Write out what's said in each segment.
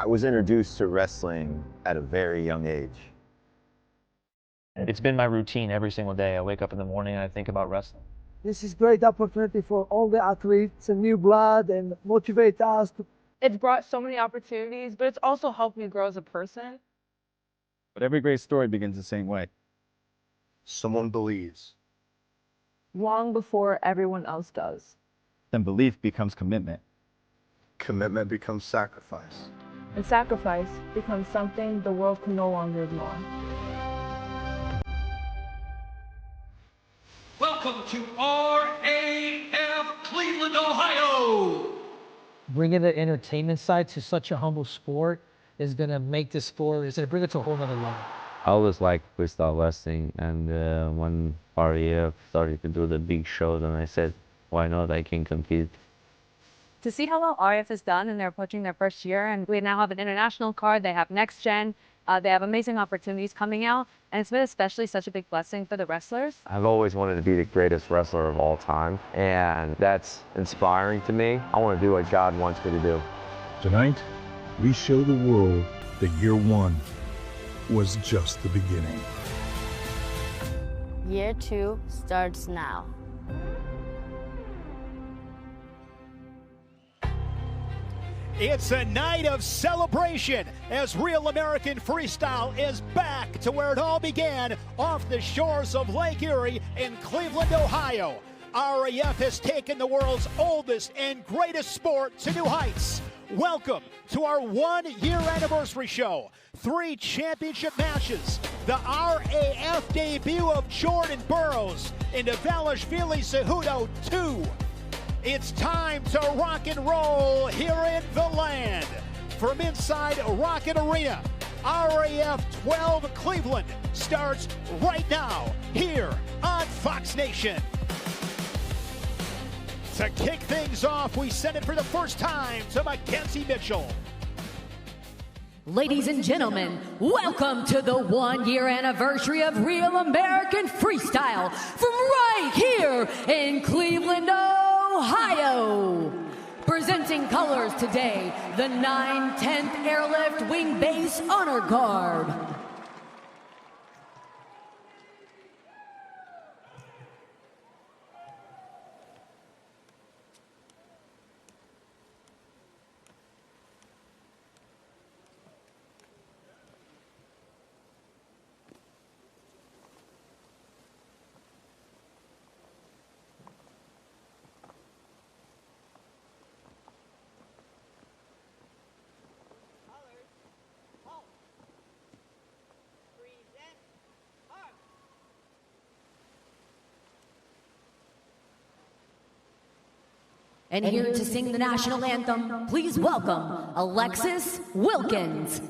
I was introduced to wrestling at a very young age. It's been my routine every single day. I wake up in the morning and I think about wrestling. This is great opportunity for all the athletes and new blood and motivate us. It's brought so many opportunities, but it's also helped me grow as a person. But every great story begins the same way. Someone believes. Long before everyone else does. Then belief becomes commitment. Commitment becomes sacrifice. And sacrifice becomes something the world can no longer ignore. Welcome to RAF Cleveland, Ohio. Bringing the entertainment side to such a humble sport is going to make this sport, is going to bring it to a whole nother level. I always liked freestyle wrestling, and when RAF started to do the big show, then I said, why not? I can compete. To see how well RAF has done, and they're approaching their first year, and we now have an international card, they have next gen, they have amazing opportunities coming out, and it's been especially such a big blessing for the wrestlers. I've always wanted to be the greatest wrestler of all time, and that's inspiring to me. I want to do what God wants me to do. Tonight, we show the world that year one was just the beginning. Year 2 starts now. It's a night of celebration as Real American Freestyle is back to where it all began, off the shores of Lake Erie in Cleveland, Ohio. RAF has taken the world's oldest and greatest sport to new heights. Welcome to our 1-year anniversary show. 3 championship matches, the RAF debut of Jordan Burroughs into Dvalishvili Cejudo 2. It's time to rock and roll here in the land. From inside Rocket Arena, RAF 12 Cleveland starts right now here on Fox Nation. To kick things off, we send it for the first time to Mackenzie Mitchell. Ladies and gentlemen, welcome to the 1-year anniversary of Real American Freestyle from right here in Cleveland, Ohio. Presenting colors today, the 9/10th Airlift Wing Base Honor Guard. And here to sing the national anthem, please welcome Alexis Wilkins.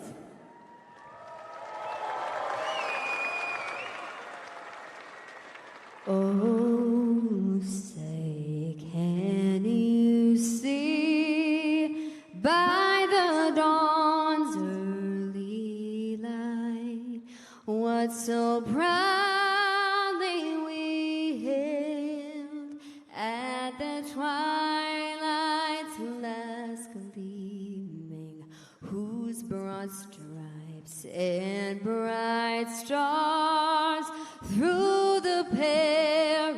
Oh, say, can you see by the dawn's early light what so proudly we hailed at the twilight's last gleaming, whose broad stripes and bright stars through the perilous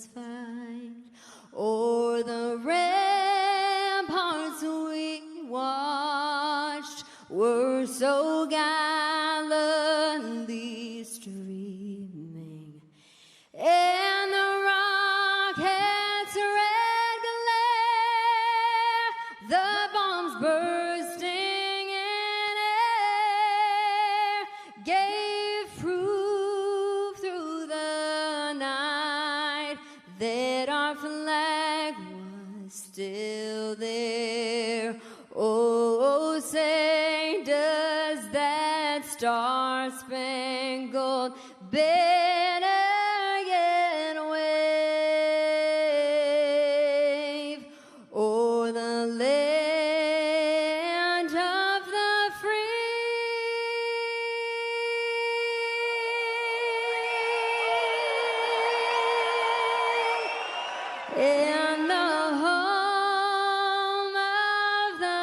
fight o'er the ramparts we watched were so gallantly streaming, and the rockets' red glare, the bombs bursting in air, gave proof through the night that our flag was still there. Oh, say does that star-spangled banner yet wave o'er the land of the free? In the home of the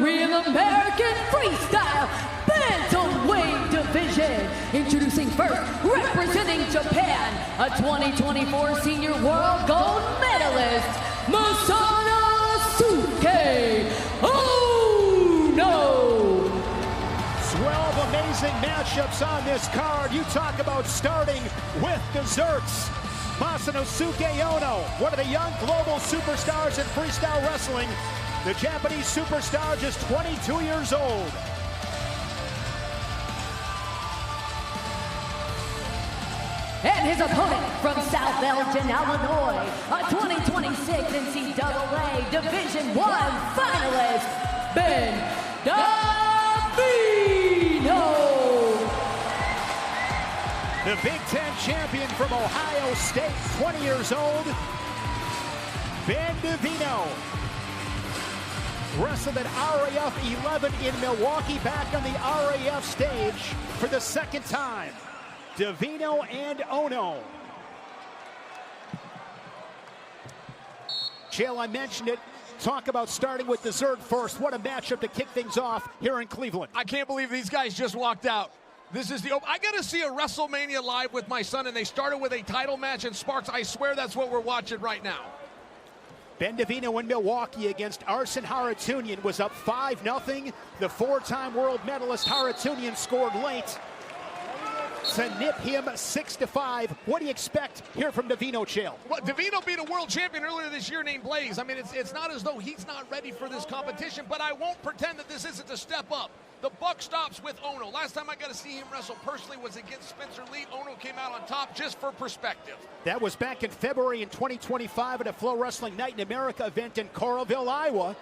Real American Freestyle Bantamweight division. Introducing first, representing Japan, a 2024 Senior World Gold Medalist, Masanosuke. Oh no! 12 amazing matchups on this card. You talk about starting with desserts. Masanosuke Ono, one of the young global superstars in freestyle wrestling. The Japanese superstar, just 22 years old. And his opponent from South Elgin, Illinois, a 2026 NCAA Division I finalist, Davino. The Big Ten champion from Ohio State, 20 years old, Ben Davino. Wrestled at RAF 11 in Milwaukee, back on the RAF stage for the second time. Davino and Ono. Chael, I mentioned it. Talk about starting with dessert first. What a matchup to kick things off here in Cleveland. I can't believe these guys just walked out. This is the I got to see a WrestleMania live with my son, and they started with a title match, and Sparks, I swear that's what we're watching right now. Ben Davino in Milwaukee against Arsen Haratunian was up 5-0. The four-time world medalist Haratunian scored late to nip him 6-5. What do you expect here from Davino, Chael? Well, Davino beat a world champion earlier this year named Blaze. I mean, it's not as though he's not ready for this competition, but I won't pretend that this isn't a step up. The buck stops with Ono. Last time I got to see him wrestle personally was against Spencer Lee. Ono came out on top, just for perspective. That was back in February in 2025 at a Flow Wrestling Night in America event in Coralville, Iowa.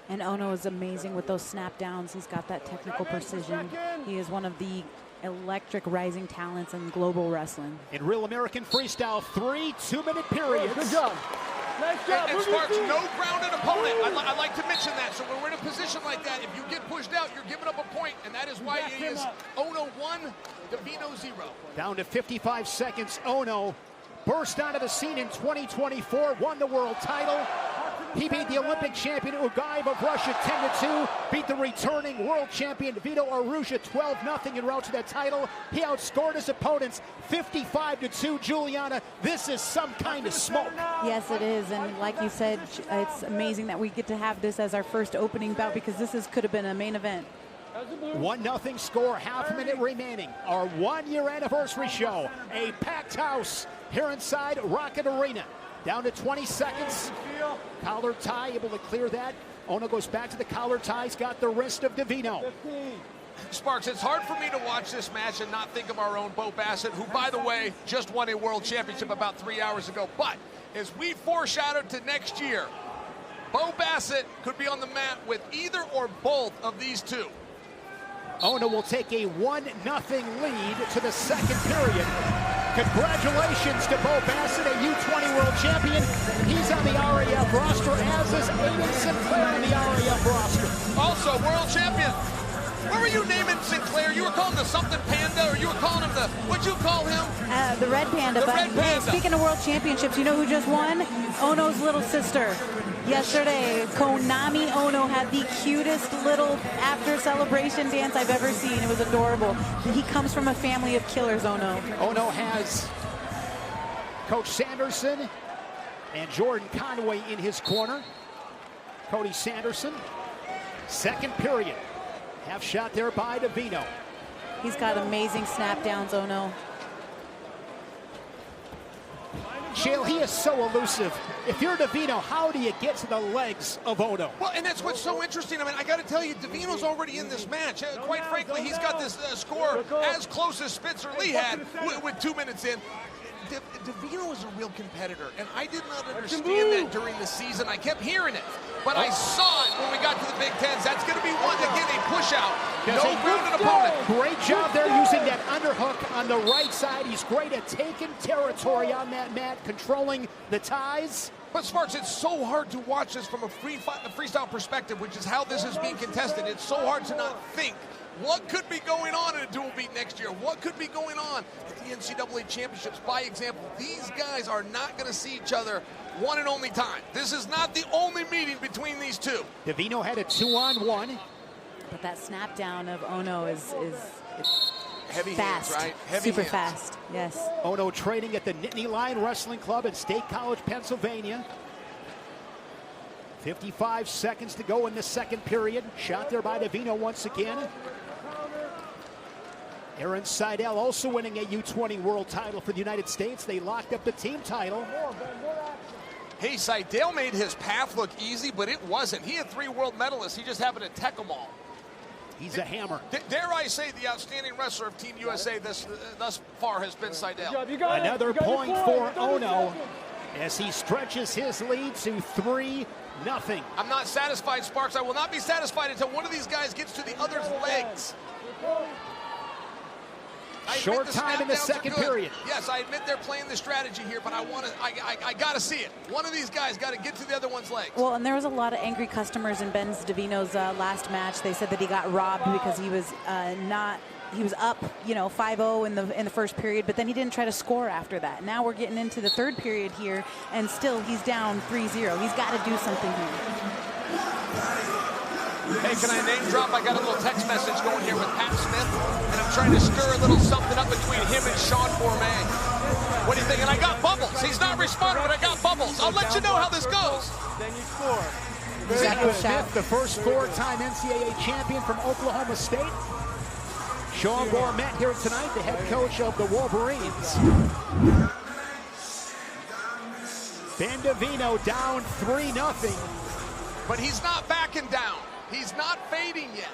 And Ono is amazing with those snap downs. He's got that technical precision. He is one of the electric rising talents in global wrestling. In Real American Freestyle, 3 2-minute periods. Good job. Nice job. And Sparks, no grounded opponent. I like to mention that. So when we're in a position like that, if you get pushed out, you're giving up a point, and that is why it is Ono 1, Davino 0. Down to 55 seconds. Ono burst onto the scene in 2024, won the world title. He beat the Olympic champion Ugaev of Russia 10-2, beat the returning world champion Vito Arusha 12-0 en route to that title. He outscored his opponents 55-2. Juliana, this is some kind of smoke. Yes, it is, and like you said, it's amazing that we get to have this as our first opening bout, because this could have been a main event. 1-0 score, half a minute remaining. Our 1-year anniversary show, a packed house here inside Rocket Arena. Down to 20 seconds. Collar tie, able to clear that. Ono goes back to the collar tie. He's got the wrist of Davino. Sparks, it's hard for me to watch this match and not think of our own Bo Bassett, who, by the way, just won a world championship about 3 hours ago. But as we foreshadowed to next year, Bo Bassett could be on the mat with either or both of these two. Ono will take a 1-0 lead to the second period. Congratulations to Bo Bassett, a U20 world champion. He's on the RAF roster, as is Aiden Sinclair on the RAF roster. Also, world champion. What were you naming Sinclair? You were calling the something panda, or you were calling him the, what'd you call him? The Red Panda. The but Red hey, Panda. Speaking of world championships, you know who just won? Ono's little sister. Yesterday, Konami Ono had the cutest little after celebration dance I've ever seen. It was adorable. He comes from a family of killers, Ono. Ono has Coach Sanderson and Jordan Conway in his corner. Cody Sanderson, second period. Half shot there by Davino. He's got amazing snap downs, Ono. Chael, he is so elusive. If you're Davino, how do you get to the legs of Ono? Well, and that's what's so interesting. I mean, I got to tell you, Davino's already in this match. Quite frankly, he's got this score as close as Spencer Lee had with 2 minutes in. Davino is a real competitor, and I did not understand that during the season. I kept hearing it, but I saw it when we got to the Big Tens. That's going to be one, again, a push-out. No grounded opponent. Great job there using that underhook on the right side. He's great at taking territory on that mat, controlling the ties. But Sparks, it's so hard to watch this from a freestyle perspective, which is how this is being contested. It's so hard to not think, what could be going on in a dual beat next year? What could be going on at the NCAA championships? By example, these guys are not going to see each other one and only time. This is not the only meeting between these two. Davino had a 2-on-1. But that snap down of Ono is heavy fast, hands, right? Heavy super hands. fast, yes. Ono training at the Nittany Lion Wrestling Club in State College, Pennsylvania. 55 seconds to go in the second period. Shot there by Davino once again. Aaron Seidel also winning a U20 world title for the United States. They locked up the team title. Hey, Seidel made his path look easy, but it wasn't. He had 3 world medalists. He just happened to tech them all. He's a hammer. Dare I say the outstanding wrestler of Team USA thus far has been Seidel. Another point for Ono as he stretches his lead to 3-0. I'm not satisfied, Sparks. I will not be satisfied until one of these guys gets to the other's legs. Short time in the second period. Yes, I admit they're playing the strategy here, but I got to see it. One of these guys got to get to the other one's legs. Well, and there was a lot of angry customers in Ben Davino's last match. They said that he got robbed because he was he was up, 5-0 in the first period, but then he didn't try to score after that. Now we're getting into the third period here, and still he's down 3-0. He's got to do something here. Hey, can I name drop? I got a little text message going here with Pat Smith, and I'm trying to stir a little something up between him and Sean Fournier. What do you think? And I got bubbles. He's not responding, but I got bubbles. I'll let you know how this goes. Then you score. Smith, the first 4-time NCAA champion from Oklahoma State. Sean Gourmet here tonight, the head coach of the Wolverines. Ben Davino down 3-0. But he's not backing down. He's not fading yet.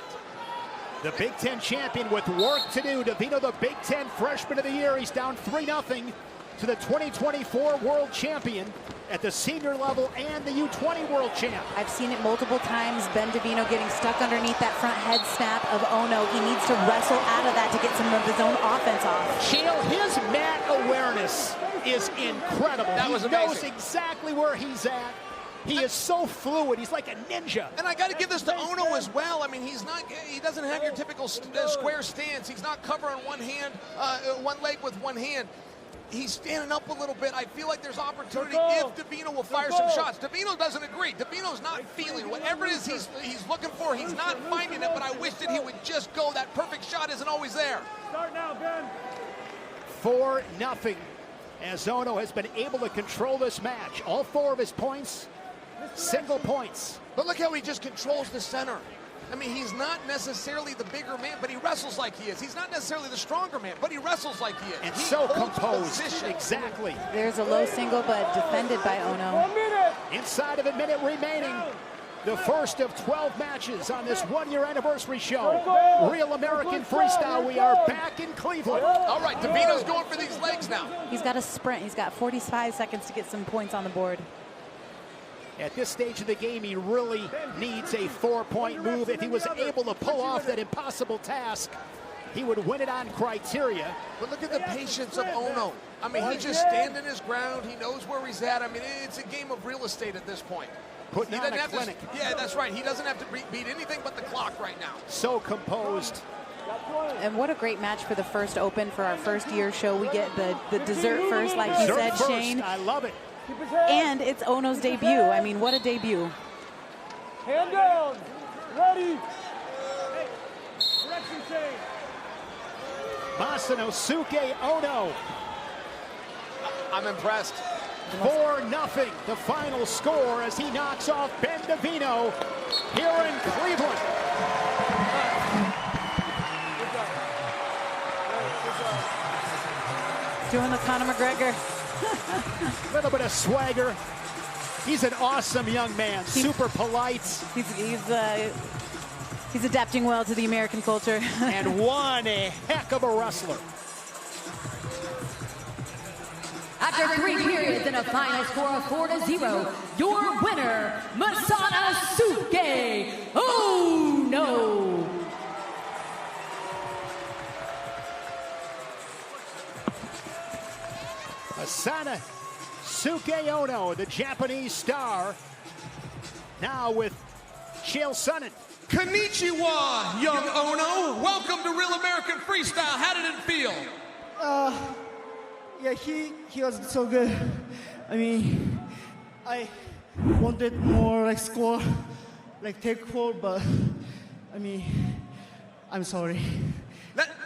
The Big Ten champion with work to do. Davino, the Big Ten freshman of the year. He's down 3-0 to the 2024 world champion at the senior level and the U20 world champ. I've seen it multiple times. Ben Davino getting stuck underneath that front head snap of Ono. He needs to wrestle out of that to get some of his own offense off. Chael, his mat awareness is incredible. That was amazing. He knows amazing. exactly where he's at. He is so fluid. He's like a ninja. And I got to give this to Ono as well. I mean, he doesn't have your typical square stance. He's not covering one leg with one hand. He's standing up a little bit. I feel like there's opportunity if Davino will fire some shots. Davino doesn't agree. Davino's not feeling whatever it is he's looking for. He's not finding it, but I wish that he would just go. That perfect shot isn't always there. Start now, Ben. 4-0 as Ono has been able to control this match. All 4 of his points, single points. But look how he just controls the center. I mean, he's not necessarily the bigger man, but he wrestles like he is. He's not necessarily the stronger man, but he wrestles like he is. And he so holds composed. position. Exactly. There's a low single, but defended by Ono. Inside of a minute remaining. The first of 12 matches on this one-year anniversary show. Real American Freestyle. We are back in Cleveland. All right, Davino's going for these legs now. He's got a sprint. He's got 45 seconds to get some points on the board. At this stage of the game, he really needs a 4-point move. If he was able to pull off that impossible task, he would win it on criteria. But look at the patience of Ono. I mean, he's just standing his ground. He knows where he's at. I mean, it's a game of real estate at this point. Putting on a clinic. Yeah, that's right. He doesn't have to beat anything but the clock right now. So composed. And what a great match for the first Open, for our first year show. We get the dessert first, like you said, Dessert Shane. first. I love it. And it's Ono's debut. I mean, what a debut. Hand down. Ready. Masanosuke Ono. I'm impressed. 4-0, the final score as he knocks off Ben Davino here in Cleveland. Doing the Conor McGregor. A little bit of swagger. He's an awesome young man, super polite. He's adapting well to the American culture. And one heck of a wrestler. After 3 periods and a final score of 4-0, your winner, Masanosuke Ono. Masanosuke Ono, the Japanese star. Now with Chael Sonnen. Konnichiwa, young Ono. Welcome to Real American Freestyle. How did it feel? Yeah, he was so good. I mean, I wanted more like score, like take 4, but I mean, I'm sorry.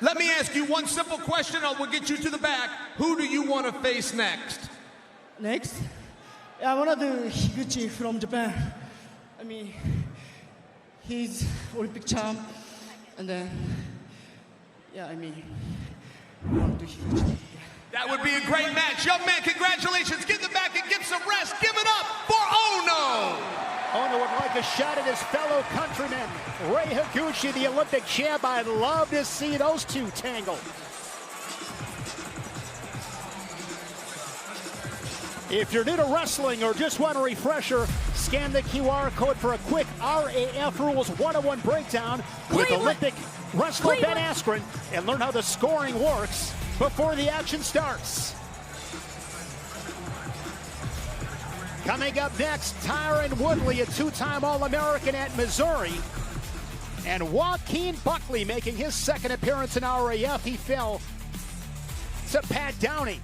Let me ask you one simple question. We'll get you to the back. Who do you want to face next? Next? I want to do Higuchi from Japan. I mean, he's Olympic champ. And then, yeah, I mean, I want to do Higuchi. That would be a great match. Young man, congratulations. Get in the back and get some rest. Give it up for Ono. Ono would like a shot at his fellow countryman, Ray Higuchi, the Olympic champ. I'd love to see those two tangle. If you're new to wrestling or just want a refresher, scan the QR code for a quick RAF Rules 101 breakdown with Olympic wrestler Ben Askren and learn how the scoring works before the action starts. Coming up next, Tyron Woodley, a two-time All-American at Missouri. And Joaquin Buckley making his second appearance in RAF. He fell to Pat Downey.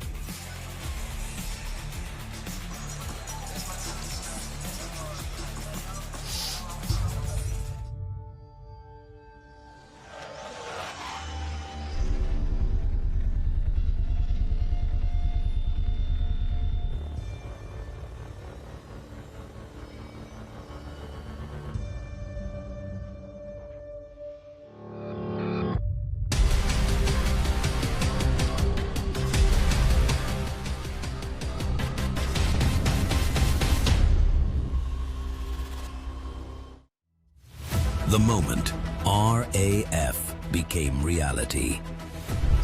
The moment RAF became reality.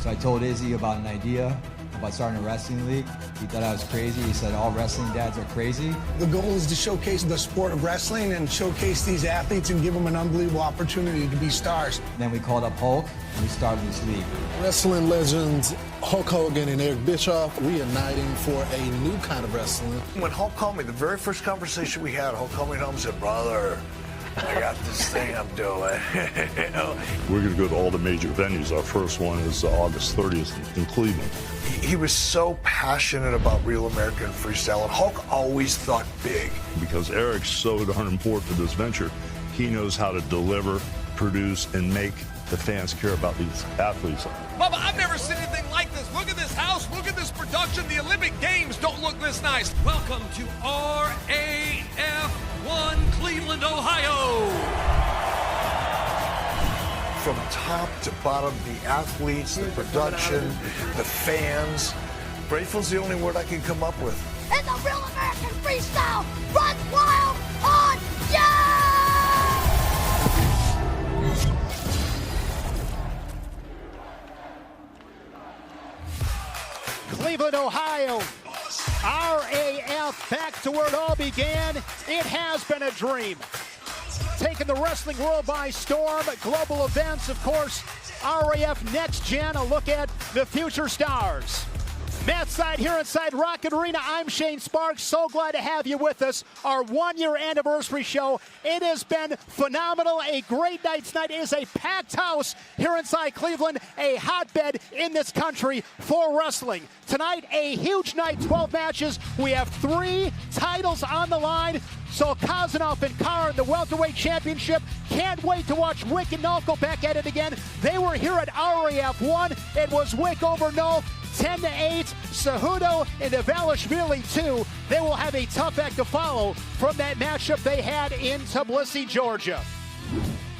So I told Izzy about an idea about starting a wrestling league. He thought I was crazy. He said all wrestling dads are crazy. The goal is to showcase the sport of wrestling and showcase these athletes and give them an unbelievable opportunity to be stars. Then we called up Hulk and we started this league. Wrestling legends Hulk Hogan and Eric Bischoff reuniting for a new kind of wrestling. When Hulk called me, the very first conversation we had, Hulk called me home and said, "Brother, I got this thing I'm doing." You know? We're going to go to all the major venues. Our first one is August 30th in Cleveland. He was so passionate about Real American Freestyle, and Hulk always thought big. Because Eric's so darn important to this venture, he knows how to deliver, produce, and make the fans care about these athletes. Bubba, I've never seen anything like this. Look at this house. Look at this production. The Olympic Games don't look this nice. Welcome to RAF 1 Cleveland, Ohio. From top to bottom, the athletes, the production, the fans. Grateful's the only word I can come up with. And the Real American Freestyle runs wild on you! Cleveland, Ohio. RAF back to where it all began. It has been a dream. Taking the wrestling world by storm. Global events, of course. RAF Next Gen, a look at the future stars. Matt side here inside Rocket Arena. I'm Shane Sparks. So glad to have you with us. Our 1-year anniversary show. It has been phenomenal. A great night tonight. It is a packed house here inside Cleveland. A hotbed in this country for wrestling. Tonight, a huge night. 12 matches. We have 3 titles on the line. Salkazanov and Carr in the Welterweight Championship. Can't wait to watch Wick and Nolf go back at it again. They were here at RAF 1. It was Wick over Nolf. 10-8, Cejudo and Dvalishvili 2. They will have a tough act to follow from that matchup they had in Tbilisi, Georgia.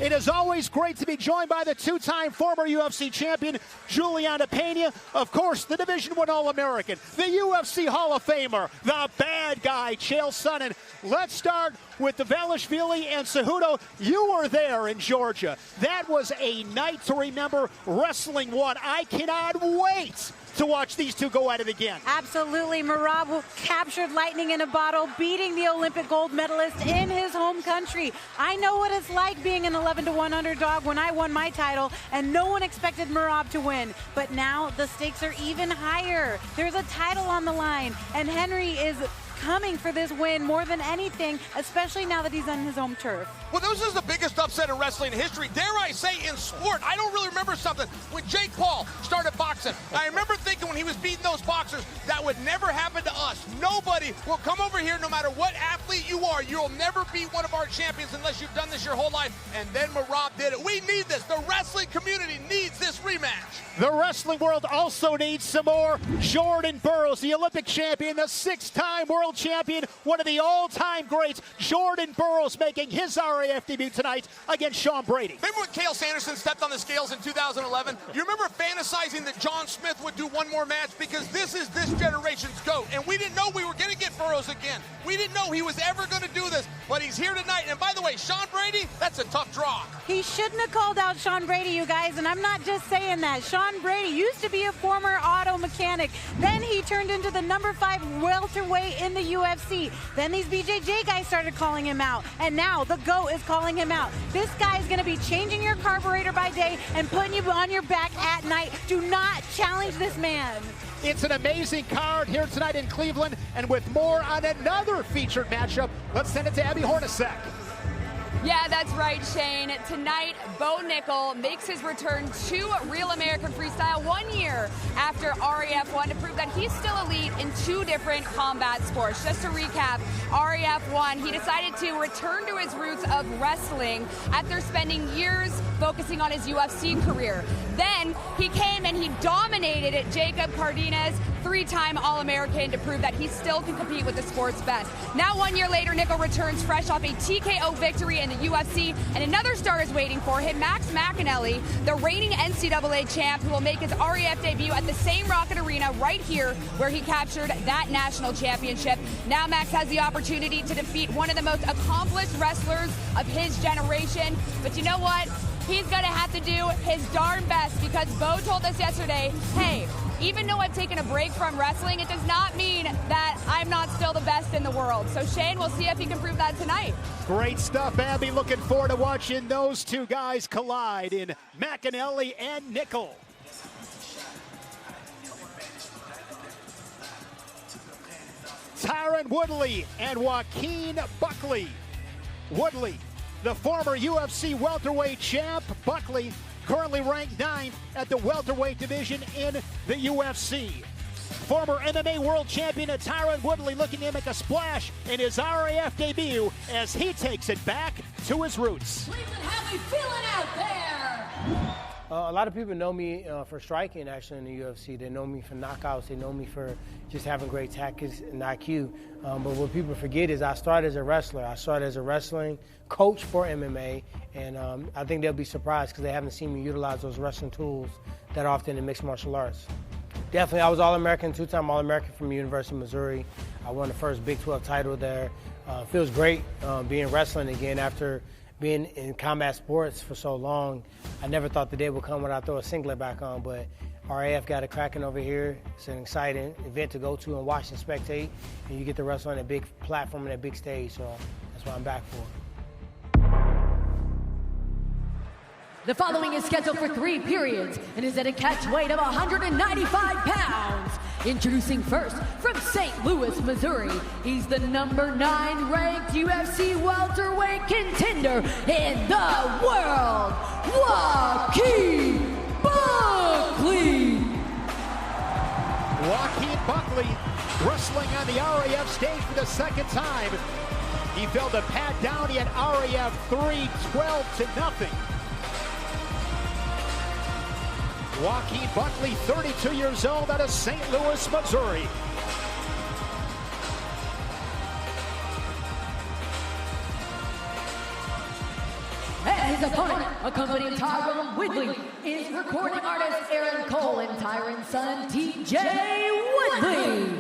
It is always great to be joined by the 2-time former UFC champion, Juliana Pena. Of course, the Division I All-American, the UFC Hall of Famer, the bad guy, Chael Sonnen. Let's start with Dvalishvili and Cejudo. You were there in Georgia. That was a night to remember. Wrestling 1. I cannot wait to watch these two go at it again. Absolutely. Merab captured lightning in a bottle, beating the Olympic gold medalist in his home country. I know what it's like being an 11-1 underdog when I won my title, and no one expected Merab to win. But now the stakes are even higher. There's a title on the line, and Henry is coming for this win more than anything, especially now that he's on his home turf. Well, this is the biggest upset in wrestling history. Dare I say in sport. I don't really remember something. When Jake Paul started boxing, I remember thinking when he was beating those boxers, that would never happen to us. Nobody will come over here, no matter what athlete you are. You'll never beat one of our champions unless you've done this your whole life. And then Merab did it. We need this. The wrestling community needs this rematch. The wrestling world also needs some more. Jordan Burroughs, the Olympic champion, the 6-time world champion, one of the all-time greats. Jordan Burroughs making his RAF debut tonight against Sean Brady. Remember when Cael Sanderson stepped on the scales in 2011? You remember fantasizing that John Smith would do one more match? Because this is this generation's GOAT. And we didn't know we were going to get Burroughs again. We didn't know he was ever going to do this. But he's here tonight. And by the way, Sean Brady, that's a tough draw. He shouldn't have called out Sean Brady, you guys. And I'm not just saying that. Sean Brady used to be a former auto mechanic. Then he turned into the #5 welterweight in the UFC. Then these BJJ guys started calling him out. And now the GOAT is calling him out. This guy is going to be changing your carburetor by day and putting you on your back at night. Do not challenge this man. It's an amazing card here tonight in Cleveland. And with more on another featured matchup, let's send it to Abby Hornacek. Yeah, that's right, Shane. Tonight, Bo Nickal makes his return to Real American Freestyle 1 year after RAF won to prove that he's still elite in 2 different combat sports. Just to recap, RAF won. He decided to return to his roots of wrestling after spending years focusing on his UFC career. Then he came and he dominated Jacob Cardenas, 3-time All-American, to prove that he still can compete with the sport's best. Now 1 year later, Nickal returns fresh off a TKO victory in the UFC, and another star is waiting for him, Max McEnelly, the reigning NCAA champ, who will make his RAF debut at the same Rocket Arena right here where he captured that national championship. Now Max has the opportunity to defeat one of the most accomplished wrestlers of his generation. But you know what? He's going to have to do his darn best, because Bo told us yesterday, hey, even though I've taken a break from wrestling, it does not mean that I'm not still the best in the world. So Shane, we'll see if he can prove that tonight. Great stuff, Abby. Looking forward to watching those two guys collide in McEnelly and Nickal. Tyron Woodley and Joaquin Buckley. Woodley, the former UFC welterweight champ. Buckley, currently ranked 9th at the welterweight division in the UFC. Former MMA world champion Tyron Woodley looking to make a splash in his RAF debut as he takes it back to his roots. How we feeling out there? A lot of people know me for striking, actually, in the UFC. They know me for knockouts. They know me for just having great tactics and IQ. But what people forget is I started as a wrestler. I started as a wrestling coach for MMA, and I think they'll be surprised because they haven't seen me utilize those wrestling tools that often in mixed martial arts. Definitely, I was All-American, 2-time All-American from the University of Missouri. I won the first Big 12 title there. Feels great being wrestling again after being in combat sports for so long. I never thought the day would come when I throw a singlet back on, but RAF got it cracking over here. It's an exciting event to go to and watch and spectate, and you get to wrestle on a big platform and a big stage, so that's what I'm back for. The following is scheduled for 3 periods and is at a catch weight of 195 pounds. Introducing first, from St. Louis, Missouri, he's the #9 ranked UFC welterweight contender in the world, Joaquin Buckley. Joaquin Buckley wrestling on the RAF stage for the 2nd time. He fell to Pat Downey at RAF 3, 12-0. Joaquin Buckley, 32 years old, out of St. Louis, Missouri. And his opponent, accompanying Tyron Woodley, is recording artist Aaron Cole and Tyron's son, TJ Woodley.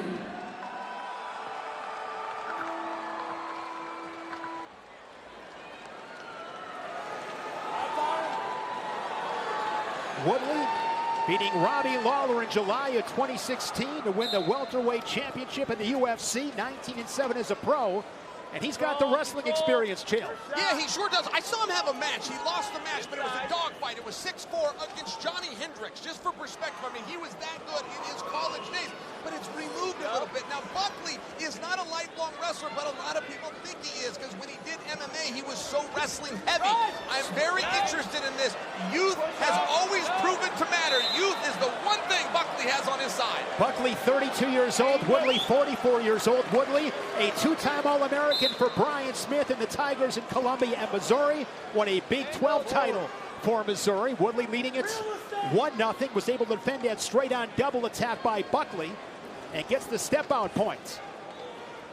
Woodley beating Robbie Lawler in July of 2016 to win the welterweight championship in the UFC, 19-7 as a pro. And he's got the wrestling experience, Chael. Yeah, he sure does. I saw him have a match. He lost the match, but it was a dogfight. It was 6-4 against Johnny Hendricks. Just for perspective, I mean, he was that good in his college days, but it's removed a little bit. Now, Buckley is not a lifelong wrestler, but a lot of people think he is, because when he did MMA, he was so wrestling heavy. I'm very interested in this. Youth has always proven to matter. Youth is the one thing Buckley has on his side. Buckley, 32 years old. Woodley, 44 years old. Woodley, a two-time All-American for Brian Smith and the Tigers in Columbia and Missouri. Won a Big 12 title for Missouri. Woodley leading it 1-0. Was able to defend that straight-on double attack by Buckley and gets the step-out point.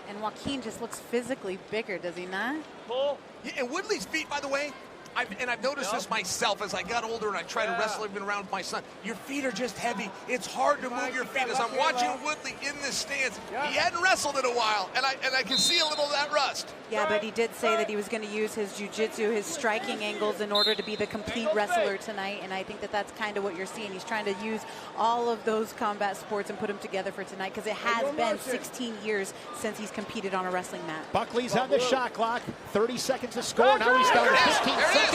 And Joaquin just looks physically bigger, does he not? Yeah, and Woodley's feet, by the way, I've noticed this myself as I got older and I try to wrestle even around with my son. Your feet are just heavy. It's hard to move your feet. As I'm watching Woodley in this stance, he hadn't wrestled in a while, and I can see a little of that rust. Yeah, but he did say that he was going to use his jiu-jitsu, his striking angles in order to be the complete wrestler tonight, and I think that that's kind of what you're seeing. He's trying to use all of those combat sports and put them together for tonight, because it has been 16 years since he's competed on a wrestling mat. Buckley's on the shot clock. 30 seconds to score. Now he's down to 15 seconds. No.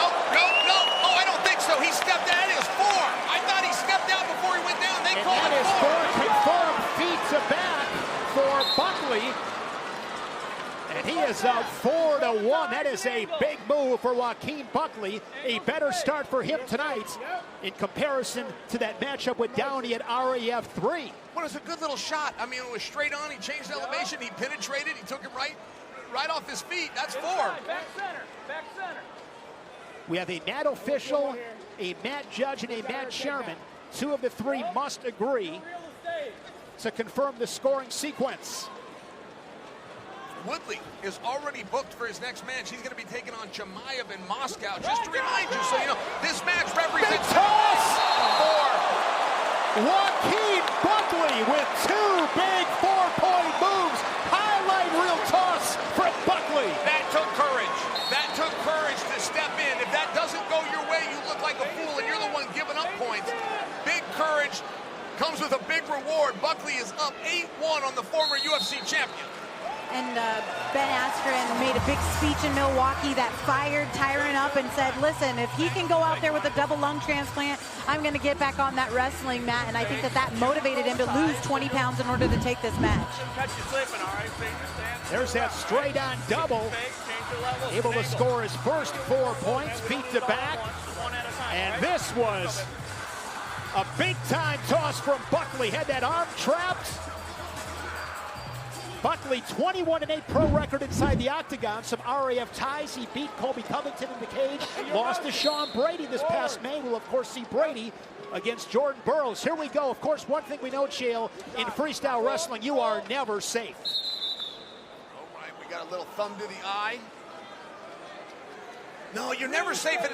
Oh, I don't think so. He stepped out. It was 4. I thought he stepped out before he went down. They called it 4. Confirmed feet to back for Buckley. And he is up 4-1. That is a big move for Joaquin Buckley. A better start for him tonight in comparison to that matchup with Downey at RAF 3. Well, it was a good little shot. I mean, it was straight on. He changed elevation. He penetrated. He took it right off his feet. That's 4. Back center. We have a mat official, a mat judge, and a mat chairman. 2 of the 3 must agree to confirm the scoring sequence. Woodley is already booked for his next match. He's going to be taking on Chimaev in Moscow. Just to remind you, so you know, this match represents for Joaquin Buckley with 2 big 4-point moves. Highlight reel toss from Buckley. That took courage. That took courage to step in. If that doesn't go your way, you look like a fool, and you're the one giving up points. Big courage comes with a big reward. Buckley is up 8-1 on the former UFC champion. And Ben Askren made a big speech in Milwaukee that fired Tyron up and said, listen, if he can go out there with a double lung transplant, I'm going to get back on that wrestling mat. And I think that motivated him to lose 20 pounds in order to take this match. There's that straight on double. Able to score his first 4 points, feet to back. And this was a big time toss from Buckley. Had that arm trapped. Buckley, 21-8 pro record inside the octagon. Some RAF ties. He beat Colby Covington in the cage. Lost to Sean Brady this past May. We'll, of course, see Brady against Jordan Burroughs. Here we go. Of course, one thing we know, Chael, in freestyle wrestling, you are never safe. All right, we got a little thumb to the eye. No, you're never safe, and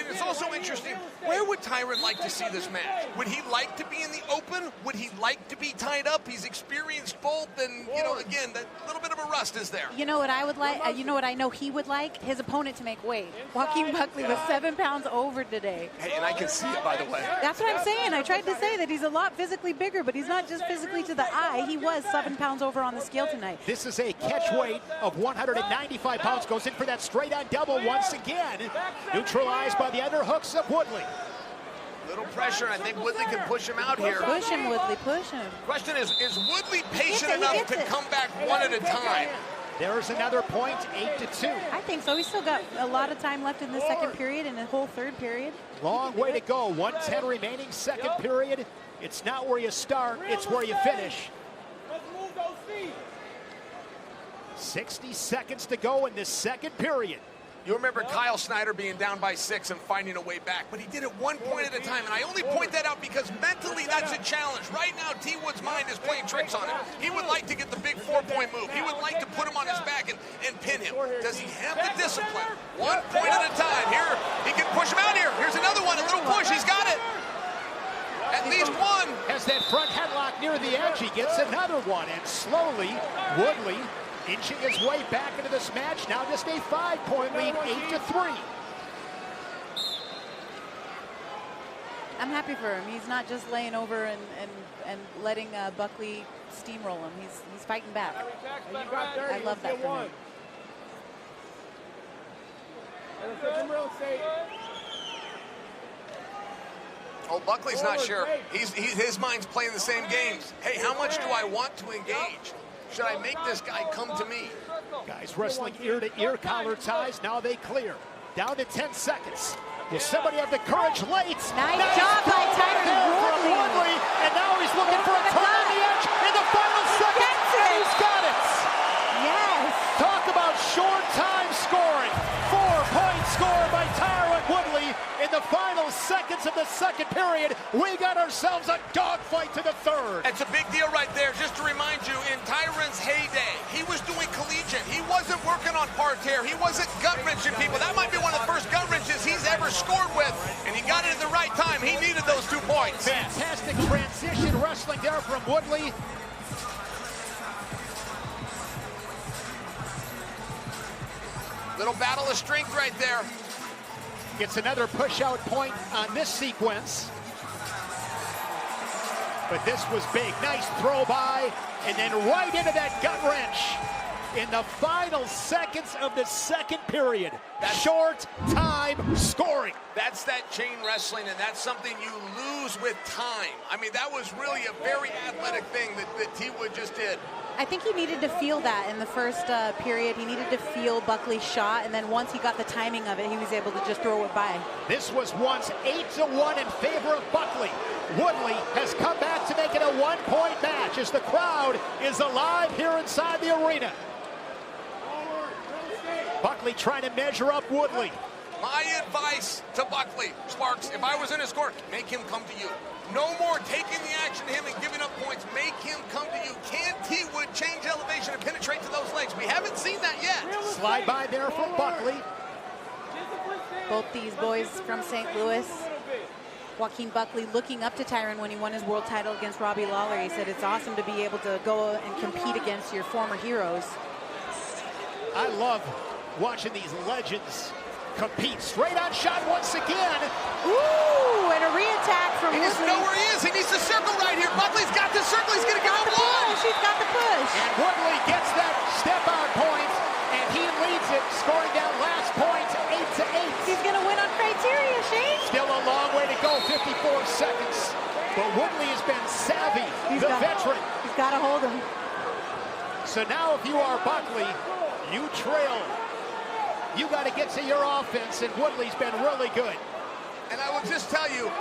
it's also interesting. Where would Tyron like to see this match? Would he like to be in the open? Would he like to be tied up? He's experienced both, and, you know, again, that little bit of a rust is there. You know what I would like? You know what I know he would like? His opponent to make weight. Joaquin Buckley was 7 pounds over today. Hey, and I can see it, by the way. That's what I'm saying. I tried to say that he's a lot physically bigger, but he's not just physically to the eye. He was 7 pounds over on the scale tonight. This is a catch weight of 195 pounds. Goes in for that straight on double once again. Neutralized by the underhooks of Woodley. Little pressure, and I think Woodley can push him out here. Push him, Woodley, push him. Question is Woodley patient enough to come back one at a time? There's another point, 8-2. I think so. He's still got a lot of time left in the second period and the whole third period. Long way to go. 1:10 remaining, second period. It's not where you start, it's where you finish. 60 seconds to go in this second period. You remember Kyle Snyder being down by 6 and finding a way back, but he did it 1 point at a time, and I only point that out because mentally that's a challenge. Right now, T. Wood's mind is playing tricks on him. He would like to get the big 4-point move. He would like to put him on his back and pin him. Does he have the discipline? 1 point at a time. Here, he can push him out here. Here's another one, a little push. He's got it. At least one. Has that front headlock near the edge. He gets another one, and slowly, Woodley inching his way back into this match. Now just a 5-point lead, 8-3. I'm happy for him. He's not just laying over and letting Buckley steamroll him. He's fighting back. I love that for him. Oh, Buckley's not sure. His mind's playing the same games. Hey, how much do I want to engage? Should I make this guy come to me? Guys wrestling ear to ear, collar ties. Now they clear. Down to 10 seconds. Will somebody have the courage late? Nice job by Tyron Woodley. And now he's looking for a turn on the edge in the final seconds. And he's got it. Yes. Talk about short time scoring. 4-point score by Tyron Woodley in the final seconds of the second period. We got ourselves a dogfight to the third. That's a big deal right there. Just to remind you, in Tyron's heyday, he was doing collegiate. He wasn't working on parterre. He wasn't gut-wrenching people. That might be one of the first gut wrenches he's ever scored with, and he got it at the right time. He needed those 2 points. Fantastic transition wrestling there from Woodley. Little battle of strength right there. Gets another push-out point on this sequence. But this was big. Nice throw by, and then right into that gut wrench in the final seconds of the second period. Short time scoring. That's that chain wrestling, and that's something you lose with time. I mean, that was really a very athletic thing that T-Wood just did. I think he needed to feel that in the first period. He needed to feel Buckley's shot, and then once he got the timing of it, he was able to just throw it by. This was once 8-1 in favor of Buckley. Woodley has come back to make it a 1-point match as the crowd is alive here inside the arena. Buckley trying to measure up Woodley. My advice to Buckley, Sparks, if I was in his court, make him come to you. No more taking the action to him and giving up points. Make him come to you. Can T-Wood change elevation and penetrate to those legs? We haven't seen that yet. Slide by there from Buckley. Both these boys from St. Louis. Joaquin Buckley looking up to Tyron when he won his world title against Robbie Lawler. He said it's awesome to be able to go and compete against your former heroes. I love watching these legends compete. Straight on shot once again. Ooh, and a re-attack from Woodley. He doesn't know where he is. He needs to circle right here. Buckley's got the circle. He's going to go long. He's got the push. And Woodley gets that step-out point, and he leads it, scoring down last point, 8-8. He's going to win on criteria, Shane. Still a long way to go, 54 seconds. But Woodley has been savvy, the veteran. He's got to hold him. So now if you are Buckley, you trail. You got to get to your offense, and Woodley's been really good. And I will just tell you,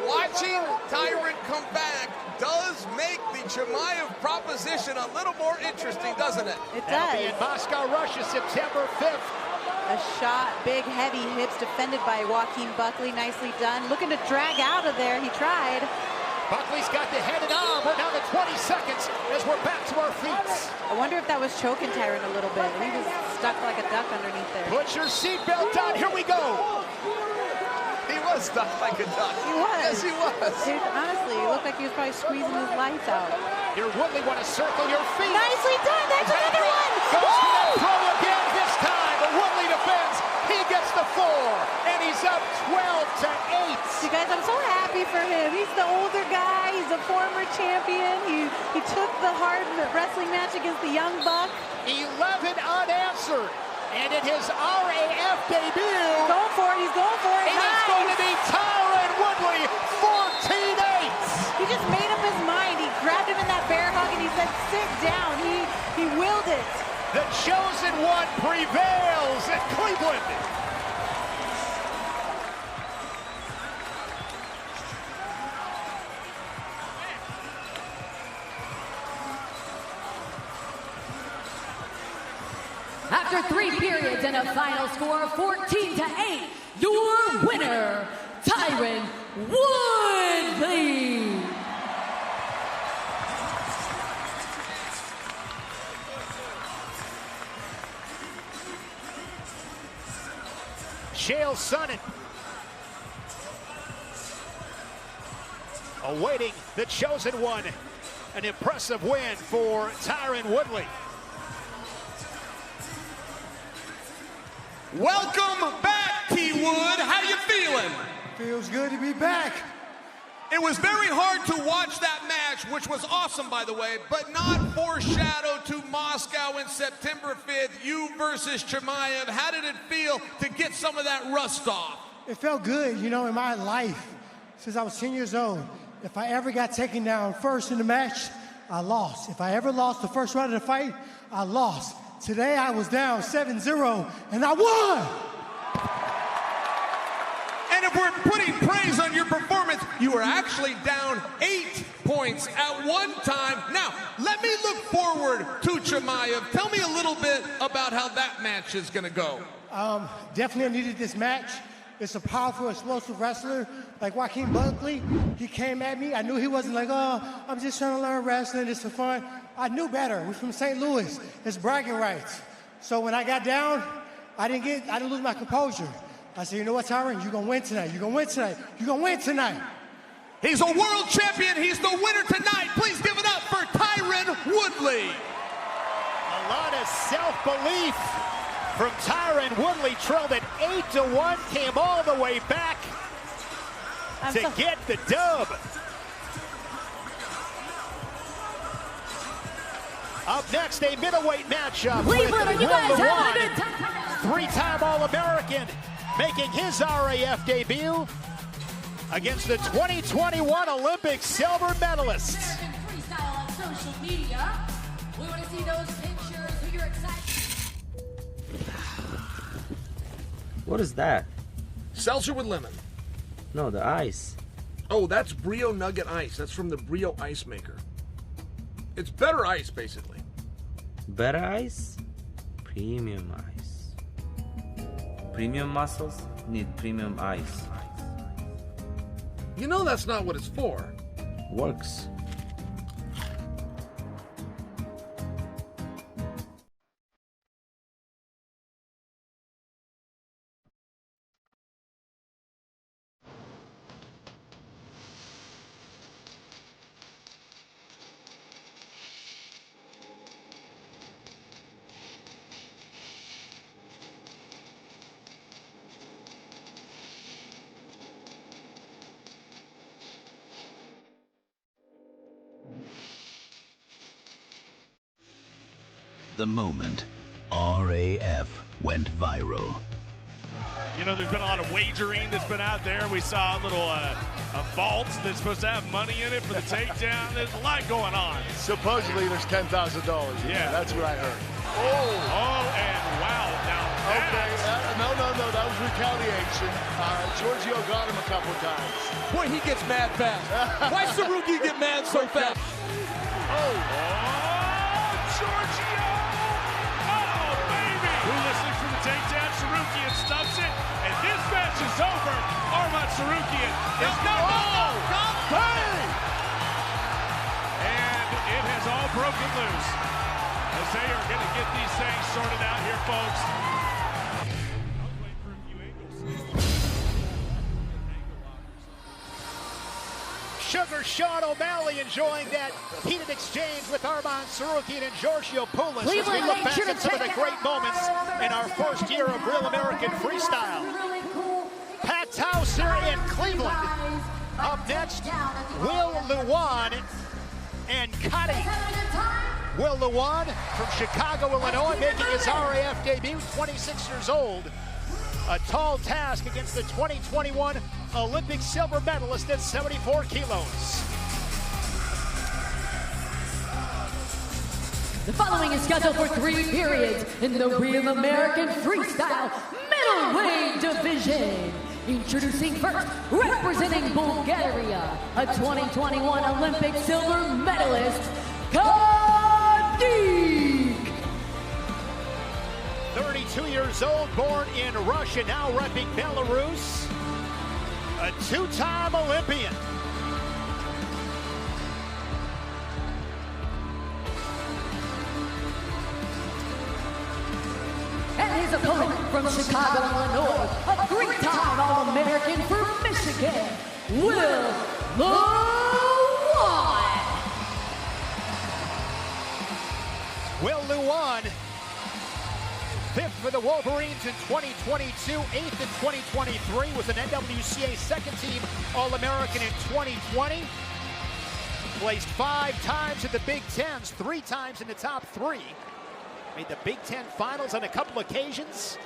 watching Tyron come back does make the Chimaev proposition a little more interesting, doesn't it? It does. That'll be in Moscow, Russia, September 5th. A shot, big, heavy hips defended by Joaquin Buckley. Nicely done. Looking to drag out of there. He tried. Buckley's got the head and arm. We're down to 20 seconds as we're back to our feet. I wonder if that was choking Tyron a little bit. He was stuck like a duck underneath there. Put your seatbelt on. Here we go. He was stuck like a duck. He was. Yes, he was. Dude, honestly, he looked like he was probably squeezing his lights out. Here, Woodley want to circle your feet. Nicely done. That's another one. Goes for that throw again this time, but Woodley defends. He gets the 4, and he's up 12-8. You guys, I'm so happy for him. He's the older guy. He's a former champion. He took the hard wrestling match against the young buck. 11 unanswered. And in his RAF debut, he's going for it. He's going for it. It is going to be Tyron Woodley, 14-8. He just made up his mind. He grabbed him in that bear hug and he said, "Sit down." He willed it. The chosen one prevails at Cleveland. After 3 periods and a final score of 14-8, your winner, Tyron Woodley. Chael Sonnen awaiting the chosen one. An impressive win for Tyron Woodley. Welcome back, T-Wood. How you feeling? Feels good to be back. It was very hard to watch that match, which was awesome, by the way, but not foreshadowed to Moscow in September 5th, you versus Chimaev. How did it feel to get some of that rust off? It felt good, you know, in my life, since I was 10 years old. If I ever got taken down first in the match, I lost. If I ever lost the first round of the fight, I lost. Today, I was down 7-0, and I won! And if we're putting praise on your performance, you were actually down 8 points at one time. Now, let me look forward to Chimaev. Tell me a little bit about how that match is going to go. Definitely needed this match. It's a powerful, explosive wrestler like Joaquin Buckley. He came at me. I knew he wasn't like, oh, I'm just trying to learn wrestling. It's for fun. I knew better. We're from St. Louis. It's bragging rights. So when I got down, I didn't lose my composure. I said, you know what, Tyron? You're going to win tonight. You're going to win tonight. You're going to win tonight. He's a world champion. He's the winner tonight. Please give it up for Tyron Woodley. A lot of self-belief from Tyron Woodley. Trailed at 8-1. Came all the way back to get the dub. Up next, a middleweight matchup with Will, three-time All-American, making his RAF debut against the 2021 Olympic silver medalists. American Freestyle on social media. We want to see those pictures. Who you're excited. What is that? Seltzer with lemon. No, the ice. Oh, that's Brio Nugget Ice. That's from the Brio Ice Maker. It's better ice, basically. Better ice? Premium ice. Premium muscles need premium ice. You know that's not what it's for. Works. The moment RAF went viral. You know, there's been a lot of wagering that's been out there. We saw a little a vault that's supposed to have money in it for the takedown. There's a lot going on. Supposedly there's $10,000. Yeah, that's what I heard. Oh, and wow. Now no, that was retaliation. Giorgio got him a couple times. Boy, he gets mad fast. Why Saruki get mad so fast? Giorgio! Oh, baby! Listening for the takedown, Sarukian stuffs it, and this match is over. Arman Sarukian is and it has all broken loose as they are going to get these things sorted out here, folks. Sugar Sean O'Malley enjoying that heated exchange with Arman Sarukian and Giorgio Poulos as we look back at some of the great moments in our first year of Real American Freestyle. Packed house here in Cleveland. Up next, Will Luan and Cuddy. Will Luan from Chicago, Illinois, making his RAF debut, 26 years old. A tall task against the 2021 Olympic silver medalist at 74 kilos. The following is scheduled for 3 periods in the Real American Freestyle Middleweight Division. Introducing first, representing Bulgaria, a 2021 Olympic silver medalist, Khinchegashvili. 32 years old, born in Russia, now repping Belarus. A 2-time Olympian. And his opponent from Chicago, Illinois, a 3-time All-American from Michigan, Will Luan. Will Luan, for the Wolverines in 2022, 8th in 2023, was an NWCA second team All-American in 2020. Placed 5 times in the Big Tens, 3 times in the top 3. Made the Big Ten finals on a couple occasions.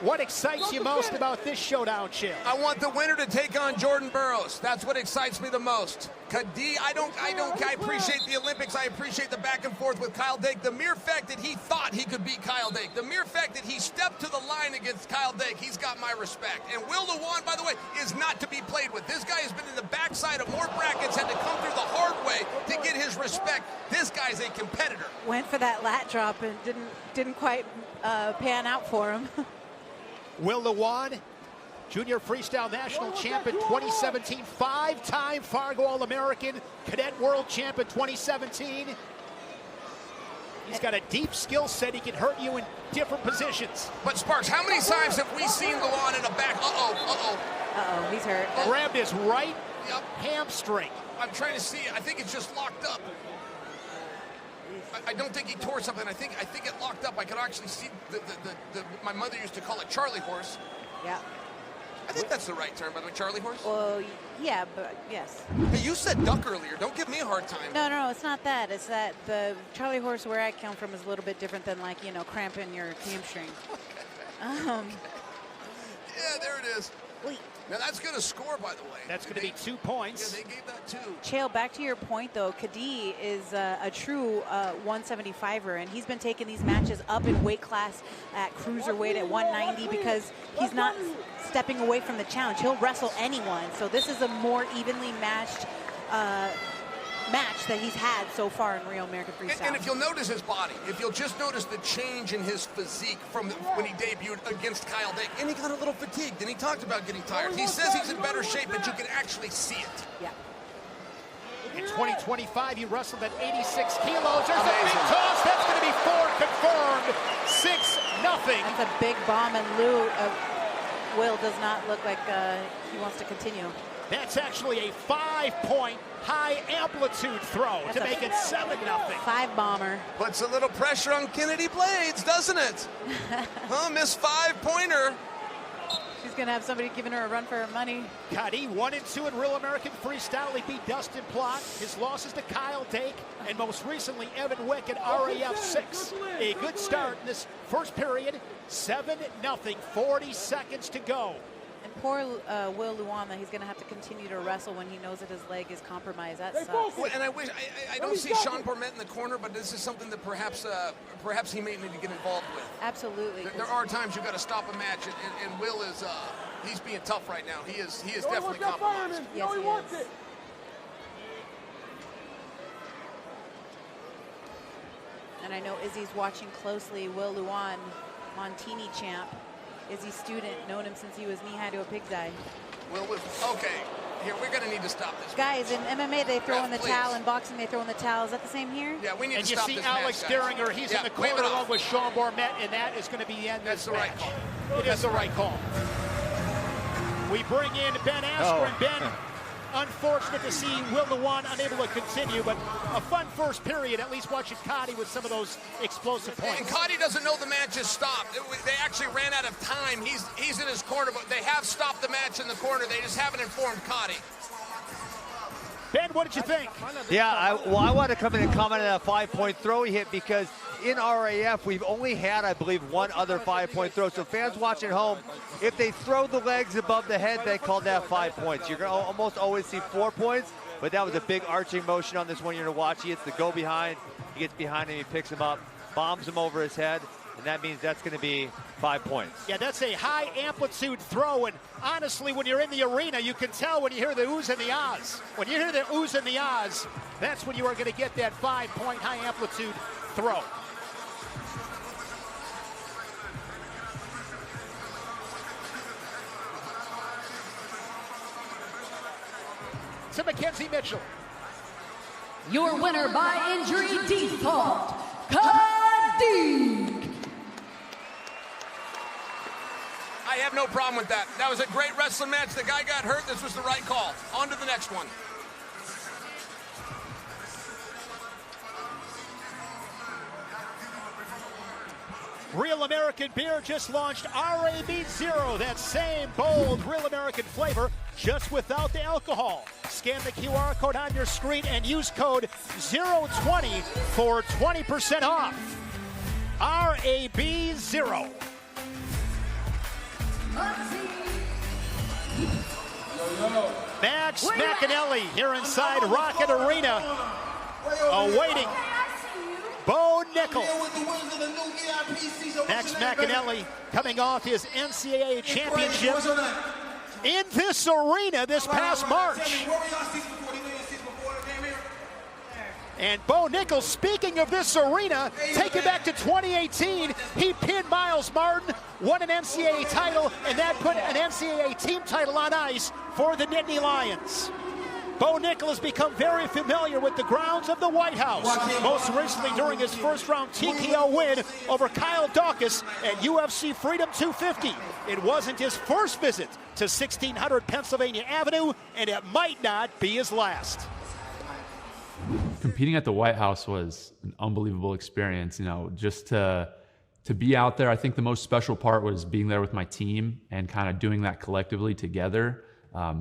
What excites you most about this showdown, Chill? I want the winner to take on Jordan Burroughs. That's what excites me the most. Kadi, I appreciate the Olympics. I appreciate the back and forth with Kyle Dake. The mere fact that he thought he could beat Kyle Dake, the mere fact that he stepped to the line against Kyle Dake, he's got my respect. And Will Lewan, by the way, is not to be played with. This guy has been in the backside of more brackets, had to come through the hard way to get his respect. This guy's a competitor. Went for that lat drop and didn't quite pan out for him. Will Lewan, Junior Freestyle National Champion 2017, 5-time Fargo All-American, Cadet World Champion 2017. He's got a deep skill set. He can hurt you in different positions. But Sparks, how many times have we seen Lewan in a back? Uh-oh, he's hurt. Grabbed his right hamstring. I'm trying to see. I think it's just locked up. I don't think he tore something. I think it locked up. I could actually see my mother used to call it Charlie horse. Yeah. I think that's the right term, by the way, Charlie horse. Well, yeah, but yes. Hey, you said duck earlier. Don't give me a hard time. No, it's not that. It's that the Charlie horse where I come from is a little bit different than, like, cramping your hamstring. Yeah, there it is. Now that's going to score, by the way. That's going to be 2 points. Yeah, they gave that 2. Chael, back to your point, though, Kadi is a true 175er, and he's been taking these matches up in weight class at Cruiserweight at 190 because he's not stepping away from the challenge. He'll wrestle anyone, so this is a more evenly matched match that he's had so far in Real American Freestyle. And if you'll notice his body, if you'll just notice the change in his physique from when he debuted against Kyle Dake, and he got a little fatigued, and he talked about getting tired. He says he's in better shape, but you can actually see it. Yeah. In 2025, he wrestled at 86 kilos. There's a big toss. That's going to be 4 confirmed. 6-0. That's a big bomb, and Lou Will does not look like he wants to continue. That's actually a 5-point high amplitude throw to make it 7-0. 5-bomber. Puts a little pressure on Kennedy Blades, doesn't it? Miss 5-pointer. She's going to have somebody giving her a run for her money. Kadi 1-2 in Real American Freestyle. He beat Dustin Plott. His losses to Kyle Dake and most recently Evan Wick at RAF 6. A good start in this first period. 7-0. 40 seconds to go. And poor Will Lewan, he's going to have to continue to wrestle when he knows that his leg is compromised. That sucks. Well, and I don't see Sean Bourmet in the corner, but this is something that perhaps he may need to get involved with. Absolutely. There are times you've got to stop a match, and Will is he's being tough right now. He is definitely compromised. Yes, he is. And I know Izzy's watching closely. Will Lewan, Montini champ. Izzy's student, known him since he was knee-high to a pig's eye. Okay, here, we're going to need to stop this. Guys, in MMA, they throw in the towel. In boxing, they throw in the towel. Is that the same here? Yeah, we need to stop this match. And you see Alex Geringer, he's in the corner along with Sean Bourmet, and that is going to be the end of this match. That's the right call. It is the right call. We bring in Ben Askren. Ben, unfortunate to see Will Lewan unable to continue, but a fun first period, at least watching Kadi with some of those explosive points. And Kadi doesn't know the match has stopped. They actually ran out of time. He's in his corner, but they have stopped the match in the corner. They just haven't informed Kadi. Ben, what did you think? Yeah, I want to come in and comment on that 5-point throw he hit because in RAF, we've only had, I believe, one other 5-point throw. So fans watching at home, if they throw the legs above the head, they call that 5 points. You're going to almost always see 4 points, but that was a big arching motion on this one you're going to watch. He hits the go behind. He gets behind him, he picks him up, bombs him over his head, and that means that's going to be 5 points. Yeah, that's a high amplitude throw, and honestly, when you're in the arena, you can tell when you hear the oohs and the ahs. When you hear the oohs and the ahs, that's when you are going to get that 5-point high amplitude throw. To Mackenzie Mitchell. Your winner by injury default, Kadi. I have no problem with that. That was a great wrestling match. The guy got hurt. This was the right call. On to the next one. Real American Beer just launched RAB Zero, that same bold Real American flavor, just without the alcohol. Scan the QR code on your screen and use code 020 for 20% off. RAB Zero. Max McEnelly here inside Rocket Arena, awaiting Bo Nickal. Max McEnelly coming off his NCAA championship in this arena this past March. And Bo Nickal, speaking of this arena, take it back to 2018. He pinned Miles Martin, won an NCAA title, and that put an NCAA team title on ice for the Nittany Lions. Bo Nickal has become very familiar with the grounds of the White House, most recently during his first-round TKO win over Kyle Dawkins at UFC Freedom 250. It wasn't his first visit to 1600 Pennsylvania Avenue, and it might not be his last. Competing at the White House was an unbelievable experience. You know, just to be out there, I think the most special part was being there with my team and kind of doing that collectively together.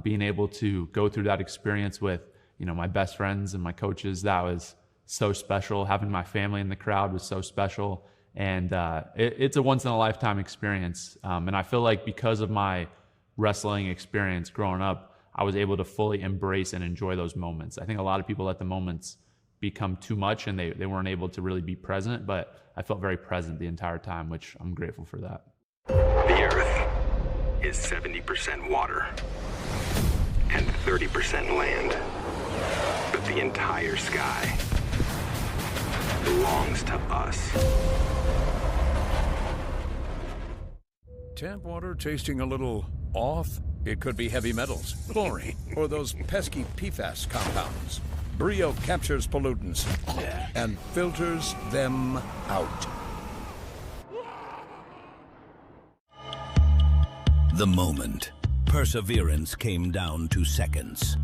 Being able to go through that experience with, you know, my best friends and my coaches, that was so special. Having my family in the crowd was so special. And it's a once-in-a-lifetime experience. And I feel like because of my wrestling experience growing up, I was able to fully embrace and enjoy those moments. I think a lot of people let the moments become too much and they weren't able to really be present, but I felt very present the entire time, which I'm grateful for that. The Earth is 70% water and 30% land, but the entire sky belongs to us. Tap water tasting a little off? It could be heavy metals, chlorine, or those pesky PFAS compounds. Brio captures pollutants and filters them out. The moment. Perseverance came down to seconds.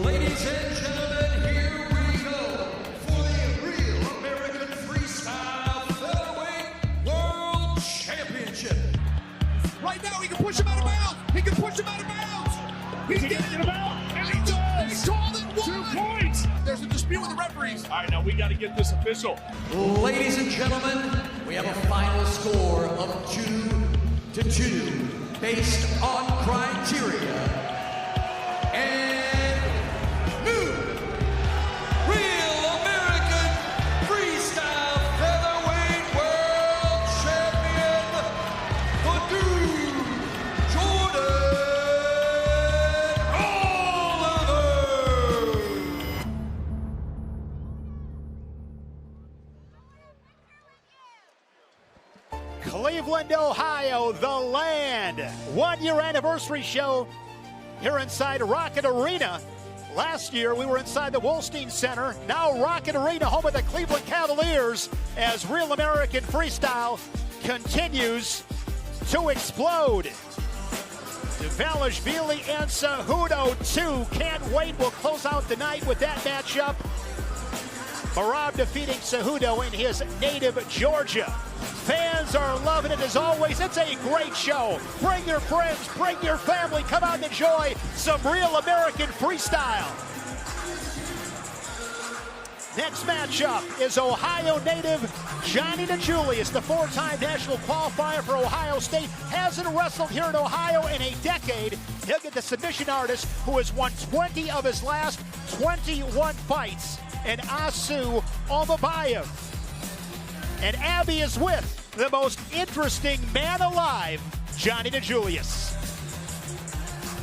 Ladies and gentlemen, here we go for the Real American Freestyle Featherweight World Championship. Right now, he can push him out of bounds. He can push him out of bounds. He's getting him out, and he does. They called it 1 point. There's a dispute with the referees. All right, now we got to get this official. Ladies and gentlemen, we have a final score of 2-2 based on criteria. And new Real American Freestyle Featherweight World Champion, the dude, Jordan Oliver. Cleveland, Ohio, the land. 1 year anniversary show here inside Rocket Arena. Last year we were inside the Wolstein Center. Now Rocket Arena, home of the Cleveland Cavaliers, as Real American Freestyle continues to explode. Dvalishvili and Cejudo 2. Can't wait. We'll close out the night with that matchup. Merab defeating Cejudo in his native Georgia. Fans are loving it as always. It's a great show. Bring your friends, bring your family. Come out and enjoy some Real American Freestyle. Next matchup is Ohio native Johnni DiJulius, the 4-time national qualifier for Ohio State. Hasn't wrestled here in Ohio in a decade. He'll get the submission artist who has won 20 of his last 21 fights, and Asu Almabayev. And Abby is with the most interesting man alive, Johnni DiJulius.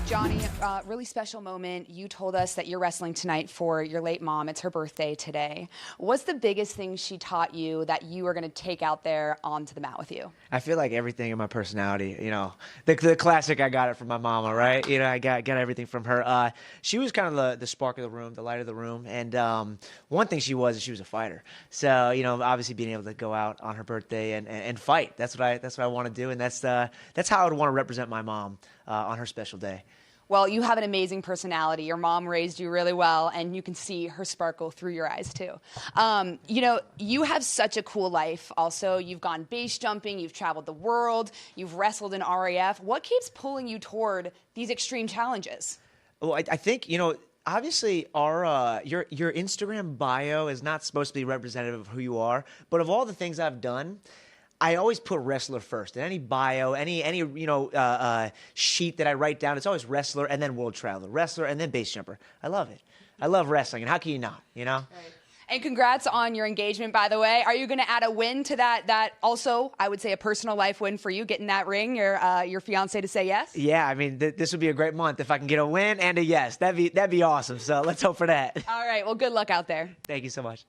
Johnny, really special moment. You told us that you're wrestling tonight for your late mom. It's her birthday today. What's the biggest thing she taught you that you are going to take out there onto the mat with you? I feel like everything in my personality, you know, the classic, I got it from my mama, right? You know, I got everything from her. She was kind of the spark of the room, the light of the room. And one thing she was a fighter. So, you know, obviously being able to go out on her birthday and fight, that's what I want to do. And that's how I would want to represent my mom on her special day. Well, you have an amazing personality. Your mom raised you really well, and you can see her sparkle through your eyes, too. You know, you have such a cool life also. You've gone base jumping, you've traveled the world, you've wrestled in RAF. What keeps pulling you toward these extreme challenges? Well, I think, you know, obviously your Instagram bio is not supposed to be representative of who you are, but of all the things I've done, I always put wrestler first. In any bio, any sheet that I write down, it's always wrestler and then world traveler, wrestler and then base jumper. I love it. I love wrestling, and how can you not, you know? Right. And congrats on your engagement, by the way. Are you going to add a win to that also, I would say, a personal life win for you, getting that ring, your fiance to say yes? Yeah, I mean, this would be a great month if I can get a win and a yes. That'd be awesome. So let's hope for that. All right, well, good luck out there. Thank you so much.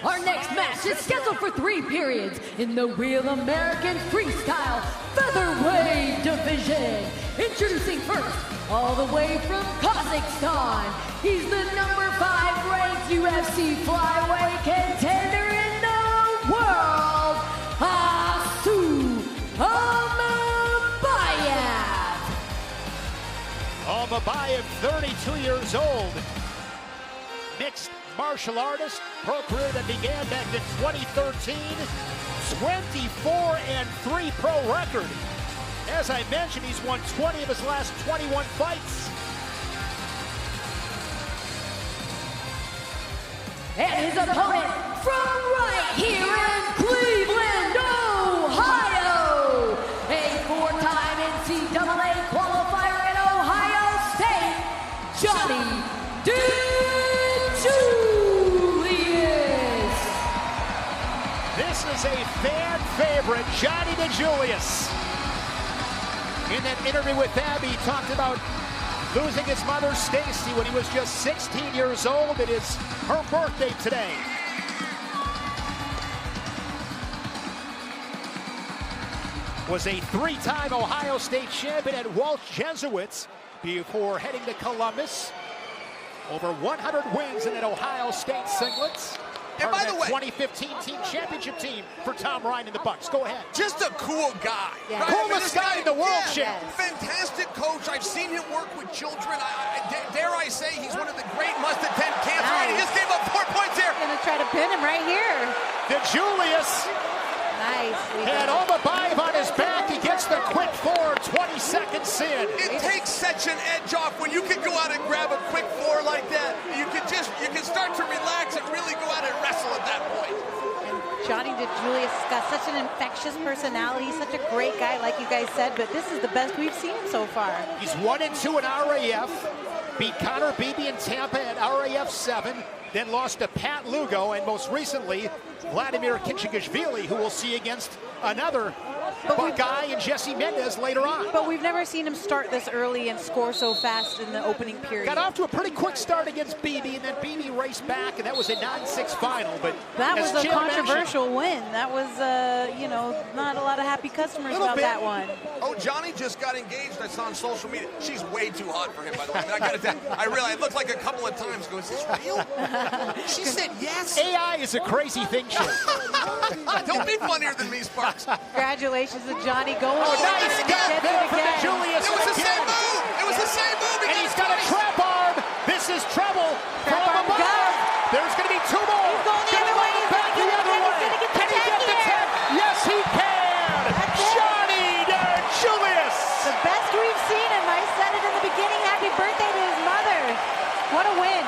Our next match is scheduled for 3 periods in the Real American Freestyle Featherweight division. Introducing first, all the way from Kazakhstan, he's the number 5 ranked UFC flyweight contender in the world, Almabayev. Almabayev, 32 years old. Mixed martial artist, pro career that began back in 2013. 24-3 pro record. As I mentioned, he's won 20 of his last 21 fights. And his opponent from right here in Cleveland, Ohio, a 4-time NCAA qualifier in Ohio State, Johnny DiJulius. This is a fan favorite, Johnny DiJulius. In that interview with Abby, he talked about losing his mother, Stacy, when he was just 16 years old. It is her birthday today. Was a 3-time Ohio State champion at Walt Jesuits before heading to Columbus. Over 100 wins in that Ohio State singlets. And by the way, 2015 team championship team for Tom Ryan and the Bucks. Go ahead. Just a cool guy. Yeah. Right? Coolest guy in the world, Chip. Fantastic coach. I've seen him work with children. Dare I say he's one of the great must-attend cancer. Nice. He just gave up 4 points here. Gonna try to pin him right here. DiJulius. Nice. Had Almabayev on his back. He gets the quick 4, 20 seconds in. It takes such an edge off when you can go out and grab a quick 4 like that. You can start to relax and really go out and wrestle at that point. And Johnny DiJulius has got such an infectious personality. He's such a great guy, like you guys said, but this is the best we've seen him so far. He's 1-2 in RAF. Beat Connor Beebe in Tampa at RAF 7. Then lost to Pat Lugo, and most recently, Vladimer Khinchegashvili, who we'll see against another Buckeye and Jesse Mendez later on. But we've never seen him start this early and score so fast in the opening period. Got off to a pretty quick start against Beebe, and then Beebe raced back, and that was a 9-6 final. But that was a controversial win. That was, you know, not a lot of happy customers about that one. Oh, Johnny just got engaged. I saw on social media. She's way too hot for him, by the way. I mean, I gotta tell you, I realized it looked like a couple of times. Go, is this real? She said yes. AI is a crazy thing, Chip. Don't be funnier than me, Sparks. Congratulations to Johnny going. Oh, nice gut there from DiJulius. It was the same move. It was the same move. And he's got a trap arm. This is trouble for Almabayev. There's going to be 2 more. He's going the other way. Back the other way. Can he get the 10? Yes, he can. Johnny DiJulius. The best we've seen him. I said it in the beginning. Happy birthday to his mother. What a win.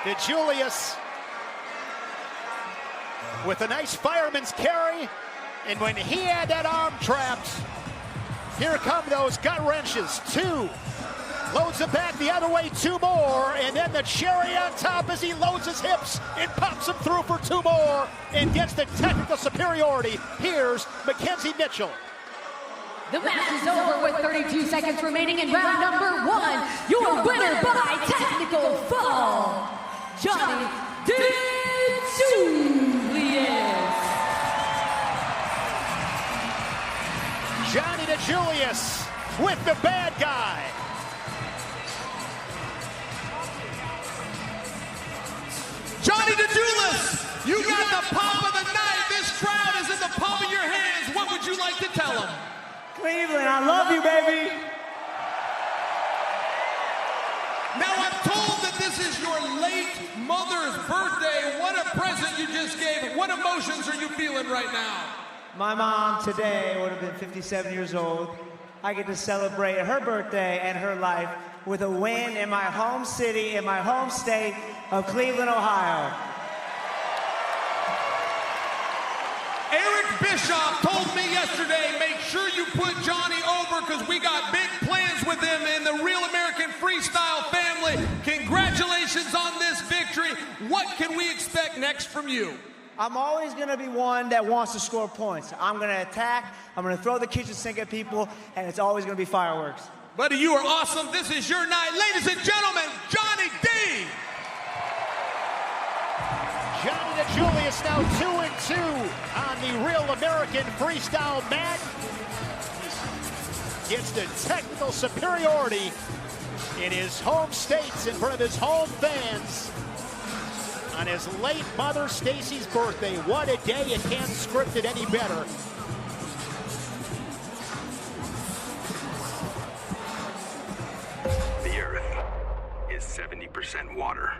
DiJulius with a nice fireman's carry, and when he had that arm trapped, here come those gut wrenches. 2, loads it back the other way, 2 more, and then the cherry on top as he loads his hips and pops him through for 2 more and gets the technical superiority. Here's Mackenzie Mitchell. The match is over with 32 seconds remaining in round number 1. Your winner by technical fall, Johnny DiJulius. Johnny DiJulius with the bad guy. Johnny DiJulius, you got the pop of the night. This crowd is in the palm of your hands. What would you like to tell them? Cleveland, I love you, baby. Now I'm told that this is your late mother's birthday. What a present you just gave. What emotions are you feeling right now? My mom today would have been 57 years old. I get to celebrate her birthday and her life with a win in my home city, in my home state of Cleveland, Ohio. Eric Bischoff told me yesterday, make sure you put Johnny over because we got big plans with him in the Real American Freestyle family. Congratulations on this victory. What can we expect next from you? I'm always going to be one that wants to score points. I'm going to attack, I'm going to throw the kitchen sink at people, and it's always going to be fireworks. Buddy, you are awesome. This is your night. Ladies and gentlemen, Johnny D. Johnny DiJulius now 2-2 on the Real American Freestyle mat. Gets the technical superiority in his home states in front of his home fans on his late mother Stacy's birthday. What a day. You can't script it any better. The Earth is 70% water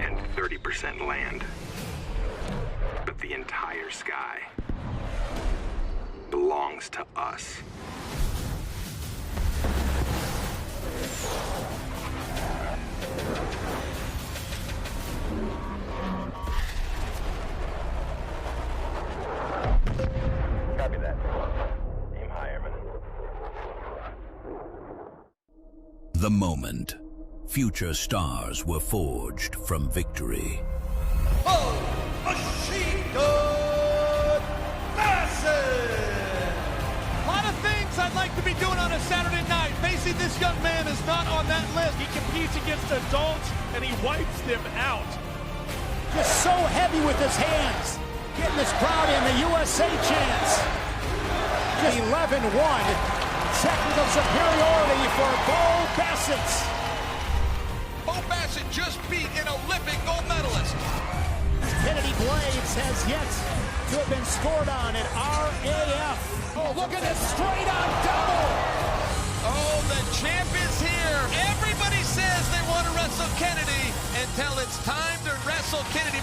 and 30% land. But the entire sky belongs to us. Copy that. Aim high, Airman. The moment future stars were forged from victory. Oh, machine gun massive! A lot of things I'd like to be doing on a Saturday night. Facing this young man is not on that list. He competes against adults and he wipes them out. Just so heavy with his hands. Getting this crowd in the USA chants. Just 11-1. Technical superiority for Bo Bassett. Bo Bassett just beat an Olympic gold medalist. Kennedy Blades has yet to have been scored on at RAF. Oh, look at this straight-on double. Oh, the champ is here. Everybody says they want to wrestle Kennedy until it's time to wrestle Kennedy.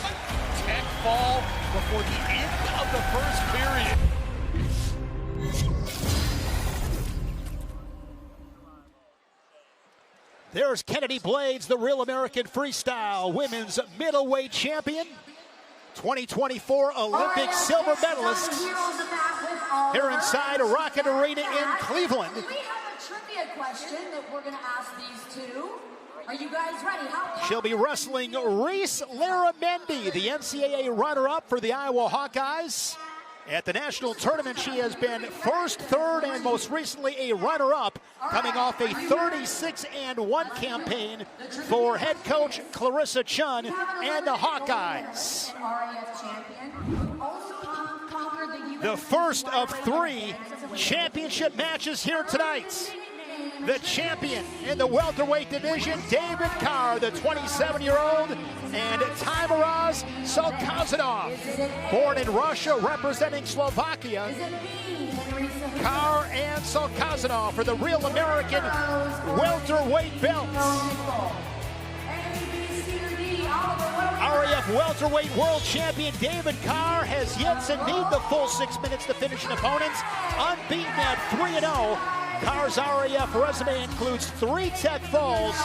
Tech fall before the end of the first period. There's Kennedy Blades, the Real American Freestyle Women's Middleweight Champion. 2024 Olympic silver medalist here inside Rocket Arena in Cleveland. We have a trivia question that we're going to ask these two. Are you guys ready? She'll be wrestling Reese Laramendi, the NCAA runner-up for the Iowa Hawkeyes. At the national tournament, she has been first, third, and most recently a runner-up, coming off a 36-1 campaign for head coach Clarissa Chun and the Hawkeyes. The first of 3 championship matches here tonight. The champion in the welterweight division, David Carr, the 27-year-old, and Tajmuraz Salkazanov, born in Russia, representing Slovakia. Carr and Salkazanov for the Real American welterweight belts. RAF welterweight world champion David Carr has yet to need the full 6 minutes to finish an opponent, unbeaten at 3-0. Carr's RAF resume includes 3 tech falls,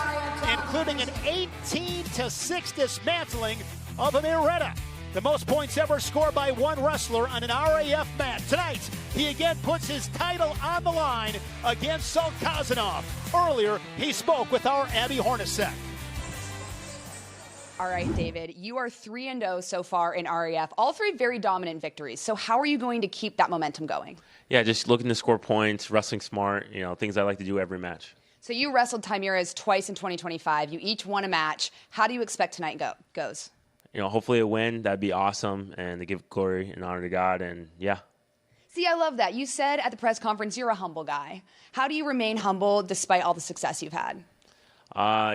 including an 18-6 dismantling of a Miretta. The most points ever scored by one wrestler on an RAF mat. Tonight, he again puts his title on the line against Salkazanov. Earlier, he spoke with our Abby Hornacek. All right, David, you are 3-0 so far in RAF, all 3 very dominant victories. So how are you going to keep that momentum going? Yeah, just looking to score points, wrestling smart, things I like to do every match. So you wrestled Tajmuraz twice in 2025. You each won a match. How do you expect tonight goes? Hopefully a win. That'd be awesome, and to give glory and honor to God, and yeah. See, I love that. You said at the press conference you're a humble guy. How do you remain humble despite all the success you've had?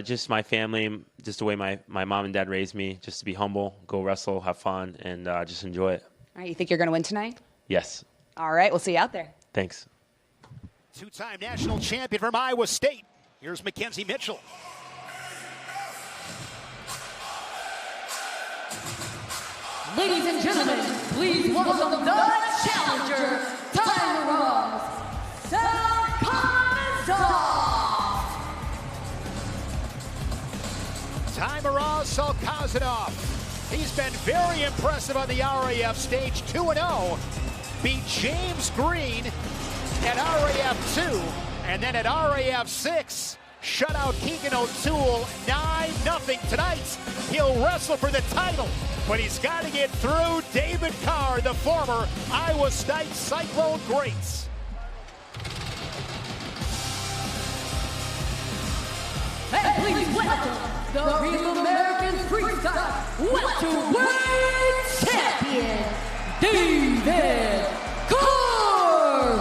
Just my family, just the way my mom and dad raised me, just to be humble, go wrestle, have fun, and just enjoy it. All right, you think you're going to win tonight? Yes. All right, we'll see you out there. Thanks. Two-time national champion from Iowa State. Here's Mackenzie Mitchell. Ladies and gentlemen, please welcome the challenger, Tyron Salkazanov. Tajmuraz Salkazanov. He's been very impressive on the RAF stage, 2-0. Beat James Green at RAF 2, and then at RAF 6, shut out Keegan O'Toole 9-0. Tonight, he'll wrestle for the title, but he's got to get through David Carr, the former Iowa State Cyclone greats. And please welcome the Real American Freestyle Welterweight Champion, David Carr.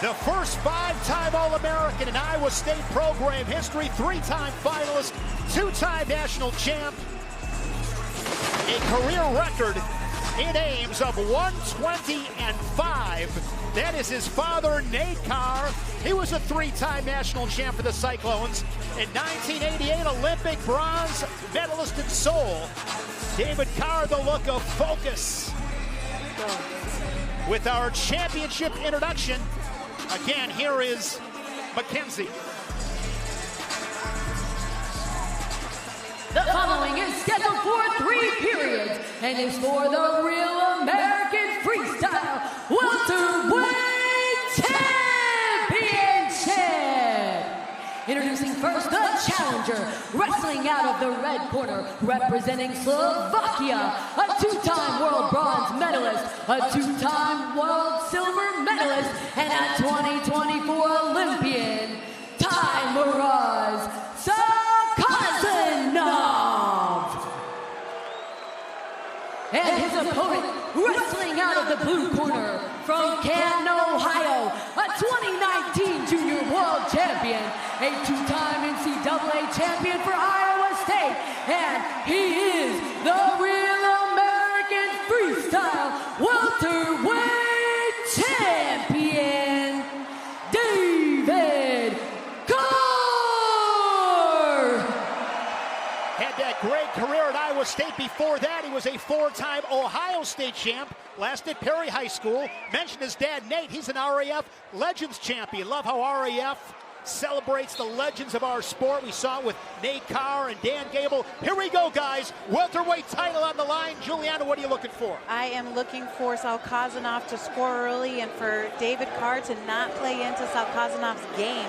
The first 5-time All-American in Iowa State program history, 3-time finalist, 2-time national champ, a career record in Ames of 120-5. That is his father, Nate Carr. He was a 3-time national champ for the Cyclones. In 1988, Olympic bronze medalist in Seoul. David Carr, the look of focus. With our championship introduction, again, here is Mackenzie. The following is scheduled for 3 periods and is for the Real American Freestyle Welterweight Championship. Introducing first the challenger, wrestling out of the red corner, representing Slovakia, a 2-time world bronze medalist, a 2-time world silver medalist, and a 2024 Olympian, Tajmuraz Salkazanov. And his opponent, wrestling out of the blue corner, from Canton, Ohio, a 2019 Junior World Champion, a 2-time NCAA champion for Iowa State, and he is the Real American Freestyle Welterweight Champion, David Carr. Had that great career at Iowa State. Before that, he was a 4-time Ohio State champ. Last at Perry High School. Mentioned his dad, Nate. He's an RAF Legends champion. Love how RAF celebrates the legends of our sport. We saw it with Nate Carr and Dan Gable. Here we go, guys. Welterweight title on the line. Juliana, what are you looking for? I am looking for Salkazanov to score early and for David Carr to not play into Salkazanov's game.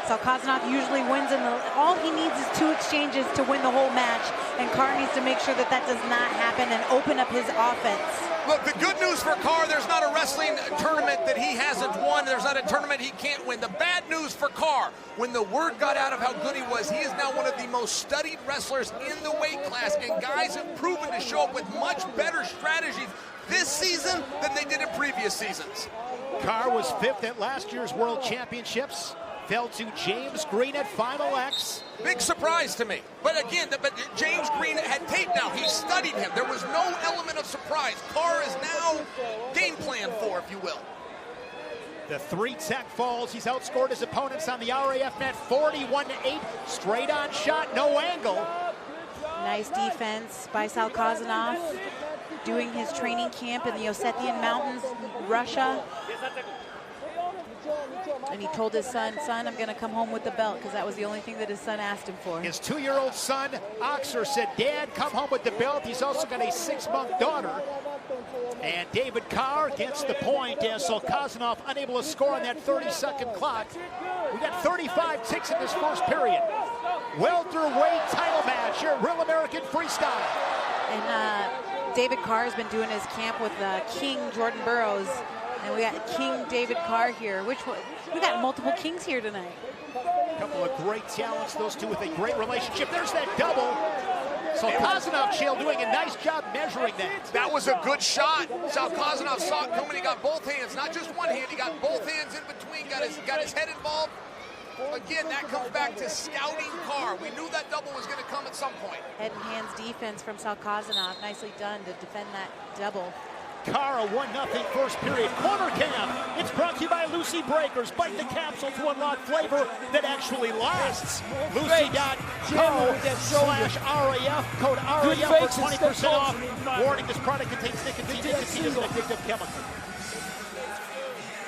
Salkazanov usually wins all he needs is 2 exchanges to win the whole match, and Carr needs to make sure that that does not happen and open up his offense. Look, the good news for Carr, there's not a wrestling tournament that he hasn't won. There's not a tournament he can't win. The bad news for Carr, when the word got out of how good he was, he is now one of the most studied wrestlers in the weight class, and guys have proven to show up with much better strategies this season than they did in previous seasons. Carr was 5th at last year's World Championships. Fell to James Green at Final X. Big surprise to me. But again, James Green had tape now. He studied him. There was no element of surprise. Carr is now game plan for, if you will. The 3 tech falls. He's outscored his opponents on the RAF mat 41-8. Straight on shot, no angle. Nice defense by Salkazanov. Doing his training camp in the Ossetian Mountains, Russia. And he told his son, I'm going to come home with the belt, because that was the only thing that his son asked him for. His 2-year-old son, Oxer, said, Dad, come home with the belt. He's also got a 6-month daughter. And David Carr gets the point as Salkazanov unable to score on that 30-second clock. We got 35 ticks in this first period. Welterweight title match here at Real American Freestyle. And David Carr has been doing his camp with King Jordan Burroughs. And we got King David Carr here. We got multiple kings here tonight. A couple of great talents, those two with a great relationship. There's that double. Salkazanov, Chael, doing a nice job measuring that. That was a good shot. Salkazanov saw it coming. He got both hands, not just one hand. He got both hands in between, got his head involved. Again, that comes back to scouting Carr. We knew that double was going to come at some point. Head and hands defense from Salkazanov. Nicely done to defend that double. Carr, a 1-0 first period. Corner cam. It's brought to you by Lucy Breakers. Bite the capsule to unlock flavor that actually lasts. Lucy.co/RAF. Code RAF for 20% off. Warning, this product contains nicotine. Nicotine is an addictive chemical.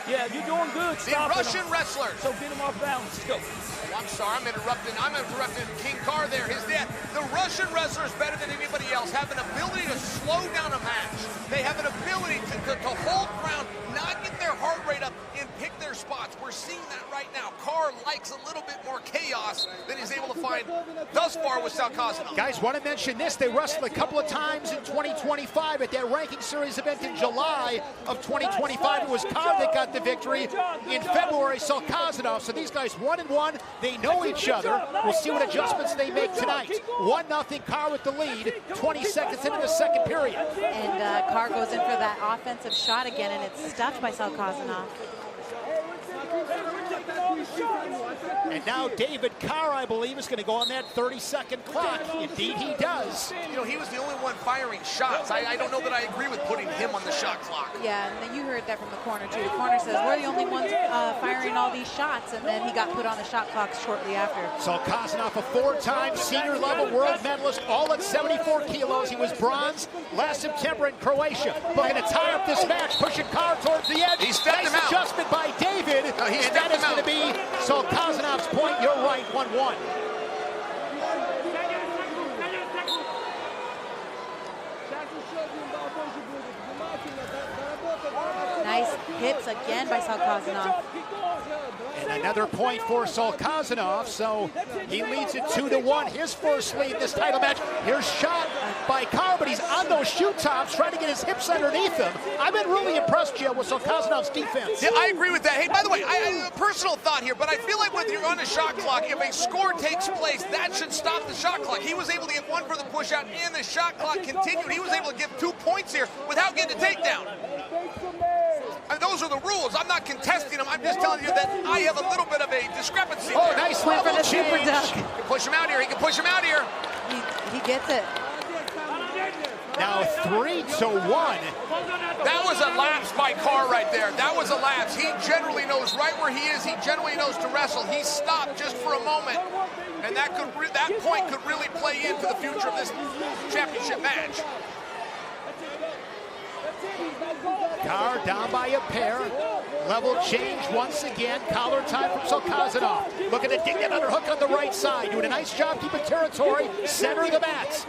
Yeah, you're doing good. The Russian wrestler. So get him off balance. Let's go. Oh, I'm sorry, I'm interrupting King Carr there, his dad. The Russian wrestler is better than anybody else, have an ability to slow down a match. They have an ability to hold ground, not get their heart rate up, and pick their spots. We're seeing that right now. Carr likes a little bit more chaos than he's able to find thus far with Salkazanov. Guys, want to mention this. They wrestled a couple of times in 2025 at that ranking series event in July of 2025. It was Carr that got the victory. In February, Salkazanov. So these guys 1-1. They know each other. We'll see what adjustments they make tonight. 1-0 Carr with the lead. 20 seconds into the second period. And Carr goes in for that offensive shot again, and it's stuffed by Salkazanov. And now David Carr, I believe, is going to go on that 30-second clock. Indeed, he does. You know, he was the only one firing shots. I don't know that I agree with putting him on the shot clock. Yeah, and you heard that from the corner, too. The corner says, we're the only ones firing all these shots, and then he got put on the shot clock shortly after. Salkazanov, a 4-time senior-level world medalist, all at 74 kilos. He was bronze last September in Croatia. Looking to tie up this match, pushing Carr towards the edge. He stepped him out. Adjustment by David, and that is going to be Salkazanov's point. You're right, 1-1. Nice hits again by Salkazanov. And another point for Salkazanov, so he leads it 2-1. His first lead in this title match. Here's shot by Carr, but he's on those shoe tops, trying to get his hips underneath him. I've been really impressed, Jill, with Salkazanov's defense. Yeah, I agree with that. Hey, by the way, a personal thought here, but I feel like when you're on a shot clock, if a score takes place, that should stop the shot clock. He was able to get one for the push out, and the shot clock continued. He was able to give 2 points here without getting a takedown. And those are the rules. I'm not contesting them. I'm just telling you that I have a little bit of a discrepancy there. Nice level change. He can push him out here. He can push him out here. He gets it. Now 3-1. That was a lapse by Carr right there. That was a lapse. He generally knows right where he is. He generally knows to wrestle. He stopped just for a moment, and that point could really play into the future of this championship match. Carr down by a pair. Level change once again. Collar time from Salkazanov. Looking to dig that underhook on the right side. Doing a nice job keeping territory. Center of the mat.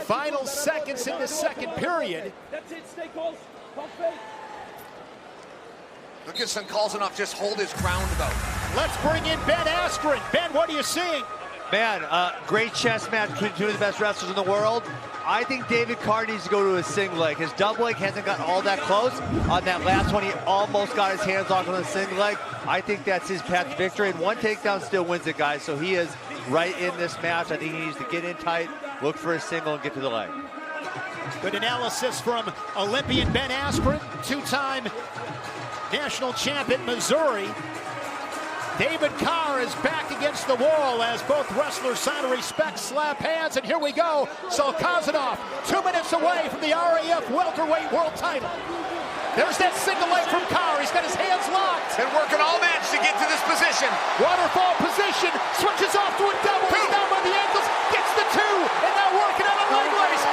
Final seconds in the second period. Look at Salkazanov just hold his ground, though. Let's bring in Ben Askren. Ben, what are you seeing? Man, great chess match between two of the best wrestlers in the world. I think David Carr needs to go to a single leg. His double leg hasn't gotten all that close. On that last one, he almost got his hands off on the single leg. I think that's his path to victory, and one takedown still wins it, guys. So he is right in this match. I think he needs to get in tight, look for a single, and get to the leg. Good analysis from Olympian Ben Askren, two-time national champ in Missouri. David Carr is back against the wall as both wrestlers sign a respect, slap hands, and here we go. Salkazanov, 2 minutes away from the RAF welterweight world title. There's that single leg from Carr. He's got his hands locked. Been working all match to get to this position. Waterfall position, switches off to a double. He's down by the ankles, gets the 2, and now working on a leg raise.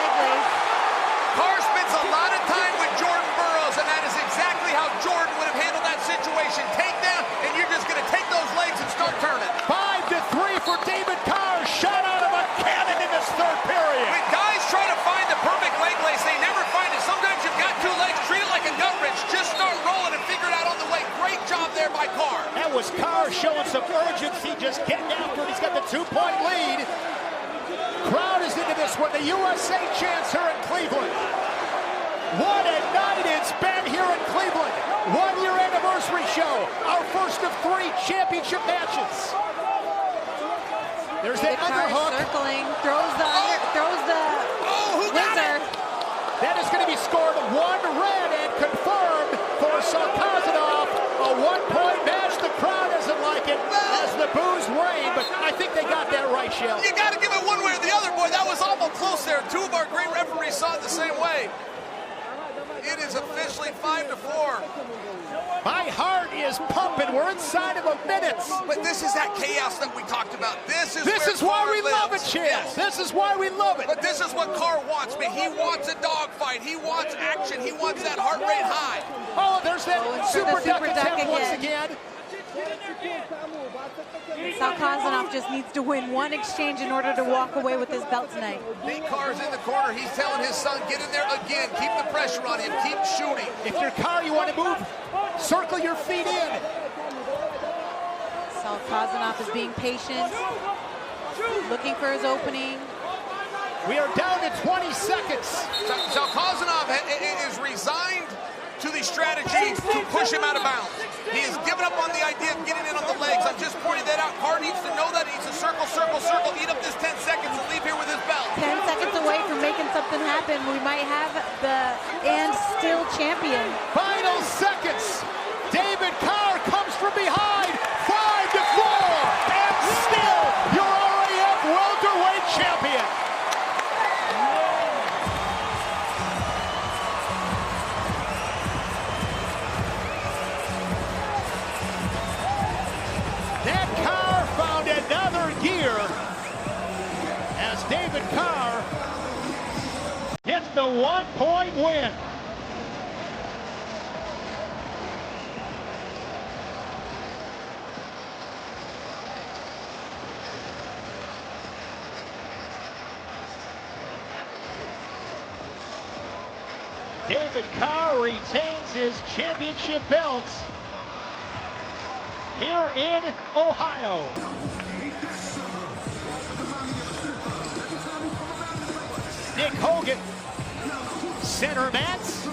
Carr spends a lot of time with Jordan Burroughs, and that is exactly how Jordan would have handled that situation. Takedown, and you're just going to take those legs and start turning. 5-3 for David Carr. Shot out of a cannon in this third period. When guys try to find the perfect leg lace, they never find it. Sometimes you've got 2 legs, treat it like a gut wrench. Just start rolling and figure it out on the way. Great job there by Carr. That was Carr showing some urgency, just getting after it. He's got the 2-point lead. Crowd is into this one. The USA chants here in Cleveland. What a night it's been here in Cleveland. 1-year anniversary show. Our first of 3 championship matches. There's that underhook. Circling, throws the whizzer. That is going to be scored 1 red and confirmed for Salkazanov. A as the boos reign, but I think they got that right, Shell. You got to give it one way or the other, boy. That was awful close there. Two of our great referees saw it the same way. It is officially 5-4. My heart is pumping. We're inside of a minute. But this is that chaos that we talked about. This is why we love it, Chad. Yes. This is why we love it. But this is what Carr wants, man. He wants a dogfight. He wants action. He wants that heart rate high. Oh, there's that super duck attempt once again. Salkazanov just needs to win one exchange in order to walk away with his belt tonight. Big Carr's in the corner. He's telling his son, get in there again. Keep the pressure on him. Keep shooting. If you're Carr, you want to move, circle your feet in. Salkazanov is being patient, looking for his opening. We are down to 20 seconds. Salkazanov is resigned to the strategy to push him out of bounds. He has given up on the idea of getting in on the legs. I'm just pointing that out. Carr needs to know that. He needs to circle, circle, circle, eat up this 10 seconds and leave here with his belt. 10 seconds away from making something happen. We might have the and still champion. Final seconds. David Carr comes from behind. 5-4. And still your RAF welterweight champion. That Carr found another gear as David Carr hits the 1-point win. David Carr retains his championship belts here in Ohio. Nick Hogan, center mats,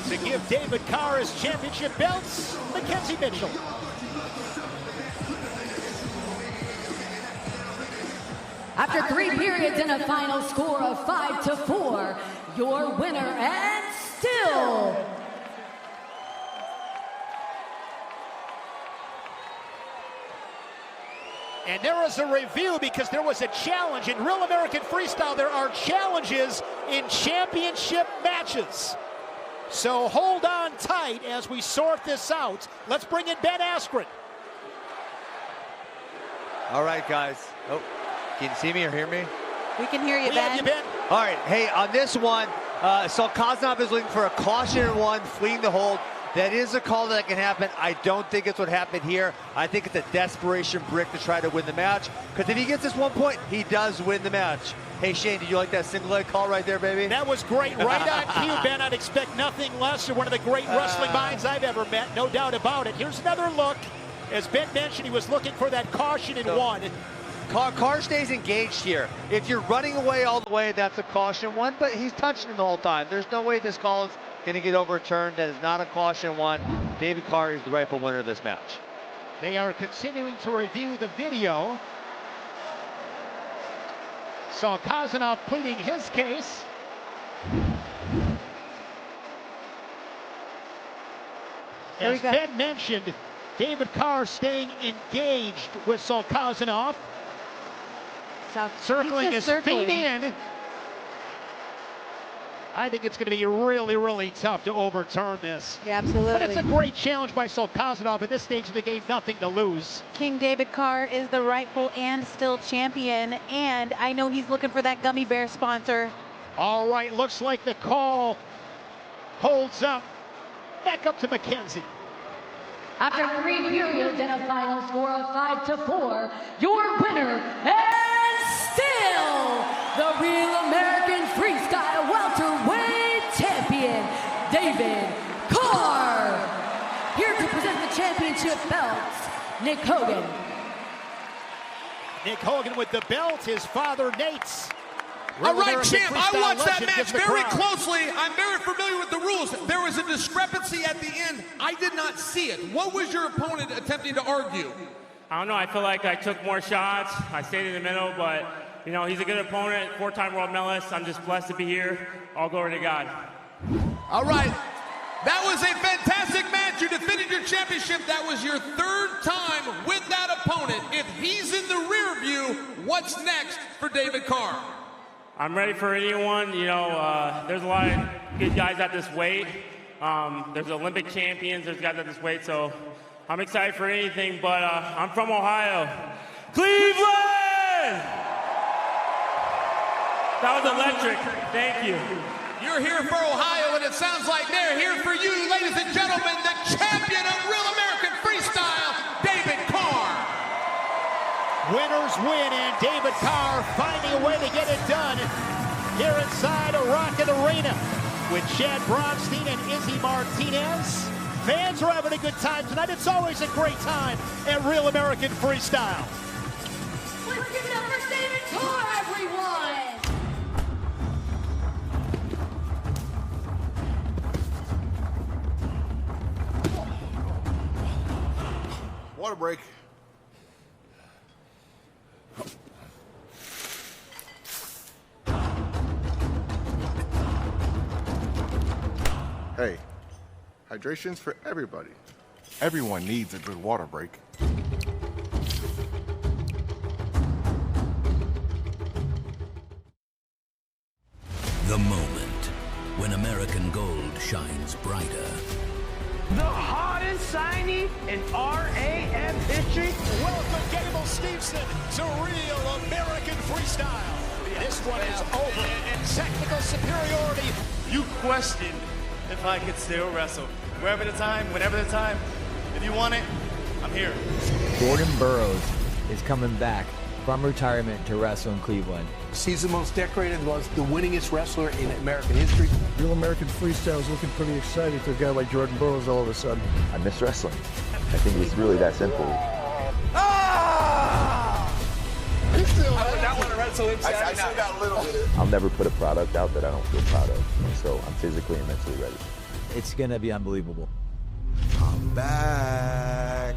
to give David Carr his championship belts, Mackenzie Mitchell. After 3 periods and a final score of 5-4, your winner and still And there is a review because there was a challenge. In Real American Freestyle, there are challenges in championship matches. So hold on tight as we sort this out. Let's bring in Ben Askren. All right, guys. Oh, can you see me or hear me? We can hear you, We Ben. have you, Ben. All right, hey, on this one, Salkazanov is looking for a caution in one, fleeing the hold. That is a call that can happen. I don't think it's what happened here. I think it's a desperation brick to try to win the match. Because if he gets this 1 point, he does win the match. Hey, Shane, did you like that single leg call right there, baby? That was great. Right on cue, Ben. I'd expect nothing less than one of the great wrestling minds I've ever met. No doubt about it. Here's another look. As Ben mentioned, he was looking for that caution in one. Carr stays engaged here. If you're running away all the way, that's a caution one, but he's touching him the whole time. There's no way this call is going to get overturned. That is not a caution one. David Carr is the rightful winner of this match. They are continuing to review the video. Salkazanov pleading his case. As Ben mentioned, David Carr staying engaged with Salkazanov. Circling his feet in. I think it's going to be really, really tough to overturn this. Yeah, absolutely. But it's a great challenge by Salkazanov. At this stage of the game, nothing to lose. King David Carr is the rightful and still champion, and I know he's looking for that gummy bear sponsor. All right, looks like the call holds up. Back up to Mackenzie. After 3 periods and a final score of 5-4, your winner and still the Real American Freestyle Welterweight Champion, David Carr. Here to present the championship belts, Nick Hogan. Nick Hogan with the belt, his father Nate's. All right, champ, I watched that match very crowd. closely. I'm very familiar with the rules. There was a discrepancy at the end. I did not see it. What was your opponent attempting to argue? I don't know. I feel like I took more shots. I stayed in the middle, but, you know, he's a good opponent, 4-time world medalist. I'm just blessed to be here. All glory to God. All right. That was a fantastic match. You defended your American Championship, that was your third time with that opponent. If he's in the rear view, what's next for David Carr? I'm ready for anyone. You know, there's a lot of good guys at this weight. There's Olympic champions, there's guys at this weight, so I'm excited for anything, but I'm from Ohio. Cleveland! That was electric. Thank you. You're here for Ohio, and it sounds like they're here for you, ladies and gentlemen, the champion of Real American Freestyle, David Carr. Winners win, and David Carr finding a way to get it done here inside a Rocket Arena with Chad Bronstein and Izzy Martinez. Fans are having a good time tonight. It's always a great time at Real American Freestyle. Let's give it up for David Carr, everyone! Water break. Hey, hydration's for everybody. Everyone needs a good water break. The moment when American gold shines brighter. The hottest signing in RAF history. Welcome, Gable Stevenson, to Real American Freestyle. This one is over in technical superiority. You questioned if I could still wrestle. Wherever the time, whenever the time. If you want it, I'm here. Jordan Burroughs is coming back from retirement to wrestle in Cleveland. He's the most decorated, was the winningest wrestler in American history. Real American Freestyle is looking pretty exciting to a guy like Jordan Burroughs all of a sudden. I miss wrestling. I think it's really that simple. I still want to wrestle inside. I still got a little bit. I'll never put a product out that I don't feel proud of. So I'm physically and mentally ready. It's going to be unbelievable. I'm back.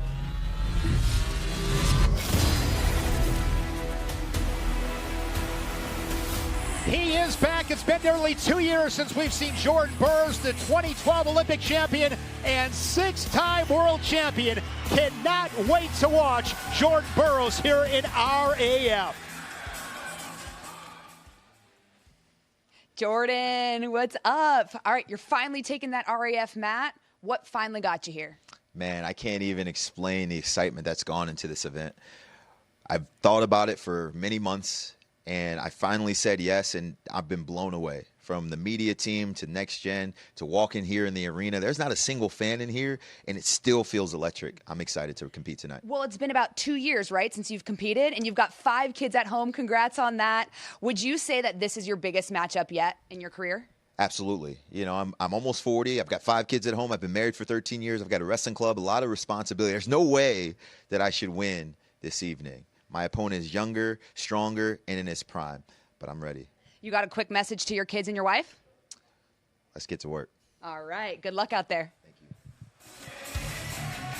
He is back. It's been nearly 2 years since we've seen Jordan Burroughs, the 2012 Olympic champion and 6-time world champion. Cannot wait to watch Jordan Burroughs here in RAF. Jordan, what's up? All right, you're finally taking that RAF mat. What finally got you here? Man, I can't even explain the excitement that's gone into this event. I've thought about it for many months, and I finally said yes, and I've been blown away. From the media team to Next Gen to walking here in the arena, there's not a single fan in here, and it still feels electric. I'm excited to compete tonight. Well, it's been about 2 years, right, since you've competed, and you've got 5 kids at home. Congrats on that. Would you say that this is your biggest matchup yet in your career? Absolutely. You know, I'm almost 40. I've got 5 kids at home. I've been married for 13 years. I've got a wrestling club, a lot of responsibility. There's no way that I should win this evening. My opponent is younger, stronger, and in his prime, but I'm ready. You got a quick message to your kids and your wife? Let's get to work. All right. Good luck out there. Thank you.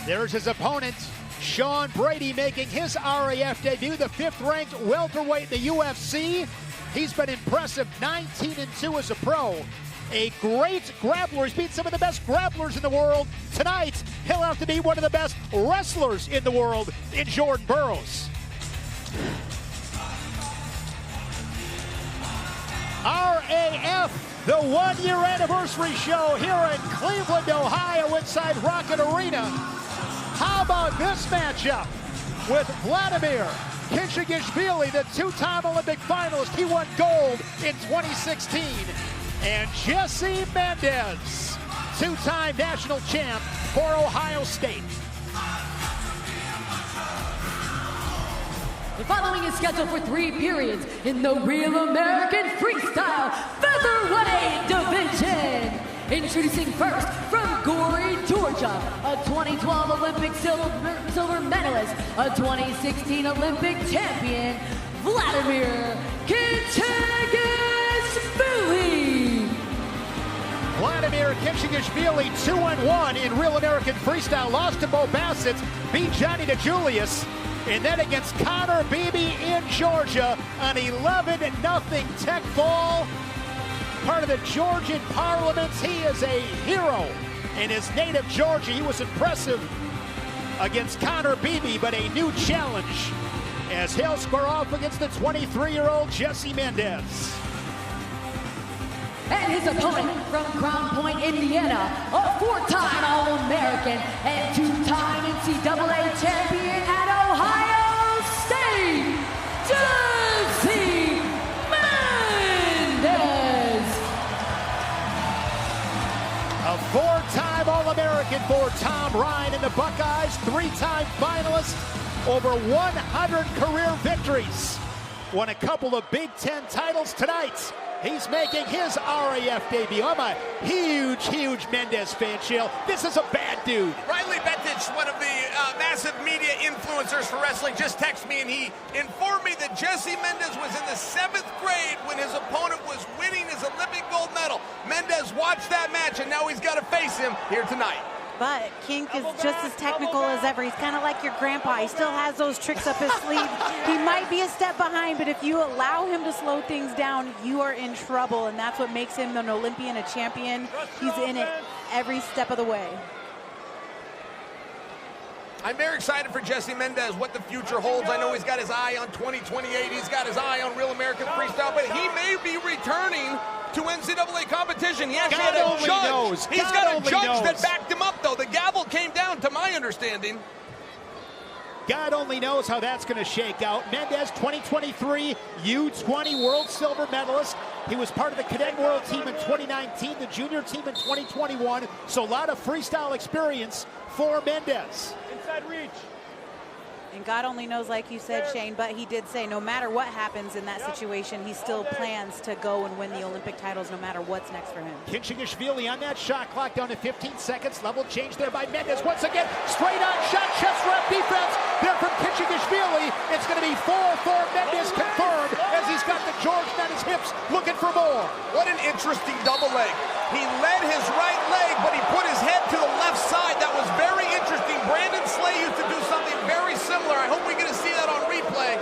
There's his opponent, Sean Brady, making his RAF debut, the 5th-ranked welterweight in the UFC. He's been impressive, 19-2 as a pro. A great grappler. He's beat some of the best grapplers in the world. Tonight, he'll have to be one of the best wrestlers in the world in Jordan Burroughs. RAF, the 1-year anniversary show here in Cleveland, Ohio, inside Rocket Arena. How about this matchup with Vladimer Khinchegashvili, the 2-time Olympic finalist. He won gold in 2016. And Jesse Mendez, 2-time national champ for Ohio State. The following is scheduled for 3 periods in the Real American Freestyle Featherweight division. Introducing first from Gory, Georgia, a 2012 Olympic silver medalist, a 2016 Olympic champion, Vladimer Khinchegashvili. Vladimer Khinchegashvili, 2-1 in Real American Freestyle, lost to Bo Bassett, beat Johnni DiJulius. And then against Connor Beebe in Georgia, an 11-0 tech fall. Part of the Georgian Parliament, he is a hero in his native Georgia. He was impressive against Connor Beebe, but a new challenge as he'll square off against the 23-year-old Jesse Mendez. And his opponent from Crown Point, Indiana, a four-time All-American and two-time NCAA champion at Ohio State, Jesse Mendez. A four-time All-American for Tom Ryan and the Buckeyes, three-time finalist, over 100 career victories. Won a couple of Big Ten titles tonight. He's making his RAF debut. I'm a huge Mendez fan, Chill. This is a bad dude. Riley Bettich, one of the massive media influencers for wrestling, just texted me and he informed me that Jesse Mendez was in the 7th grade when his opponent was winning his Olympic gold medal. Mendez watched that match and now he's got to face him here tonight. But Kink is just as technical as ever. He's kind of like your grandpa. He still has those tricks up his sleeve. He might be a step behind, but if you allow him to slow things down, you are in trouble, and that's what makes him an Olympian, a champion. He's in it every step of the way. I'm very excited for Jesse Mendez, what the future holds. I know he's got his eye on 2028. He's got his eye on Real American Freestyle, but he may be returning to NCAA competition. He actually had a judge. He's got a judge that backed him up, though. The gavel came down, to my understanding. God only knows how that's going to shake out. Mendez, 2023 U20 World Silver Medalist. He was part of the Cadet World Team in 2019, the Junior Team in 2021. So a lot of freestyle experience for Mendez. Inside reach. And God only knows, like you said, Shane, but he did say no matter what happens in that situation, he still plans to go and win the Olympic titles no matter what's next for him. Khinchegashvili on that shot clock down to 15 seconds. Level change there by Mendez. Once again, straight on shot, chest wrap defense there from Khinchegashvili. It's going to be 4-4 Mendez confirmed as he's got the Georgian on his hips looking for more. What an interesting double leg. He led his right leg, but he put his head to the left side. That was very interesting. Brandon Slay used to do something very similar. I hope we get to see that on replay.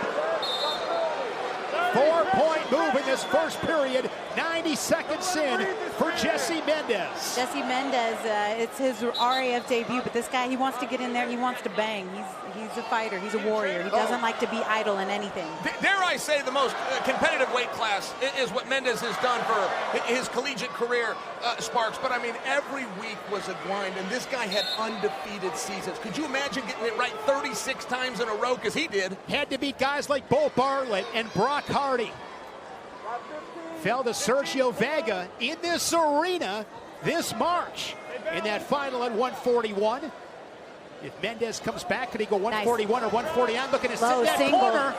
4-point move in this first period. 90 seconds in for Jesse Mendez. Jesse Mendez, it's his RAF debut, but this guy, he wants to get in there and he wants to bang. He's a fighter. He's a warrior. He doesn't like to be idle in anything. Dare I say the most competitive weight class is what Mendez has done for his collegiate career, Sparks. But, I mean, every week was a grind, and this guy had undefeated seasons. Could you imagine getting it right 36 times in a row, because he did? Had to beat guys like Bo Bartlett and Brock Hardy. Fell to Sergio Vega in this arena this March in that final at 141. If Mendez comes back, could he go 141 or 149? Looking to sit that corner.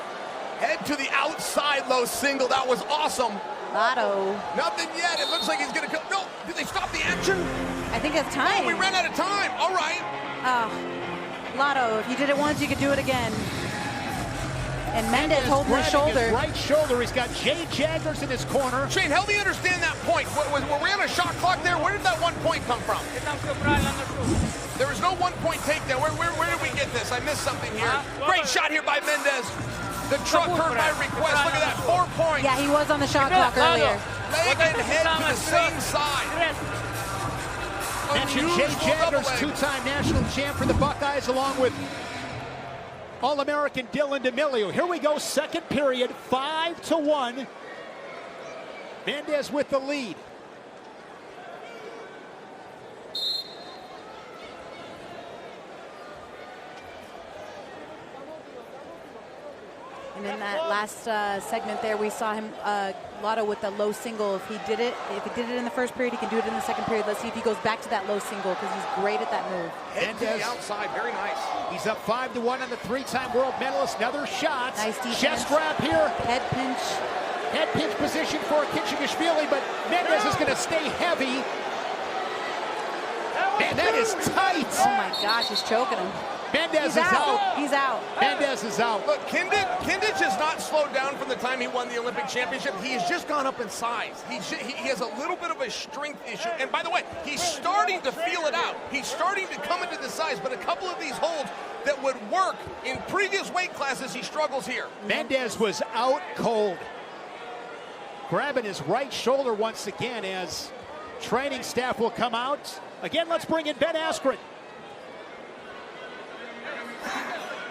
Head to the outside low single. That was awesome. Lotto. Nothing yet. It looks like he's going to go. No, did they stop the action? I think it's time. Oh, we ran out of time. All right. Lotto, if you did it once, you could do it again. And Mendez holding his shoulder. His right shoulder. He's got Jay Jaggers in his corner. Shane, help me understand that point. Were we on a shot clock there? Where did that 1 point come from? There was no 1 point takedown. Where did we get this? I missed something here. Great shot here by Mendez. The truck heard my request. Look at that, 4 points. Yeah, he was on the shot clock earlier. Leg and head to the same side. Mentioned Jay Jaggers, two-time national champ for the Buckeyes, along with All-American Dylan D'Amelio. Here we go, second period, 5-1. Mendez with the lead. And in that last segment there, we saw him, Lotto with the low single. If he did it in the first period, he can do it in the second period. Let's see if he goes back to that low single, because he's great at that move. Head to the outside, very nice. He's up 5-1 on the three-time world medalist. Another shot. Nice defense. Chest wrap here. Head pinch. Head pinch position for Khinchegashvili, but Mendez is going to stay heavy. Man, that is tight. Oh my gosh, he's choking him. Mendez is out. He's out. Mendez is out. Look, Kindich has not slowed down from the time he won the Olympic championship. He has just gone up in size. He has a little bit of a strength issue. And by the way, he's starting to feel it out. He's starting to come into the size, but a couple of these holds that would work in previous weight classes, he struggles here. Mendez was out cold. Grabbing his right shoulder once again as training staff will come out. Again, let's bring in Ben Askren.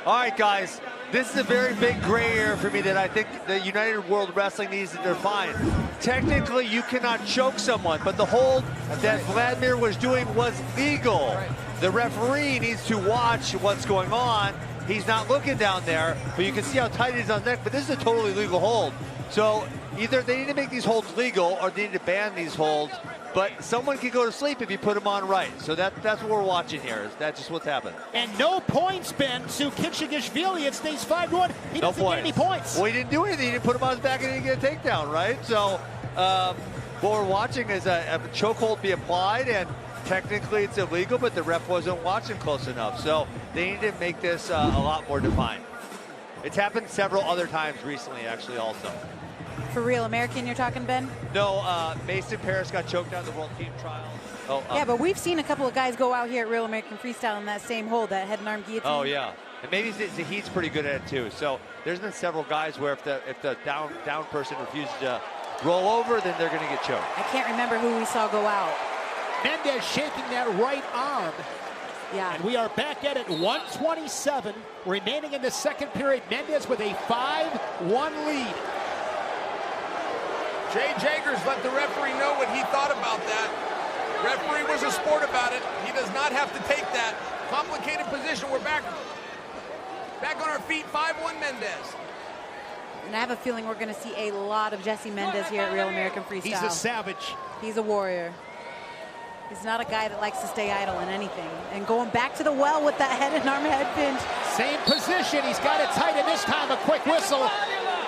All right, guys. This is a very big gray area for me that I think the United World Wrestling needs to define. Technically, you cannot choke someone, but the hold that Vladimer was doing was legal. The referee needs to watch what's going on. He's not looking down there, but you can see how tight it is on his neck, but this is a totally legal hold. So either they need to make these holds legal or they need to ban these holds, but someone can go to sleep if you put them on right. So that's what we're watching here. That's just what's happened. And no points, Ben, to Khinchegashvili. It stays 5-1. He doesn't get any points. Well, he didn't do anything. He didn't put him on his back and he didn't get a takedown, right? So what we're watching is a chokehold be applied, and technically it's illegal, but the ref wasn't watching close enough. So they need to make this a lot more defined. It's happened several other times recently, actually, also. For Real American, you're talking, Ben? No, Mason Paris got choked out in the World Team Trial. Yeah, but we've seen a couple of guys go out here at Real American Freestyle in that same hold, that head and arm guillotine. Oh, yeah. And maybe Zahid's pretty good at it, too. So there's been several guys where if the down person refuses to roll over, then they're going to get choked. I can't remember who we saw go out. Mendez shaking that right arm. Yeah. And we are back at it, 1:27 remaining in the second period. Mendez with a 5-1 lead. Jay Jagers let the referee know what he thought about that. Referee was a sport about it. He does not have to take that. Complicated position. We're back on our feet. 5-1 Mendez. And I have a feeling we're going to see a lot of Jesse Mendez here at Real American Freestyle. He's a savage. He's a warrior. He's not a guy that likes to stay idle in anything. And going back to the well with that head and arm head pinch. Same position. He's got it tight, and this time a quick whistle.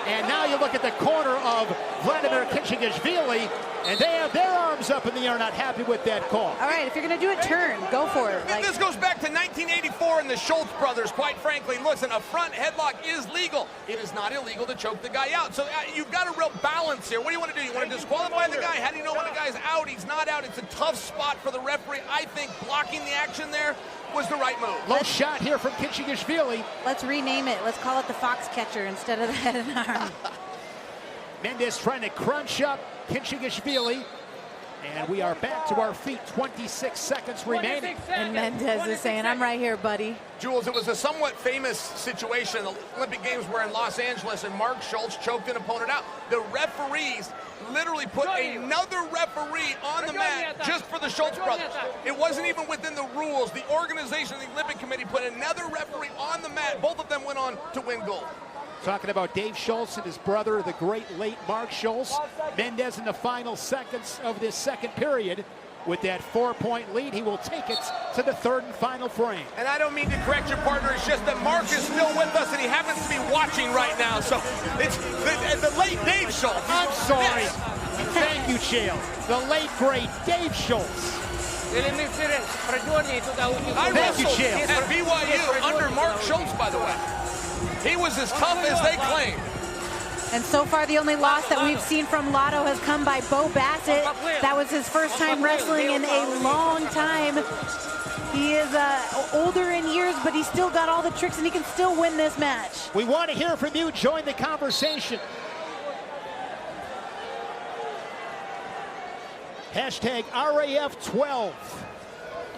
And now you look at the corner of Vladimer Khinchegashvili, and they have their arms up in the air, not happy with that call. All right, if you're going to do a turn, go for it. This goes back to 1984 and the Schultz brothers, quite frankly. Listen, a front headlock is legal. It is not illegal to choke the guy out. So you've got a real balance here. What do you want to do? You want to disqualify the guy? How do you know when the guy's out? He's not out. It's a tough spot for the referee. I think blocking the action there was the right move. Low shot here from Khinchegashvili. Let's rename it. Let's call it the fox catcher instead of the head and arm. Mendez trying to crunch up Khinchegashvili. And we are back to our feet, 26 seconds remaining. And Mendez is saying, I'm right here, buddy. Jules, it was a somewhat famous situation. The Olympic Games were in Los Angeles, and Mark Schultz choked an opponent out. The referees literally put another referee on the mat just for the Schultz brothers. It wasn't even within the rules. The organization of the Olympic Committee put another referee on the mat. Both of them went on to win gold. Talking about Dave Schultz and his brother, the great late Mark Schultz. Mendez in the final seconds of this second period. With that 4-point lead, he will take it to the third and final frame. And I don't mean to correct your partner, it's just that Mark is still with us and he happens to be watching right now. So it's the late Dave Schultz. I'm sorry. Yes. Thank you, Chael. The late, great Dave Schultz. I wrestled at BYU under Mark Schultz, by the way. He was as tough as they claim. And so far, the only loss that we've seen from Lotto has come by Bo Bassett. That was his first time wrestling in a long time. He is older in years, but he's still got all the tricks, and he can still win this match. We want to hear from you. Join the conversation. Hashtag RAF12.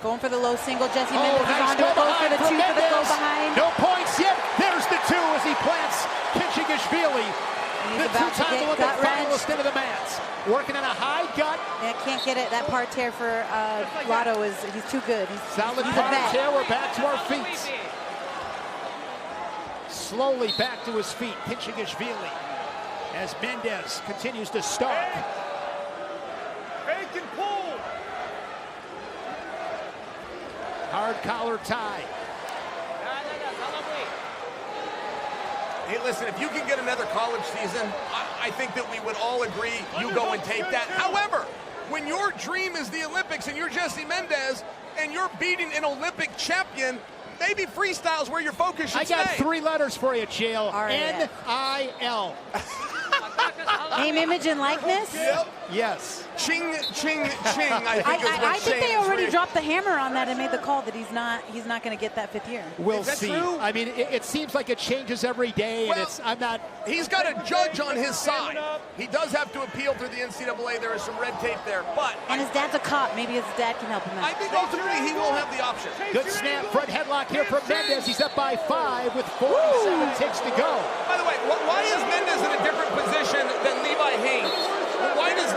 Going for the low single. Jesse Mendez is on to it. Goes for the two for the go behind. No points yet. There's the two as he plants Khinchegashvili. The two-time Olympic finalist into the mats. Working on a high gut. Yeah, can't get it. That parterre for Lotto he's too good. Solid parterre. We're back to our feet. Slowly back to his feet. Khinchegashvili as Mendez continues to stalk. Fake and pull. Hard collar tie. Hey, listen, if you can get another college season, I think that we would all agree you go and take that. However, when your dream is the Olympics and you're Jesse Mendez and you're beating an Olympic champion, maybe freestyle's where your focus should stay. I got 3 letters for you, Chael. RAF. NIL. Name, image, and likeness? Yep. Yes. ching, ching, ching, I think they already dropped the hammer on that and made the call that he's not going to get that 5th year. We'll Is that see. true? I mean, it seems like it changes every day, and He's got a judge on his side. He does have to appeal through the NCAA. There is some red tape there, but... And his dad's a cop. Maybe his dad can help him out. I think ultimately he will have the option. Good snap, front headlock here from Mendez. He's up by 5 with 47 ticks to go. By the way, why is Mendez in a different position than Levi Haynes? Why does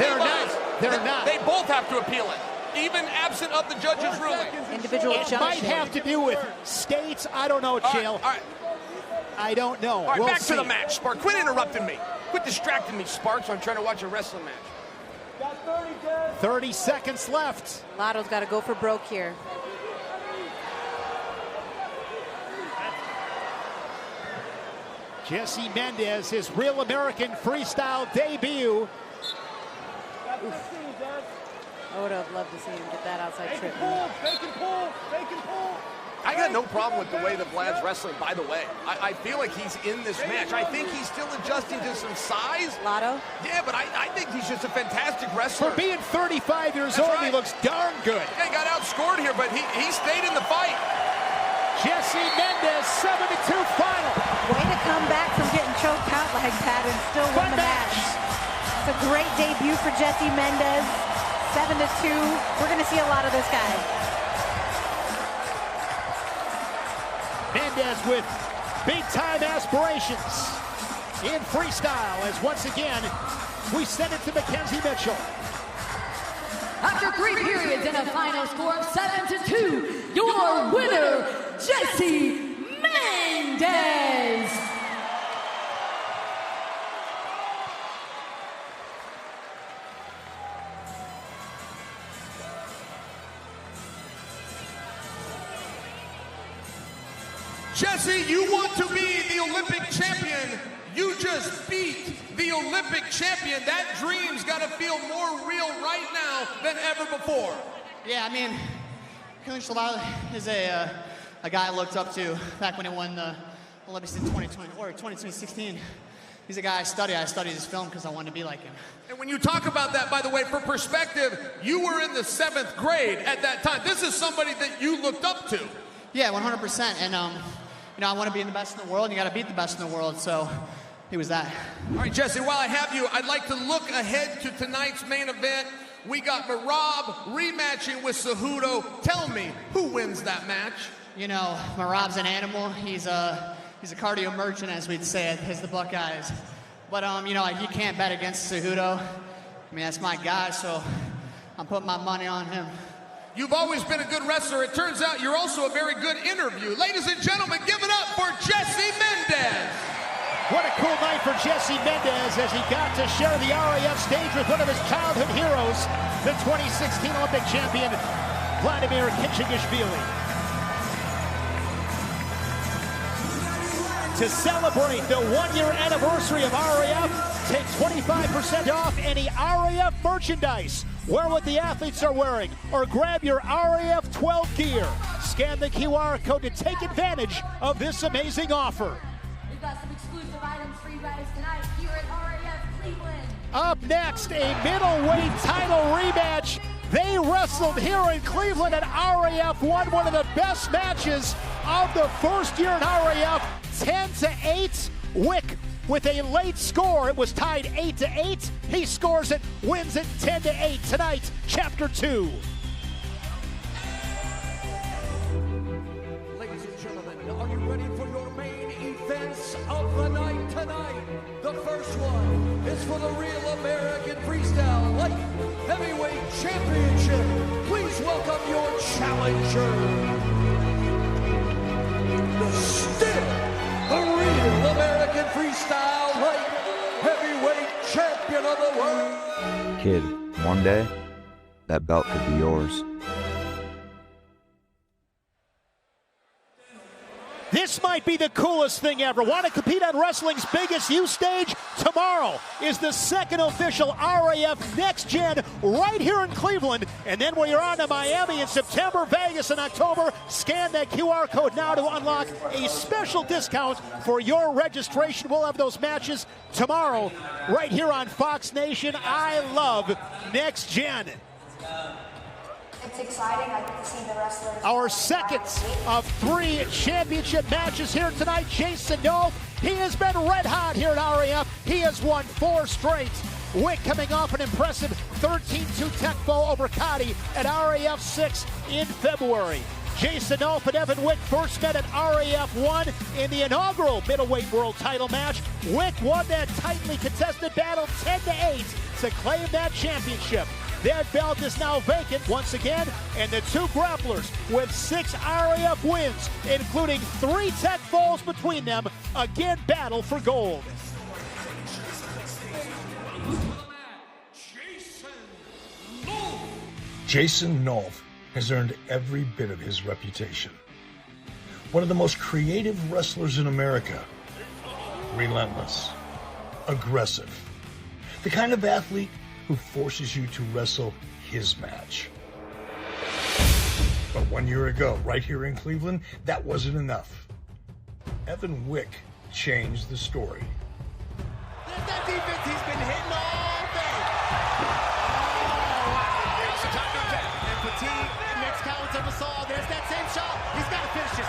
They're not. They both have to appeal it, even absent of the judge's ruling. Individual It might have to do with states. I don't know, Chael. All right. I don't know. All right, we'll back see. to the match. Spark, quit interrupting me. Quit distracting me, Sparks. I'm trying to watch a wrestling match. 30 seconds left. Lotto's got to go for broke here. Jesse Mendez, his Real American Freestyle debut. I would have loved to see him get that outside trip. I got no problem with the way that Vlad's wrestling, by the way. I feel like he's in this match. I think he's still adjusting to some size. Lotto? Yeah, but I think he's just a fantastic wrestler. For being 35 years old, he looks darn good. Yeah, he got outscored here, but he stayed in the fight. Jesse Mendez, 7-2 final. Way to come back from getting choked out like that and still win the match. It's a great debut for Jesse Mendez. 7-2. We're going to see a lot of this guy. Mendez with big-time aspirations in freestyle as once again we send it to Mackenzie Mitchell. After 3 periods and a final score of 7-2, your winner, Jesse Mendez. Jesse, you want to be the Olympic champion. You just beat the Olympic champion. That dream's got to feel more real right now than ever before. Yeah, I mean, Khinchegashvili is a guy I looked up to back when he won the Olympics in 2016. He's a guy I studied. I studied his film because I wanted to be like him. And when you talk about that, by the way, for perspective, you were in the 7th grade at that time. This is somebody that you looked up to. Yeah, 100%. And, you know, I want to be the best in the world, and you got to beat the best in the world. So he was that. All right, Jesse, while I have you, I'd like to look ahead to tonight's main event. We got Merab rematching with Cejudo. Tell me, who wins that match? You know, Merab's an animal. He's a cardio merchant, as we'd say as the Buckeyes. But, you know, you can't bet against Cejudo. I mean, that's my guy, so I'm putting my money on him. You've always been a good wrestler. It turns out you're also a very good interview. Ladies and gentlemen, give it up for Jesse Mendez. What a cool night for Jesse Mendez as he got to share the RAF stage with one of his childhood heroes, the 2016 Olympic champion, Vladimer Khinchegashvili. To celebrate the 1-year anniversary of RAF, take 25% off any RAF merchandise. Wear what the athletes are wearing, or grab your RAF 12 gear. Scan the QR code to take advantage of this amazing offer. We've got some exclusive items for you guys tonight here at RAF Cleveland. Up next, a middleweight title rematch. They wrestled here in Cleveland, and RAF won one of the best matches of the first year in RAF, 10-8. Wick with a late score. It was tied 8-8. He scores it, wins it 10-8 tonight, Chapter 2. Ladies and gentlemen, are you ready for your main events of the night tonight? The first one is for the Real American Freestyle Light Heavyweight Championship. Please welcome your challenger, the Real American Freestyle Light Heavyweight Champion of the world. Kid, one day, that belt could be yours. This might be the coolest thing ever. Want to compete on wrestling's biggest youth stage? Tomorrow is the second official RAF Next Gen right here in Cleveland. And then when you're on to Miami in September, Vegas in October, scan that QR code now to unlock a special discount for your registration. We'll have those matches tomorrow right here on Fox Nation. I love Next Gen. It's exciting. I get to see the wrestlers. Our second of 3 championship matches here tonight. Jason Nolf, he has been red hot here at RAF. He has won 4 straight. Wick coming off an impressive 13-2 tech fall over Cotty at RAF 6 in February. Jason Nolf and Evan Wick first met at RAF 1 in the inaugural Middleweight World title match. Wick won that tightly contested battle 10-8 to claim that championship. That belt is now vacant once again, and the 2 grapplers with 6 RAF wins, including 3 tech falls between them, again battle for gold. Jason Nolf has earned every bit of his reputation. One of the most creative wrestlers in America. Relentless. Aggressive. The kind of athlete who forces you to wrestle his match. But 1 year ago, right here in Cleveland, that wasn't enough. Evan Wick changed the story. There's that defense he's been hitting all day. Oh, wow. It's time to attack. And fatigue, next count of us all. There's that same shot. He's got to finish this.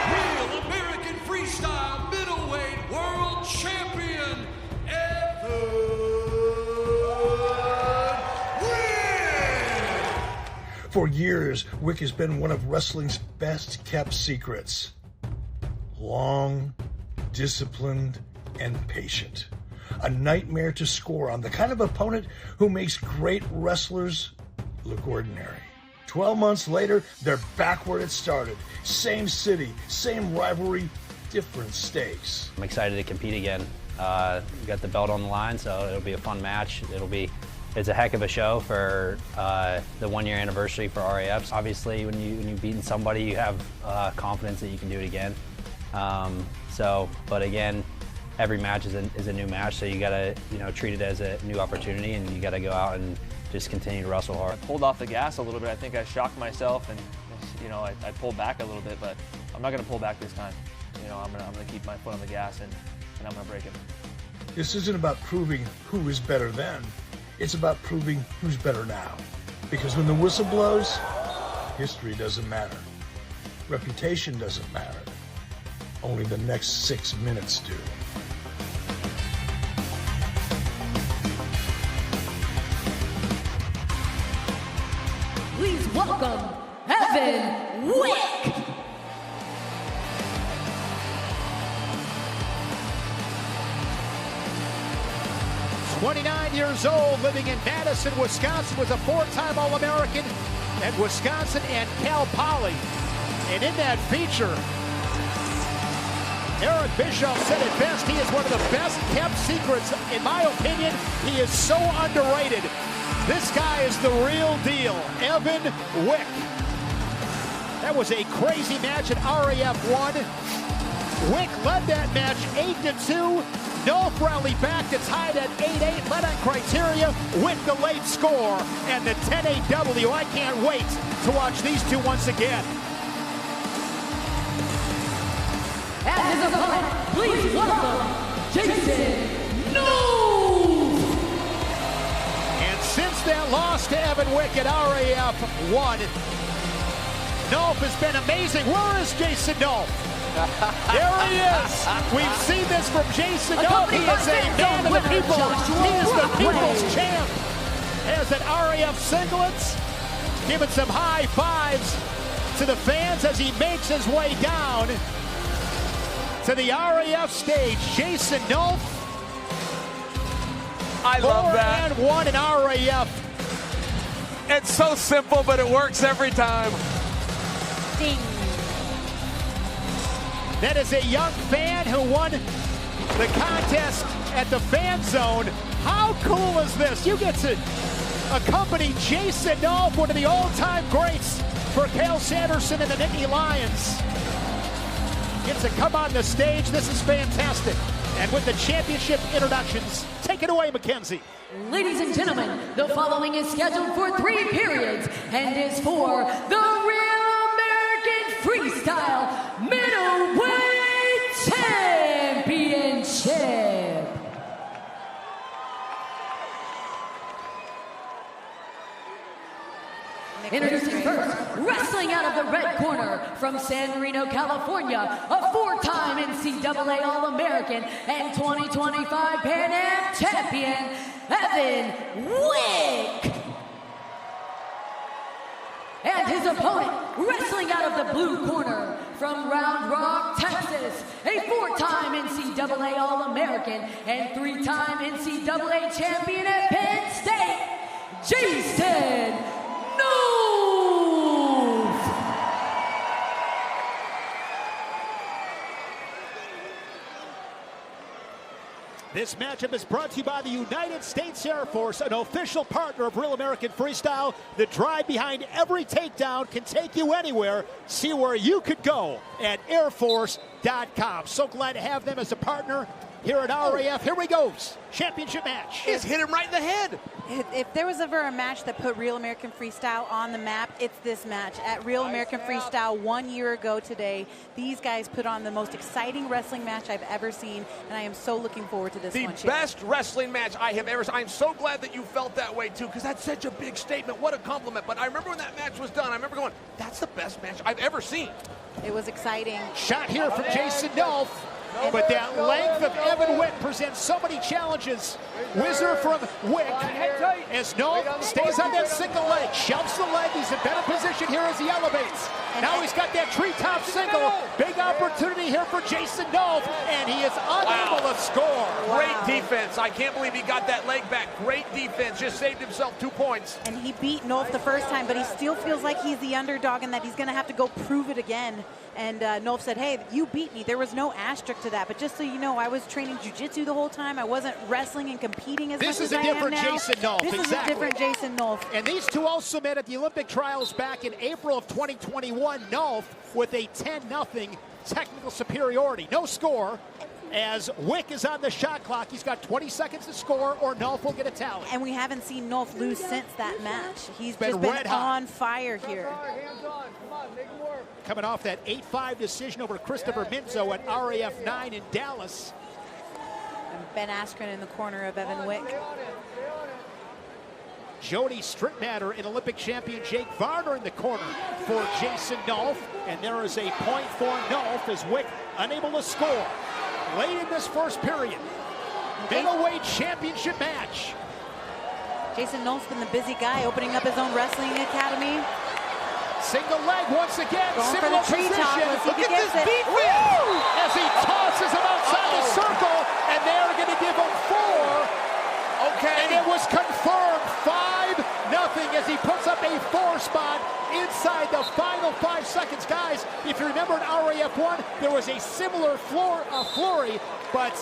Real American Freestyle Middleweight World Champion, Evan. For years, Wick has been one of wrestling's best kept secrets. Long, disciplined, and patient. A nightmare to score on, the kind of opponent who makes great wrestlers look ordinary. 12 months later, they're back where it started. Same city, same rivalry, different stakes. I'm excited to compete again. We got the belt on the line, so it'll be a fun match. It's a heck of a show for the 1 year anniversary for RAFs. Obviously, when you've beaten somebody, you have confidence that you can do it again. But again, every match is a new match, so you gotta treat it as a new opportunity, and you gotta go out and just continue to wrestle hard. I pulled off the gas a little bit. I think I shocked myself, and I pulled back a little bit, but I'm not gonna pull back this time. I'm gonna keep my foot on the gas, and I'm gonna break it. This isn't about proving who is better then. It's about proving who's better now. Because when the whistle blows, history doesn't matter. Reputation doesn't matter. Only the next 6 minutes do. Please welcome Evan Wick. 29 years old, living in Madison, Wisconsin, was a 4-time All-American at Wisconsin and Cal Poly. And in that feature, Eric Bischoff said it best, he is one of the best kept secrets. In my opinion, he is so underrated. This guy is the real deal, Evan Wick. That was a crazy match at RAF 1. Wick led that match 8-2. Nolf rallied back to tie it at 8-8, led on criteria with the late score and the 10-8W. I can't wait to watch these two once again. And his opponent, please welcome Jason Nolf. And since that loss to Evan Wick at RAF 1, Nolf has been amazing. Where is Jason Nolf? There he is. We've seen this from Jason Nolf. He is a man of the people. He is the people's champ. As at RAF Singlets, giving some high fives to the fans as he makes his way down to the RAF stage. Jason Nolf. I love that. 4-1 in RAF. It's so simple, but it works every time. Ding. That is a young fan who won the contest at the Fan Zone. How cool is this? You get to accompany Jason Nolf, one of the all-time greats for Cael Sanderson and the Nittany Lions. gets to come on the stage. This is fantastic. And with the championship introductions, take it away, Mackenzie. Ladies and gentlemen, the following is scheduled for 3 periods and is for the Real American Freestyle Middleweight Championship. Introducing first, wrestling out of the red corner from San Marino, California, a 4-time NCAA All-American and 2025 Pan Am champion, Evan Wick. And his opponent, wrestling out of the blue corner from Round Rock, Texas, a 4-time NCAA All-American and 3-time NCAA champion at Penn State, Jason Nolf. This matchup is brought to you by the United States Air Force, an official partner of Real American Freestyle. The drive behind every takedown can take you anywhere. See where you could go at airforce.com. So glad to have them as a partner here at RAF. Here we go. Championship match. He's hit him right in the head. If there was ever a match that put Real American Freestyle on the map, it's this match. At Real American Freestyle 1 year ago today, these guys put on the most exciting wrestling match I've ever seen, and I am so looking forward to this one. The best wrestling match I have ever seen. I'm so glad that you felt that way, too, because that's such a big statement. What a compliment. But I remember when that match was done, I remember going, that's the best match I've ever seen. It was exciting. Shot here from Jason Nolf. But that length of Evan Wick presents so many challenges. Whizzer from Wick as Nolf stays on that single leg, shoves the leg. He's in better position here as he elevates. Now he's got that treetop single. Big opportunity here for Jason Nolf, and he is unable to score. Great defense. I can't believe he got that leg back. Great defense. Just saved himself 2 points. And he beat Nolf the first time, but he still feels like he's the underdog and that he's going to have to go prove it again. And Nolf said, hey, you beat me. There was no asterisk to that. But just so you know, I was training jiu-jitsu the whole time. I wasn't wrestling and competing as much as I am now. This is a different Jason Nolf. This is a different Jason Nolf. And these two also met at the Olympic trials back in April of 2021. Nolf with a 10-0 technical superiority. No score. As Wick is on the shot clock, he's got 20 seconds to score or Nolf will get a tally. And we haven't seen Nolf lose since that match. He's been just been on fire here. Coming off that 8-5 decision over Christopher Minzo at RAF 9 in Dallas. And Ben Askren in the corner of Evan Wick. Jody Strittmatter and Olympic champion Jake Varner in the corner for Jason Nolf. And there is a point for Nolf as Wick unable to score. Late in this first period, middleweight championship match. Jason Nolf's been the busy guy, opening up his own wrestling academy. Single leg once again, going similar for the position. Look at this defense as he tosses him outside the circle, and they're going to give him 4. Okay. And it was confirmed 5-0 as he puts up a 4 spot inside the final 5 seconds. Guys, if you remember in RAF 1, there was a similar flurry, but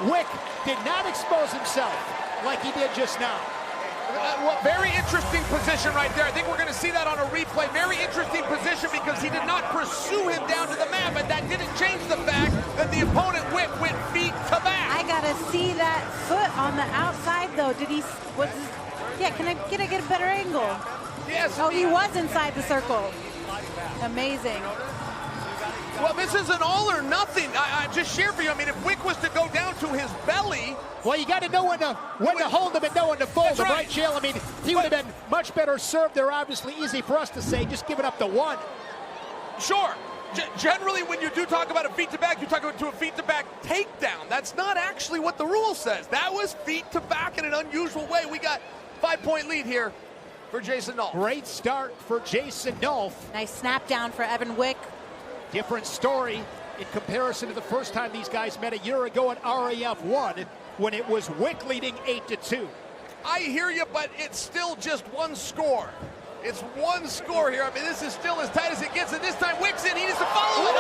Wick did not expose himself like he did just now. Well, very interesting position right there. I think we're going to see that on a replay. Very interesting position because he did not pursue him down to the mat, but that didn't change the fact that the opponent went feet to back. I got to see that foot on the outside, though. Did he, yeah, can I get a better angle? Yes. Oh, he was inside the circle. Amazing. Well, this is an all or nothing. I just share for you. I mean, if Wick was to go down to his belly. Well, you got to know when to hold him and know when to fold him, right, Chael? I mean, he would have been much better served there. Obviously, easy for us to say, just giving up the 1. Sure. Generally, when you do talk about a feet to back, you talk about a feet to back takedown. That's not actually what the rule says. That was feet to back in an unusual way. We got 5-point lead here for Jason Nolf. Great start for Jason Nolf. Nice snap down for Evan Wick. Different story in comparison to the first time these guys met a year ago at RAF 1 when it was Wick leading 8-2. I hear you, but it's still just 1 score. It's 1 score here. I mean, this is still as tight as it gets, and this time Wick's in. He needs to follow it.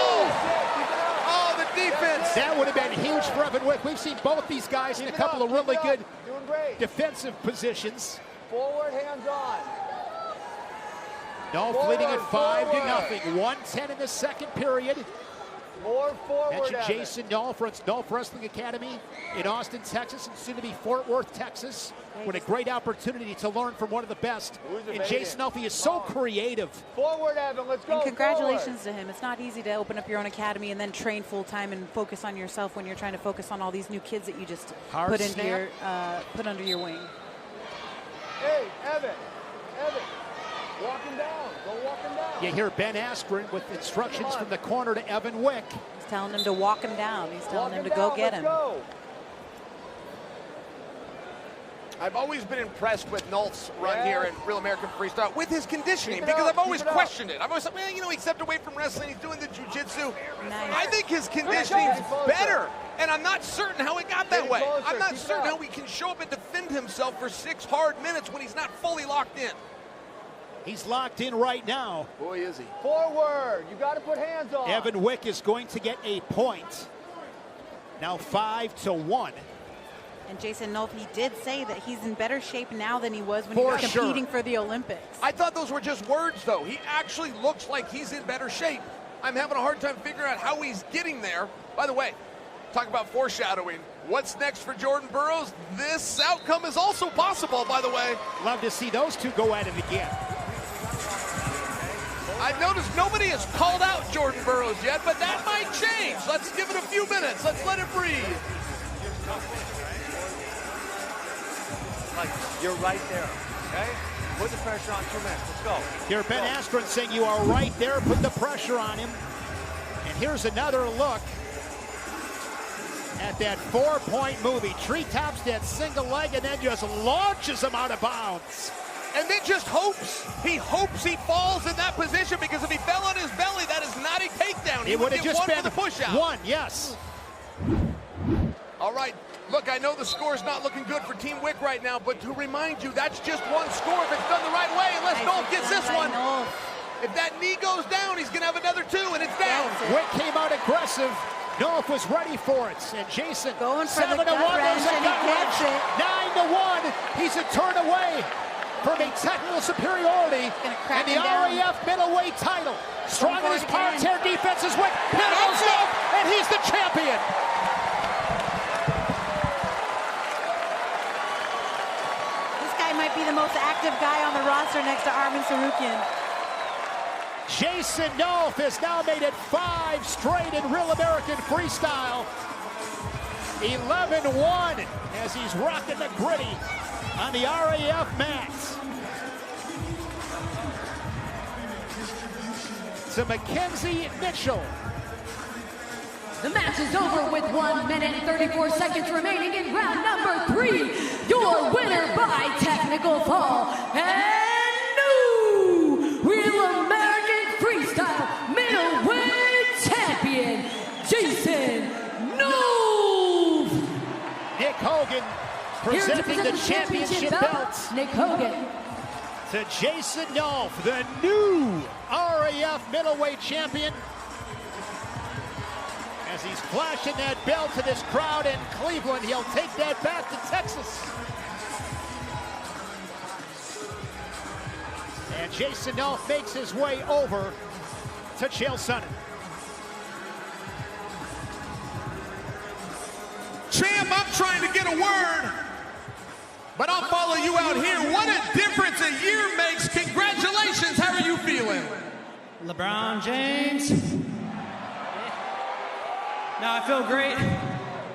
Oh, the defense. That would have been huge for Evan Wick. We've seen both these guys in a couple of really good defensive positions. Forward, hands on. Nolf leading at 5-0. 1:10 in the second period. More forward, Mentioned Evan. Jason Nolf runs Nolf Wrestling Academy in Austin, Texas, and soon to be Fort Worth, Texas. What a great opportunity to learn from one of the best. And Jason Nolf, he is so creative. Forward, Evan, let's go. And congratulations to him. It's not easy to open up your own academy and then train full time and focus on yourself when you're trying to focus on all these new kids that you just put into your put under your wing. Hey, Evan, walk him down. Go walk him down. You hear Ben Askren with instructions from the corner to Evan Wick. He's telling him to walk him down. He's telling him to go get him. I've always been impressed with Nolf's run here in Real American Freestyle with his conditioning, because I've always questioned it. I've always said, well, you know, he stepped away from wrestling, he's doing the jiu-jitsu. Nice. I think his conditioning's better, and I'm not certain how it got that way. I'm not certain how he can show up and defend himself for 6 hard minutes when he's not fully locked in. He's locked in right now. Boy, is he. Forward, you got to put hands on. Evan Wick is going to get a point. Now 5-1. And Jason Nolf, he did say that he's in better shape now than he was when he was competing for the Olympics. I thought those were just words, though. He actually looks like he's in better shape. I'm having a hard time figuring out how he's getting there. By the way, talk about foreshadowing. What's next for Jordan Burroughs? This outcome is also possible, by the way. Love to see those two go at it again. I've noticed nobody has called out Jordan Burroughs yet, but that might change. Let's give it a few minutes. Let's let it breathe. You're right there, okay? Put the pressure on 2 minutes. Let's go. Here, Ben Askren saying you are right there. Put the pressure on him. And here's another look at that 4-point movie. Treetops that single leg and then just launches him out of bounds. And then just hopes. He hopes he falls in that position, because if he fell on his belly, that is not a takedown. He would have just been the push out. One, yes. All right. Look, I know the score's not looking good for Team Wick right now, but to remind you, that's just one score if it's done the right way, unless Nolf gets this one. If that knee goes down, he's going to have another 2, and it's down. Wick came out aggressive. Nolf was ready for it. And Jason going for 7-1. the gut wrench, and he gets it. 9-1. He's a turn away from a technical superiority and the RAF middleweight title. Strong in his parterre defense is Wick. And he's the champion. Might be the most active guy on the roster next to Arman Tsarukyan. Jason Nolf has now made it 5 straight in Real American Freestyle. 11-1 as he's rocking the gritty on the RAF mats. To Mackenzie Mitchell. The match is over with 1 minute and 34 seconds remaining in round number 3. Your winner by technical fall and new Real American Freestyle Middleweight Champion, Jason Nolf. Nick Hogan presenting the championship belts. Nick Hogan. To Jason Nolf, the new RAF middleweight champion. As he's flashing that belt to this crowd in Cleveland, he'll take that back to Texas. And Jason Nolf makes his way over to Chael Sonnen. Champ, I'm trying to get a word, but I'll follow you out here. What a difference a year makes. Congratulations. How are you feeling? LeBron James. No, I feel great.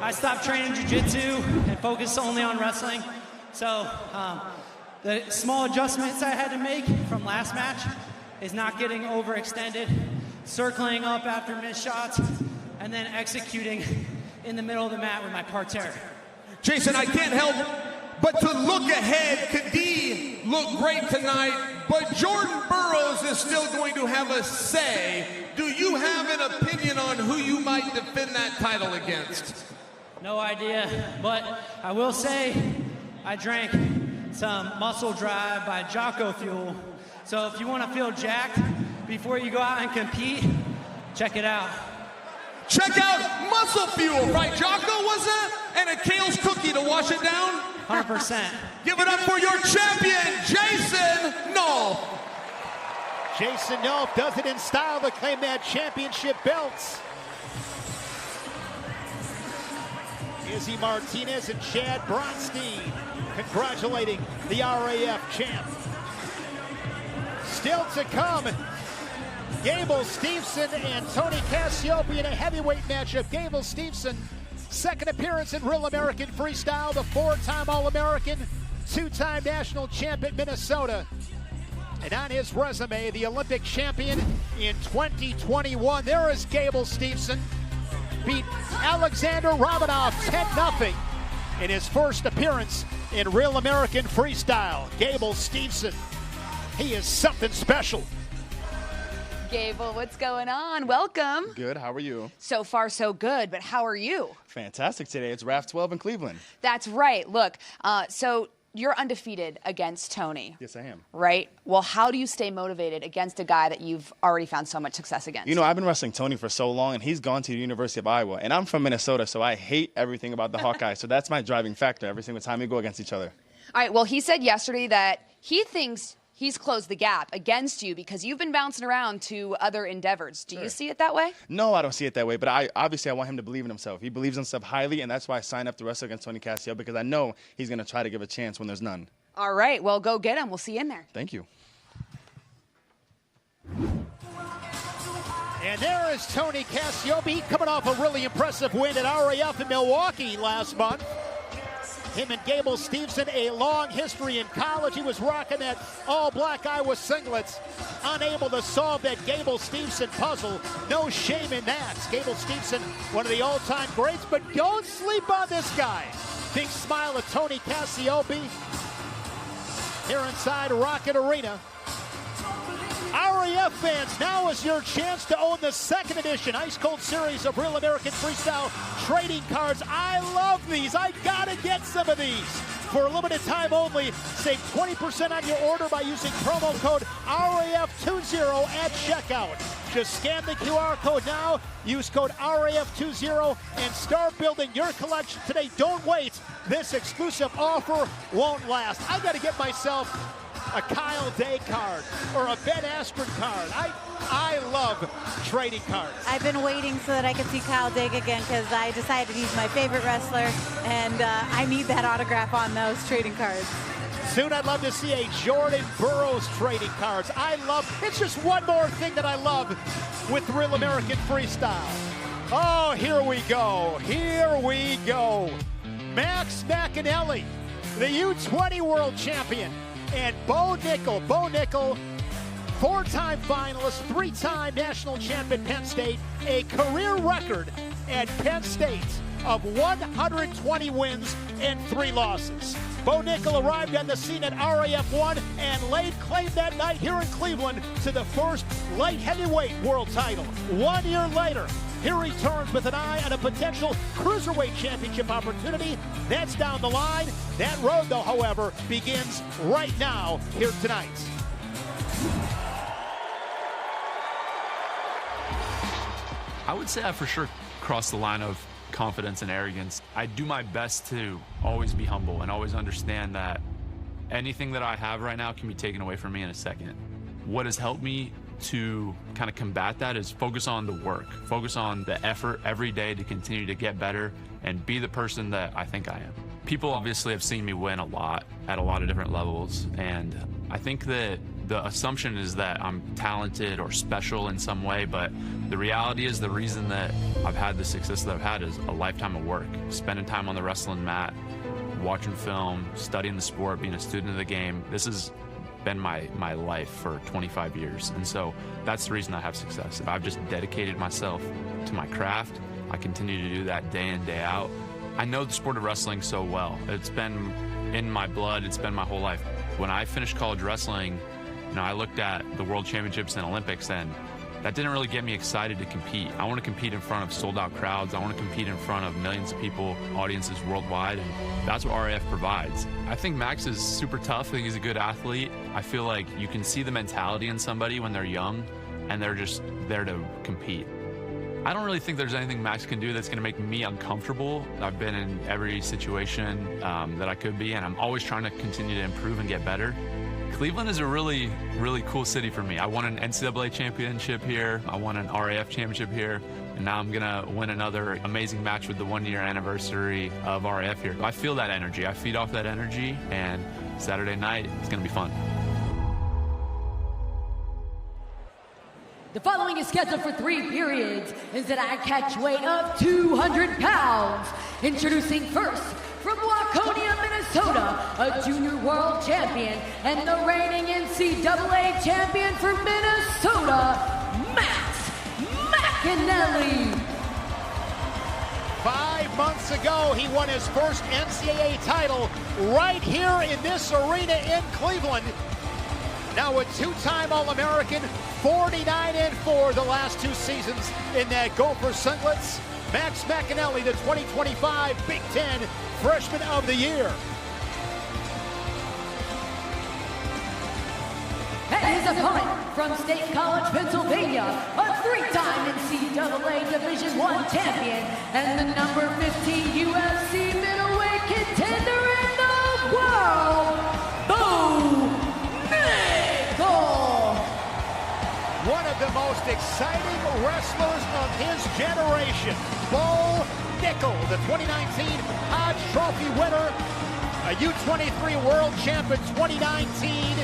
I stopped training jiu-jitsu and focused only on wrestling. So the small adjustments I had to make from last match is not getting overextended, circling up after missed shots, and then executing in the middle of the mat with my parterre. Jason, I can't help but to look ahead. Khadi looked great tonight, but Jordan Burroughs is still going to have a say. Do you have an opinion on who you might defend that title against? No idea, but I will say I drank some Muscle Drive by Jocko Fuel. So if you want to feel jacked before you go out and compete, check it out. Check out Muscle Fuel, right? Jocko was that? And a Kale's cookie to wash it down? 100%. Give it up for your champion, Jason Nolf. Jason Nolf does it in style to claim that championship belt. Izzy Martinez and Chad Bronstein congratulating the RAF champ. Still to come, Gable Steveson and Tony Cassiope in a heavyweight matchup. Gable Steveson, second appearance in Real American Freestyle, the 4-time All-American, 2-time national champ at Minnesota. And on his resume, the Olympic champion in 2021. There is Gable Steveson. Beat Alexander Romanov 10-0 in his first appearance in Real American Freestyle. Gable Steveson, he is something special. Gable, what's going on? Welcome. Good, how are you? So far, so good, but how are you? Fantastic today. It's RAF 12 in Cleveland. That's right. Look, so you're undefeated against Tony. Yes, I am. Right? Well, how do you stay motivated against a guy that you've already found so much success against? You know, I've been wrestling Tony for so long, and he's gone to the University of Iowa. And I'm from Minnesota, so I hate everything about the Hawkeyes. So that's my driving factor every single time we go against each other. All right, well, he said yesterday that he thinks he's closed the gap against you because you've been bouncing around to other endeavors. Do you see it that way? No, I don't see it that way, but I want him to believe in himself. He believes in himself highly, and that's why I signed up to wrestle against Tony Cassiope, because I know he's going to try to give a chance when there's none. All right, well, go get him. We'll see you in there. Thank you. And there is Tony Cassiope coming off a really impressive win at RAF in Milwaukee last month. Him and Gable Steveson, a long history in college. He was rocking that all-black Iowa singlets, unable to solve that Gable Steveson puzzle. No shame in that. Gable Steveson, one of the all-time greats, but don't sleep on this guy. Big smile at Tony Cassiope here inside Rocket Arena. RAF fans, now is your chance to own the second edition Ice Cold Series of Real American Freestyle trading cards. I love these. I gotta get some of these. For a limited time only, save 20% on your order by using promo code RAF20 at checkout. Just scan the QR code now, use code RAF20, and start building your collection today. Don't wait. This exclusive offer won't last. I gotta get myself a Kyle Day card or a Ben Askren card. I love trading cards. I've been waiting so that I could see Kyle Day again because I decided he's my favorite wrestler, and I need that autograph on those trading cards. Soon I'd love to see a Jordan Burroughs trading cards. It's just one more thing that I love with Real American Freestyle. Oh, here we go. Here we go. Max McEnelly, the U20 World Champion. And Bo Nickal, 4-time finalist, 3-time national champ at Penn State, a career record at Penn State of 120 wins and 3 losses. Bo Nickal arrived on the scene at RAF 1 and laid claim that night here in Cleveland to the first light heavyweight world title. 1 year later, he returns with an eye on a potential Cruiserweight championship opportunity. That's down the line. That road, though, however, begins right now here tonight. I would say I for sure crossed the line of confidence and arrogance. I do my best to always be humble and always understand that anything that I have right now can be taken away from me in a second. What has helped me to kind of combat that is focus on the work, focus on the effort every day to continue to get better and be the person that I think I am. People obviously have seen me win a lot at a lot of different levels, and I think that the assumption is that I'm talented or special in some way, but the reality is the reason that I've had the success that I've had is a lifetime of work, spending time on the wrestling mat, watching film, studying the sport, being a student of the game. This has been my life for 25 years, and so that's the reason I have success. I've just dedicated myself to my craft. I continue to do that day in, day out. I know the sport of wrestling so well. It's been in my blood. It's been my whole life. When I finished college wrestling, I looked at the World Championships and Olympics, and that didn't really get me excited to compete. I want to compete in front of sold-out crowds. I want to compete in front of millions of people, audiences worldwide, and that's what RAF provides. I think Max is super tough. I think he's a good athlete. I feel like you can see the mentality in somebody when they're young, and they're just there to compete. I don't really think there's anything Max can do that's going to make me uncomfortable. I've been in every situation that I could be, and I'm always trying to continue to improve and get better. Cleveland is a really, really cool city for me. I won an NCAA championship here. I won an RAF championship here. And now I'm going to win another amazing match with the 1-year anniversary of RAF here. I feel that energy. I feed off that energy. And Saturday night is going to be fun. The following is scheduled for 3 periods. Is at a catch weight of 200 pounds. Introducing first, from Waconia, Minnesota, a junior world champion and the reigning NCAA champion for Minnesota, McEnelly. 5 months ago, he won his first NCAA title right here in this arena in Cleveland. Now a 2-time All-American, 49-4 the last 2 seasons in that Gopher singlets. Max McEnelly, the 2025 Big Ten Freshman of the Year. And his opponent from State College, Pennsylvania, a 3-time NCAA Division I champion and the number 15 UFC middleweight contender in the world, Nickal. One of the most exciting wrestlers of his generation, Nickal, the 2019 Hodge Trophy winner, a U23 World Champ in 2019.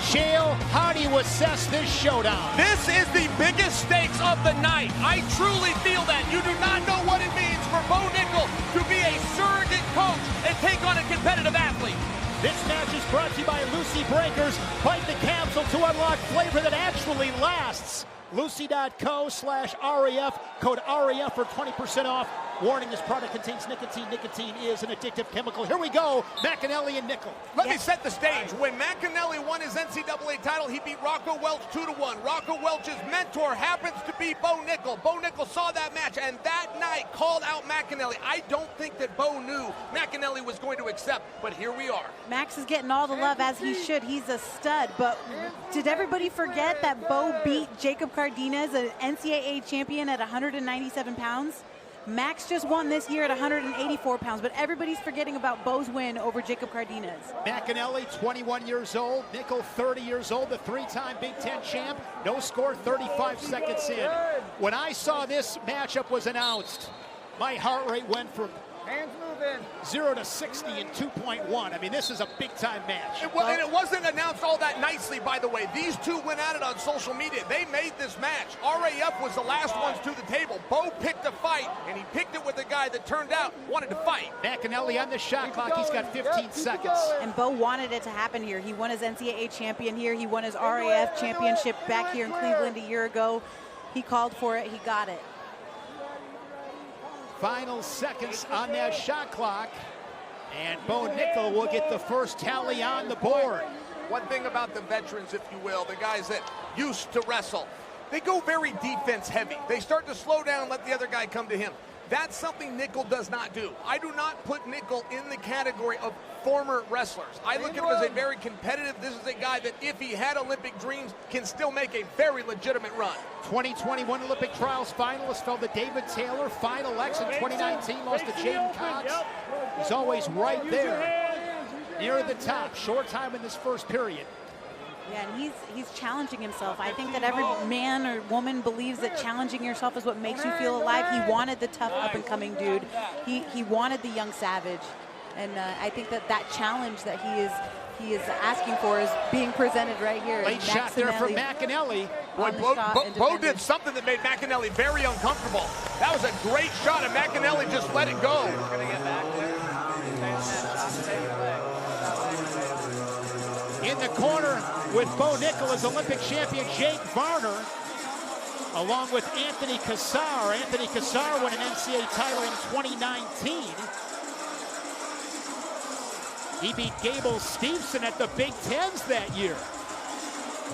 Chael, how do you assess this showdown? This is the biggest stakes of the night. I truly feel that. You do not know what it means for Bo Nickal to be a surrogate coach and take on a competitive athlete. This match is brought to you by Lucy Breakers. Bite the capsule to unlock flavor that actually lasts. Lucy.co/RAF, code RAF for 20% off. Warning, this product contains nicotine. Nicotine is an addictive chemical. Here we go, McEnelly and Nickal. Let me set the stage. When McEnelly won his NCAA title, he beat Rocco Welch 2-1. Rocco Welch's mentor happens to be Bo Nickal. Bo Nickal saw that match and that night called out McEnelly. I don't think that Bo knew McEnelly was going to accept, but here we are. Max is getting all the love as he should. He's a stud, but did everybody forget that Bo beat Jacob Cardenas, an NCAA champion, at 197 pounds? Max just won this year at 184 pounds, but everybody's forgetting about Bo's win over Jacob Cardenas. McEnelly, 21 years old. Nickal, 30 years old, the 3-time Big Ten champ. No score, 35 seconds in. When I saw this matchup was announced, my heart rate went from 0 to 60 in 2.1. I mean, this is a big-time match. And it wasn't announced all that nicely, by the way. These two went at it on social media. They made this match. RAF was the last ones to the table. Bo picked a fight, and he picked it with a guy that turned out wanted to fight. McEnelly on the shot clock. He's got 15 seconds. And Bo wanted it to happen here. He won his NCAA champion here. He won his RAF championship back here in Cleveland a year ago. He called for it. He got it. Final seconds on that shot clock, and Bo Nickal will get the first tally on the board. One thing about the veterans, if you will, the guys that used to wrestle, they go very defense heavy. They start to slow down, let the other guy come to him. That's something Nickal does not do. I do not put Nickal in the category of former wrestlers. I look at him as a very competitive, this is a guy that if he had Olympic dreams, can still make a very legitimate run. 2021 Olympic trials finalist fell to David Taylor. Final X in 2019, lost to Jaden Cox. He's always right there, near the top. Short time in this first period. Yeah, and he's challenging himself. I think that every man or woman believes that challenging yourself is what makes you feel alive. He wanted the tough up-and-coming dude. He wanted the young savage. And I think that challenge that he is asking for is being presented right here. Late shot there from McEnelly. Boy, Bo did something that made McEnelly very uncomfortable. That was a great shot, and McEnelly just let it go. In the corner with Bo Nickal is Olympic champion Jake Varner, along with Anthony Cassar. Anthony Cassar won an NCAA title in 2019. He beat Gable Stevenson at the Big Tens that year.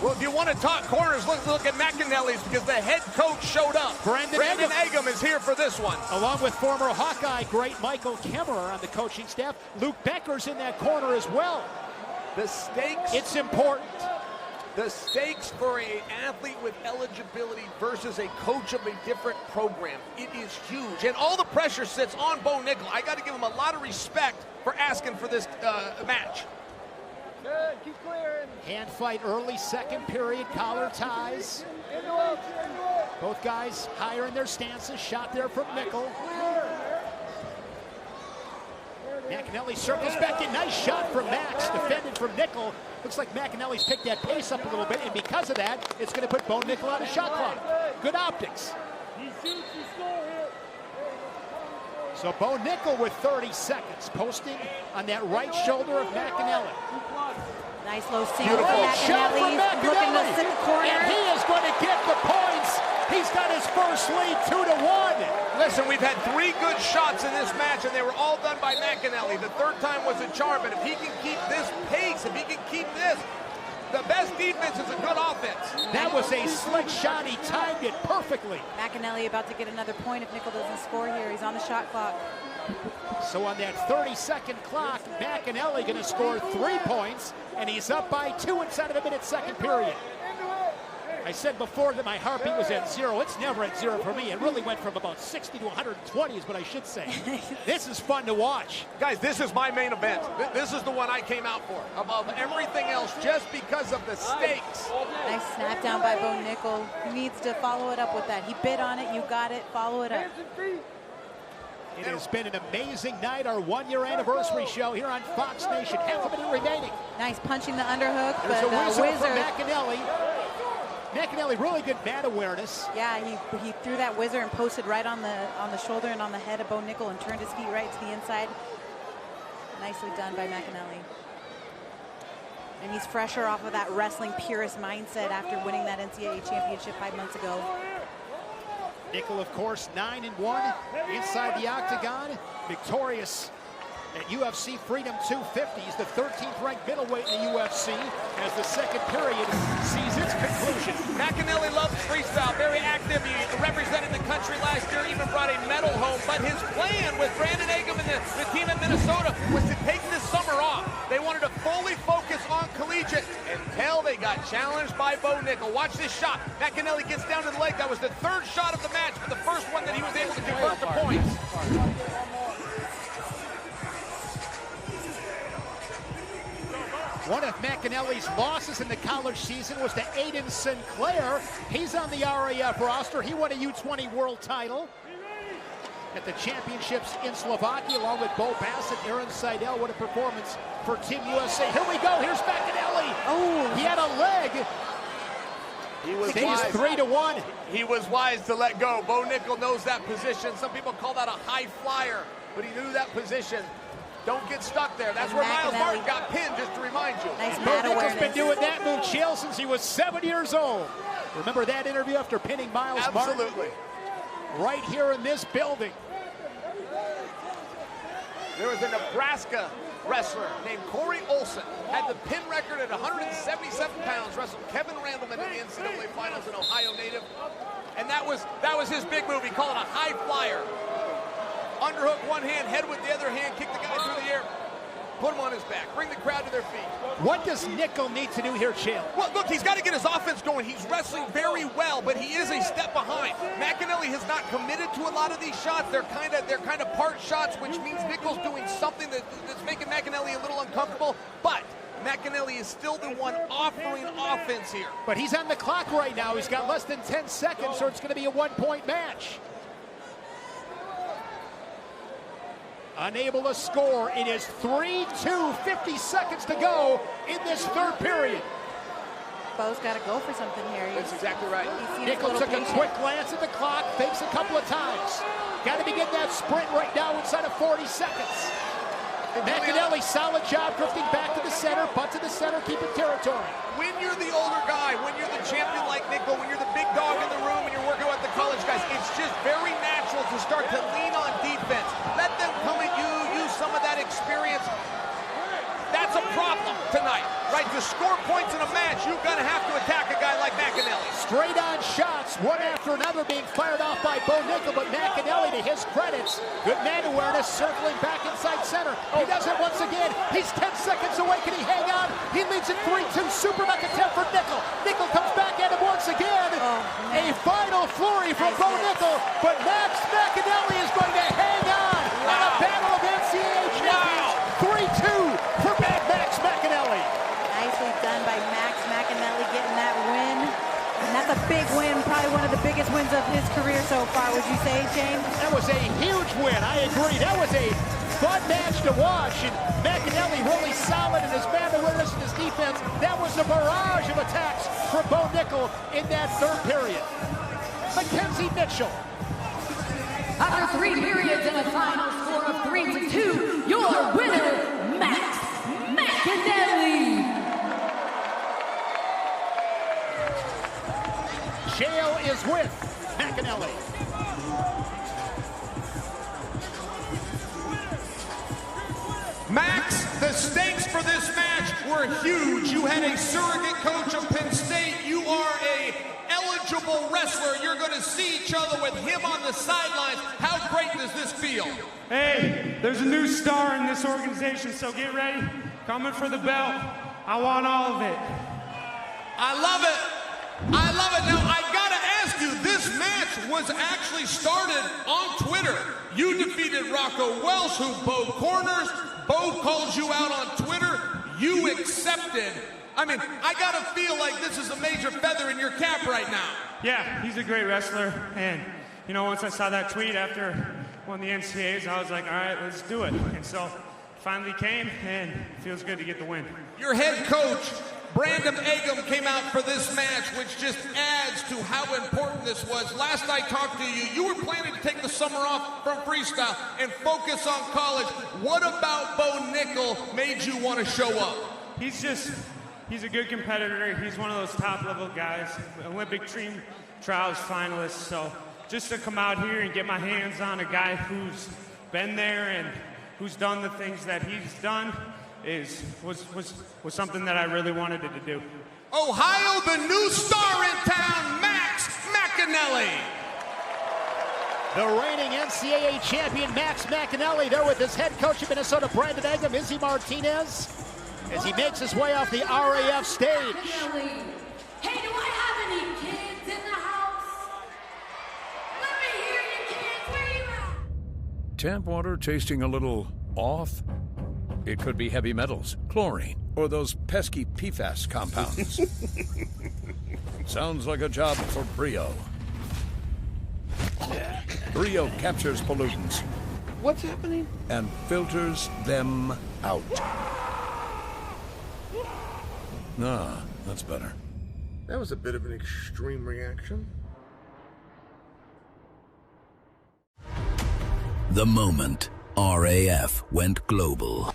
Well, if you want to talk corners, look at McEnelly's because the head coach showed up. Brandon Eggum is here for this one. Along with former Hawkeye great Michael Kemmerer on the coaching staff. Luke Becker's in that corner as well. The stakes. It's important. The stakes for an athlete with eligibility versus a coach of a different program, it is huge. And all the pressure sits on Bo Nickal. I got to give him a lot of respect for asking for this match. Good, keep clearing. Hand fight early, second period, collar ties. Both guys higher in their stances, shot there from Nickal. McEnelly circles back in, nice shot from Max, defended from Nickal. Looks like McEnelly's picked that pace up a little bit, and because of that, it's going to put Bo Nickal on the shot clock. Good optics. So Bo Nickal with 30 seconds, posting on that right shoulder of McEnelly. Nice low single. Shot from McEnelly. Looking to sit the corner. And he is going to get the points. He's got his first lead 2-1. Listen, we've had 3 good shots in this match, and they were all done by McEnelly. The third time was a charm, but if he can keep this pace, if he can keep this, the best defense is a good offense. That was a slick shot. He timed it perfectly. McEnelly about to get another point if Nickal doesn't score here. He's on the shot clock. So on that 30-second clock, McEnelly going to score 3 points, and he's up by 2 inside of the minute second period. I said before that my heartbeat was at 0. It's never at 0 for me. It really went from about 60 to 120 is what I should say. This is fun to watch. Guys, this is my main event. This is the one I came out for, above everything else, just because of the stakes. Nice snap down by Bo Nickal. He needs to follow it up with that. He bid on it, you got it, follow it up. It has been an amazing night, our 1-year anniversary show here on Fox Nation. Half a minute remaining. Nice punching the underhook, There's but a whizzer from whizzer. McEnelly. McEnelly, really good mat awareness. Yeah, he threw that whizzer and posted right on the shoulder and on the head of Bo Nickal and turned his feet right to the inside. Nicely done by McEnelly. And he's fresher off of that wrestling purist mindset after winning that NCAA championship 5 months ago. Nickal, of course, 9-1 inside the octagon, victorious at UFC Freedom 250. He's the 13th ranked middleweight in the UFC as the second period sees its conclusion. McEnelly loves freestyle, very active. He represented the country last year, even brought a medal home. But his plan with Brandon Agam and the team in Minnesota was to take this summer off. They wanted to fully focus on collegiate until they got challenged by Bo Nickal. Watch this shot. McEnelly gets down to the leg. That was the 3rd shot of the match, but the first one that he was able to convert to points. One of McEnelly's losses in the college season was to Aiden Sinclair. He's on the RAF roster. He won a U20 world title at the championships in Slovakia, along with Bo Bassett, Aaron Seidel. What a performance for Team USA. Here we go. Here's McEnelly. Oh, he had a leg. He was wise. 3-1. He was wise to let go. Bo Nickal knows that position. Some people call that a high flyer, but he knew that position. Don't get stuck there. That's where Miles Martin got pinned, just to remind you. Nice Bo Nickal's been doing that move, Chael, since he was 7 years old. Remember that interview after pinning Miles Martin? Absolutely. Right here in this building. There was a Nebraska wrestler named Corey Olson, had the pin record at 177 pounds, wrestled Kevin Randleman in the NCAA finals, an Ohio native. And that was his big move. He called it a high flyer. Underhook one hand, head with the other hand, kick the guy through the air, put him on his back, bring the crowd to their feet. What does Nickal need to do here, Chael? Well, look, he's got to get his offense going. He's wrestling very well, but he is a step behind. McEnelly has not committed to a lot of these shots. They're kind of part shots, which means Nickal's doing something that's making McEnelly a little uncomfortable, but McEnelly is still the one offering offense here. But he's on the clock right now. He's got less than 10 seconds, so it's going to be a 1-point match. Unable to score. It is 3-2, 50 seconds to go in this third period. Bo's got to go for something here. That's exactly right. Nickal took a quick glance at the clock, fakes a couple of times. Got to begin that sprint right now inside of 40 seconds. McEnelly, solid job drifting back to the center, butt to the center, keeping territory. When you're the older guy, when you're the champion like Nickal, when you're the big dog in the room and you're working with the college guys, it's just very natural to start to lean on defense. Let them come at you, use some of that experience. That's a problem tonight, right? To score points in a match, you're going to have to attack a guy like McEnelly. Straight on shots, one after another being fired off by Bo Nickal, but McEnelly, to his credits, good man awareness, circling back inside center. He does it once again. He's 10 seconds away. Can he hang on? He leads it 3-2. Super knock attempt for Nickal. Nickal comes back at him once again. A final flurry from Bo Nickal, but Max McEnelly is going to hang on a battle of NCAA champions. 3-2 for Max McEnelly. Nicely done done by Max McEnelly getting that win. And that's a big win, probably one of the biggest wins of his career so far, would you say, James? That was a huge win. I agree. That was a fun match to watch. And McEnelly really solid in his man awareness and his defense. That was a barrage of attacks from Bo Nickal in that third period. Mackenzie Mitchell. After 3 periods and a final score of 3-2, your winner, Max McEnelly. Jail is with McEnelly. Max, the stakes for this match were huge. You had a surrogate coach of Penn State. You are a eligible wrestler. You're going to see each other with him on the sidelines. How great does this feel? Hey, there's a new star in this organization, so get ready. Coming for the belt. I want all of it. I love it. I love it. Now, I got to ask you, this match was actually started on Twitter. You defeated Rocco Welsh, who Bo corners. Bo called you out on Twitter. You accepted. I mean, I got to feel like this is a major feather in your cap right now. Yeah, he's a great wrestler. And, you know, once I saw that tweet after won the NCAAs, I was like, all right, let's do it. And so finally came, and it feels good to get the win. Your head coach, Brandon Agam, came out for this match, which just adds to how important this was. Last I talked to you, you were planning to take the summer off from freestyle and focus on college. What about Bo Nickal made you want to show up? He's a good competitor. He's one of those top-level guys, Olympic team trials finalist. So just to come out here and get my hands on a guy who's been there and who's done the things that he's done was something that I really wanted to do. Ohio, the new star in town, Max McEnelly. The reigning NCAA champion, Max McEnelly, there with his head coach of Minnesota, Brandon Agam, Izzy Martinez, as he makes his way off the RAF stage. Hey, do I have any kids in the house? Let me hear you, kids. Where you at? Tap water tasting a little off? It could be heavy metals, chlorine, or those pesky PFAS compounds. Sounds like a job for Brio. Brio captures pollutants. What's happening? And filters them out. Ah, that's better. That was a bit of an extreme reaction. The moment RAF went global.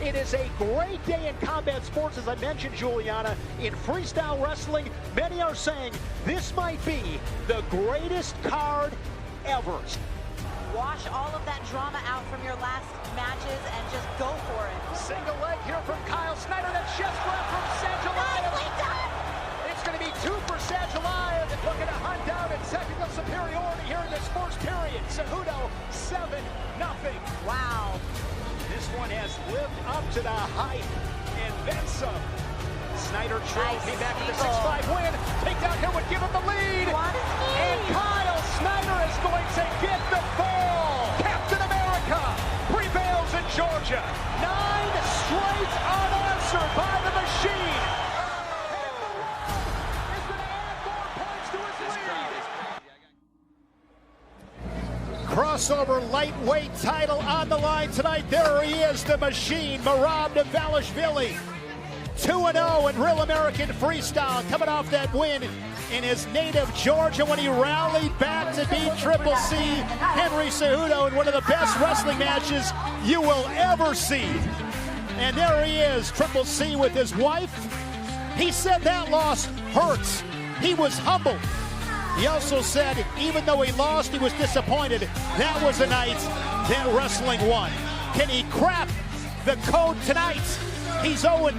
It is a great day in combat sports, as I mentioned, Juliana. In freestyle wrestling, many are saying this might be the greatest card ever. Wash all of that drama out from your last matches and just go for it. Single leg here from Kyle Snyder. That chest grab from Sajalayev. It's going to be 2 for Sajalayev, and looking to hunt down in technical superiority here in this first period. Cejudo 7-0. Wow. This one has lived up to the hype, and then some. Snyder trailed, came back with a 6-5 win. Takedown here would give him the lead. And Kyle Snyder is going to get the ball. Captain America prevails in Georgia. 9 straight unanswered by the machine. Is going to add 4 points to his lead. Crossover lightweight title on the line tonight. There he is, the machine, Merab Dvalishvili. 2-0 in Real American Freestyle, coming off that win in his native Georgia when he rallied back to beat Triple C Henry Cejudo in one of the best wrestling matches you will ever see. And there he is, Triple C with his wife. He said that loss hurts. He was humbled. He also said even though he lost, he was disappointed. That was a night that wrestling won. Can he crack the code tonight? He's 0-2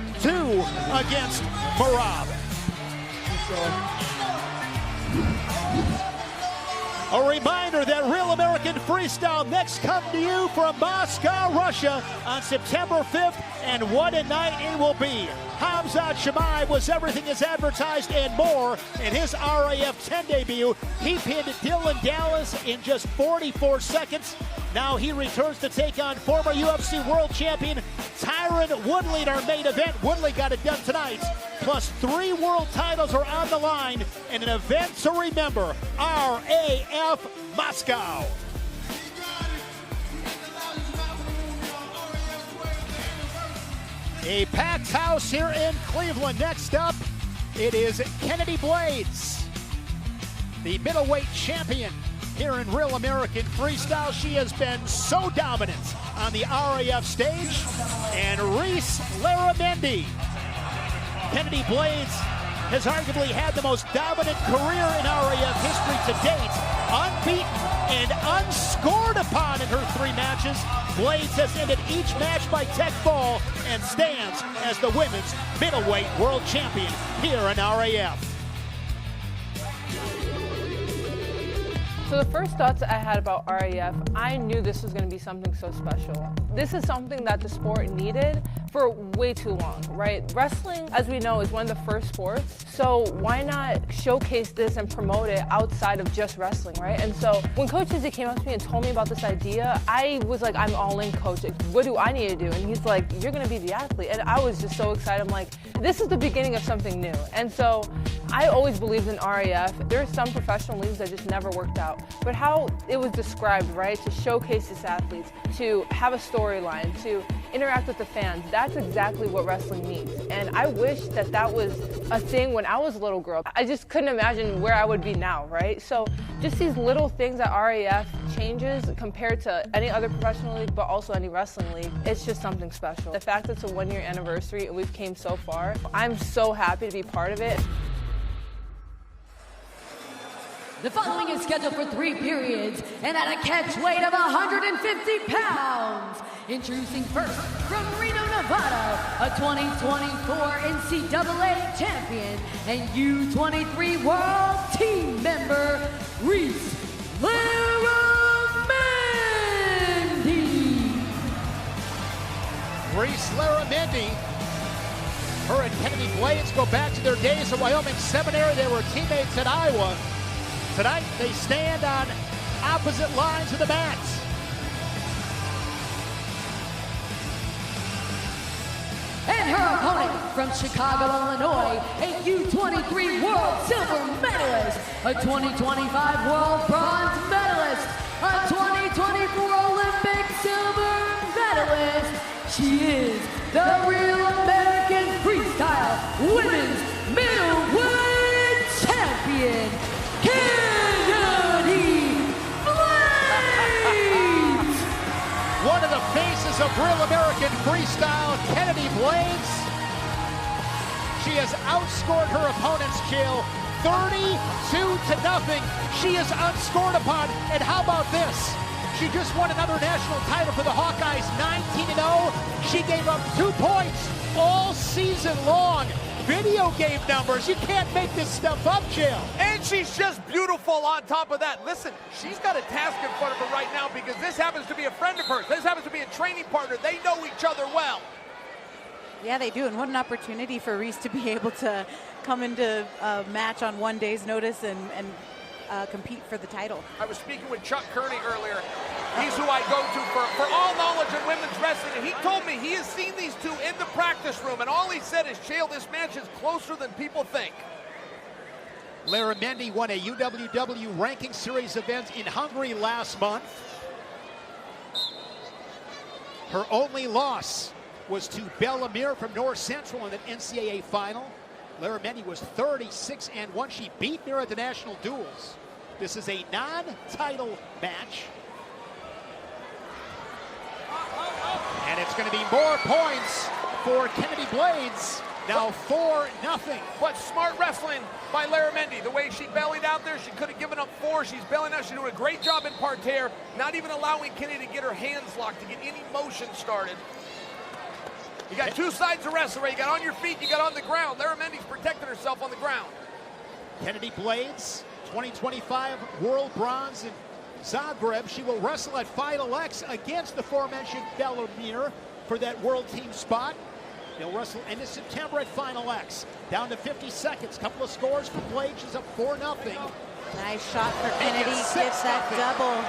against Merab. A reminder that Real American Freestyle next come to you from Moscow, Russia on September 5th, and what a night it will be. Hamzat Chimaev was everything as advertised and more in his RAF 10 debut. He pinned Dylan Dallas in just 44 seconds. Now he returns to take on former UFC World Champion Tyron Woodley in our main event. Woodley got it done tonight plus 3 world titles are on the line in an event to remember, RAF Moscow. A packed house here in Cleveland. Next up, it is Kennedy Blades, the middleweight champion here in Real American Freestyle. She has been so dominant on the RAF stage. And Reese Larramendi. Kennedy Blades has arguably had the most dominant career in RAF history to date. Unbeaten and unscored upon in her 3 matches. Blades has ended each match by tech fall and stands as the women's middleweight world champion here in RAF. So the first thoughts I had about RAF, I knew this was going to be something so special. This is something that the sport needed for way too long, right? Wrestling, as we know, is one of the first sports, so why not showcase this and promote it outside of just wrestling, right? And so when Coach Izzy came up to me and told me about this idea, I was like, I'm all in, Coach. What do I need to do? And he's like, you're going to be the athlete. And I was just so excited. I'm like, this is the beginning of something new. And so I always believed in RAF. There are some professional leagues that just never worked out. But how it was described, right, to showcase these athletes, to have a storyline, to interact with the fans, that's exactly what wrestling needs. And I wish that that was a thing when I was a little girl. I just couldn't imagine where I would be now, right? So just these little things that RAF changes compared to any other professional league, but also any wrestling league, it's just something special. The fact that it's a 1-year anniversary and we've came so far, I'm so happy to be part of it. The following is scheduled for 3 periods and at a catch weight of 150 pounds. Introducing first from Reno, Nevada, a 2024 NCAA champion and U23 World Team member, Reese Larramendi. Reese Larramendi. Her and Kennedy Blades go back to their days at Wyoming Seminary. They were teammates at Iowa. Tonight, they stand on opposite lines of the mat. And her opponent from Chicago, Illinois, a U23 World Silver Medalist, a 2025 World Bronze Medalist, a 2024 Olympic Silver Medalist. She is the Real American Freestyle Women's Middleweight Champion, One of the faces of Real American Freestyle, Kennedy Blades. She has outscored her opponent's Jill 32-0. She is unscored upon, and how about this? She just won another national title for the Hawkeyes, 19-0. She gave up 2 points all season long. Video game numbers. You can't make this stuff up, Jill. And she's just beautiful on top of that. Listen, she's got a task in front of her right now because this happens to be a friend of hers. This happens to be a training partner. They know each other well. Yeah, they do. And what an opportunity for Reese to be able to come into a match on 1 day's notice and compete for the title. I was speaking with Chuck Kearney earlier. He's who I go to for all knowledge in women's wrestling. And he told me he has seen these two in the practice room. And all he said is, Chael, this match is closer than people think. Larramendi won a UWW ranking series event in Hungary last month. Her only loss was to Bellamere from North Central in an NCAA final. Larramendi was 36-1. She beat Mir at the national duels. This is a non-title match. And it's going to be more points for Kennedy Blades. Now 4-0. But smart wrestling by Larramendi. The way she bellied out there, she could have given up 4. She's bellying out. She's doing a great job in parterre, not even allowing Kennedy to get her hands locked, to get any motion started. You got 2 sides to wrestle, right? You got on your feet, you got on the ground. Larramendi's protecting herself on the ground. Kennedy Blades, 2025 World Bronze in Zagreb. She will wrestle at Final X against the aforementioned Bellamere for that World Team spot. They'll wrestle end of September at Final X. Down to 50 seconds. Couple of scores for Blades. She's up 4-0. Nice shot for Kennedy. Gets that double.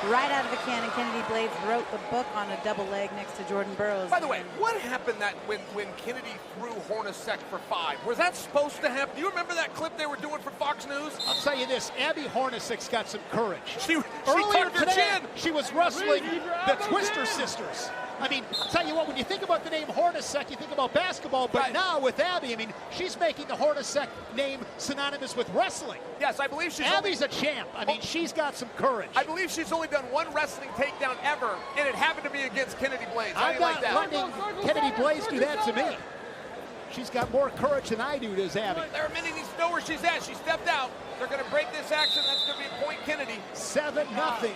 right out of the cannon. Kennedy Blades wrote the book on a double leg next to Jordan Burroughs. By the way, what happened that when Kennedy threw Hornacek for 5? Was that supposed to happen? Do you remember that clip they were doing for Fox News? I'll tell you this, Abby Hornacek's got some courage. She Earlier tucked her today, chin. she was wrestling the Twister sisters. I mean, I'll tell you what, when you think about the name Hornacek, you think about basketball, but now with Abby, I mean, she's making the Hornacek name synonymous with wrestling. Yes, I believe she's Abby's a champ. I mean, she's got some courage. I believe she's only done one wrestling takedown ever, and it happened to be against Kennedy Blades. I'm not letting Kennedy Blades do that to me. She's got more courage than I do, does Abby. There are many needs to know where she's at. She stepped out. They're going to break this action. That's going to be a point Kennedy. 7-0.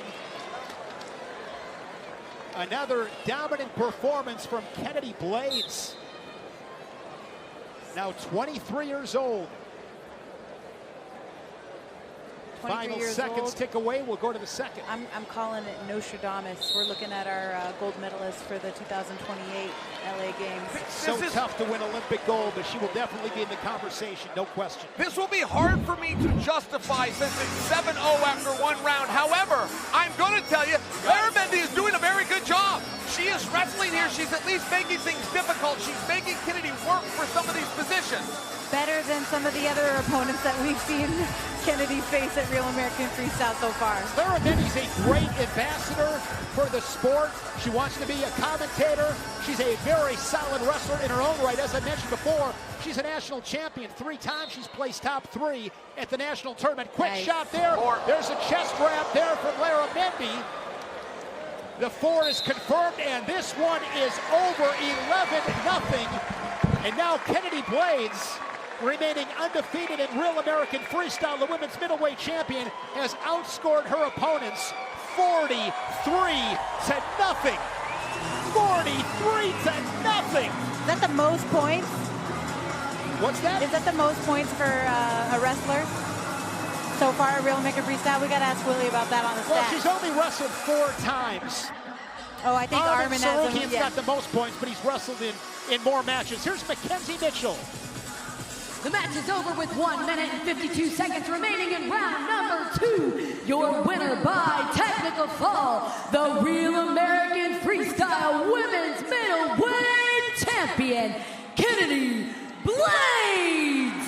Another dominant performance from Kennedy Blades. Now 23 years old. Final seconds tick away. We'll go to the second. I'm calling it Nostradamus. We're looking at our gold medalist for the 2028 LA Games. So tough to win Olympic gold, but she will definitely be in the conversation, no question. This will be hard for me to justify since it's 7-0 after one round. However, I'm going to tell you, Merab is doing a very good job. She is wrestling here. She's at least making things difficult. She's making Kennedy work for some of these positions. Better than some of the other opponents that we've seen Kennedy face at Real American Freestyle so far. Clara Mendy's a great ambassador for the sport. She wants to be a commentator. She's a very solid wrestler in her own right. As I mentioned before, she's a national champion 3 times. She's placed top 3 at the national tournament. Quick shot there. There's a chest wrap there from Clara Mendy. The 4 is confirmed, and this one is over 11-0. And now Kennedy Blades, remaining undefeated in Real American Freestyle, the women's middleweight champion, has outscored her opponents 43-0. 43-0. Is that the most points? What's that? Is that the most points for a wrestler so far at Real American Freestyle? We got to ask Willie about that on the stats. Well, she's only wrestled 4 times. Oh, I think Armin has He's got the most points, but he's wrestled in more matches. Here's Mackenzie Mitchell. The match is over with 1 minute and 52 seconds remaining in round number 2. Your winner by technical fall, the Real American Freestyle Women's Middleweight Champion, Kennedy Blades.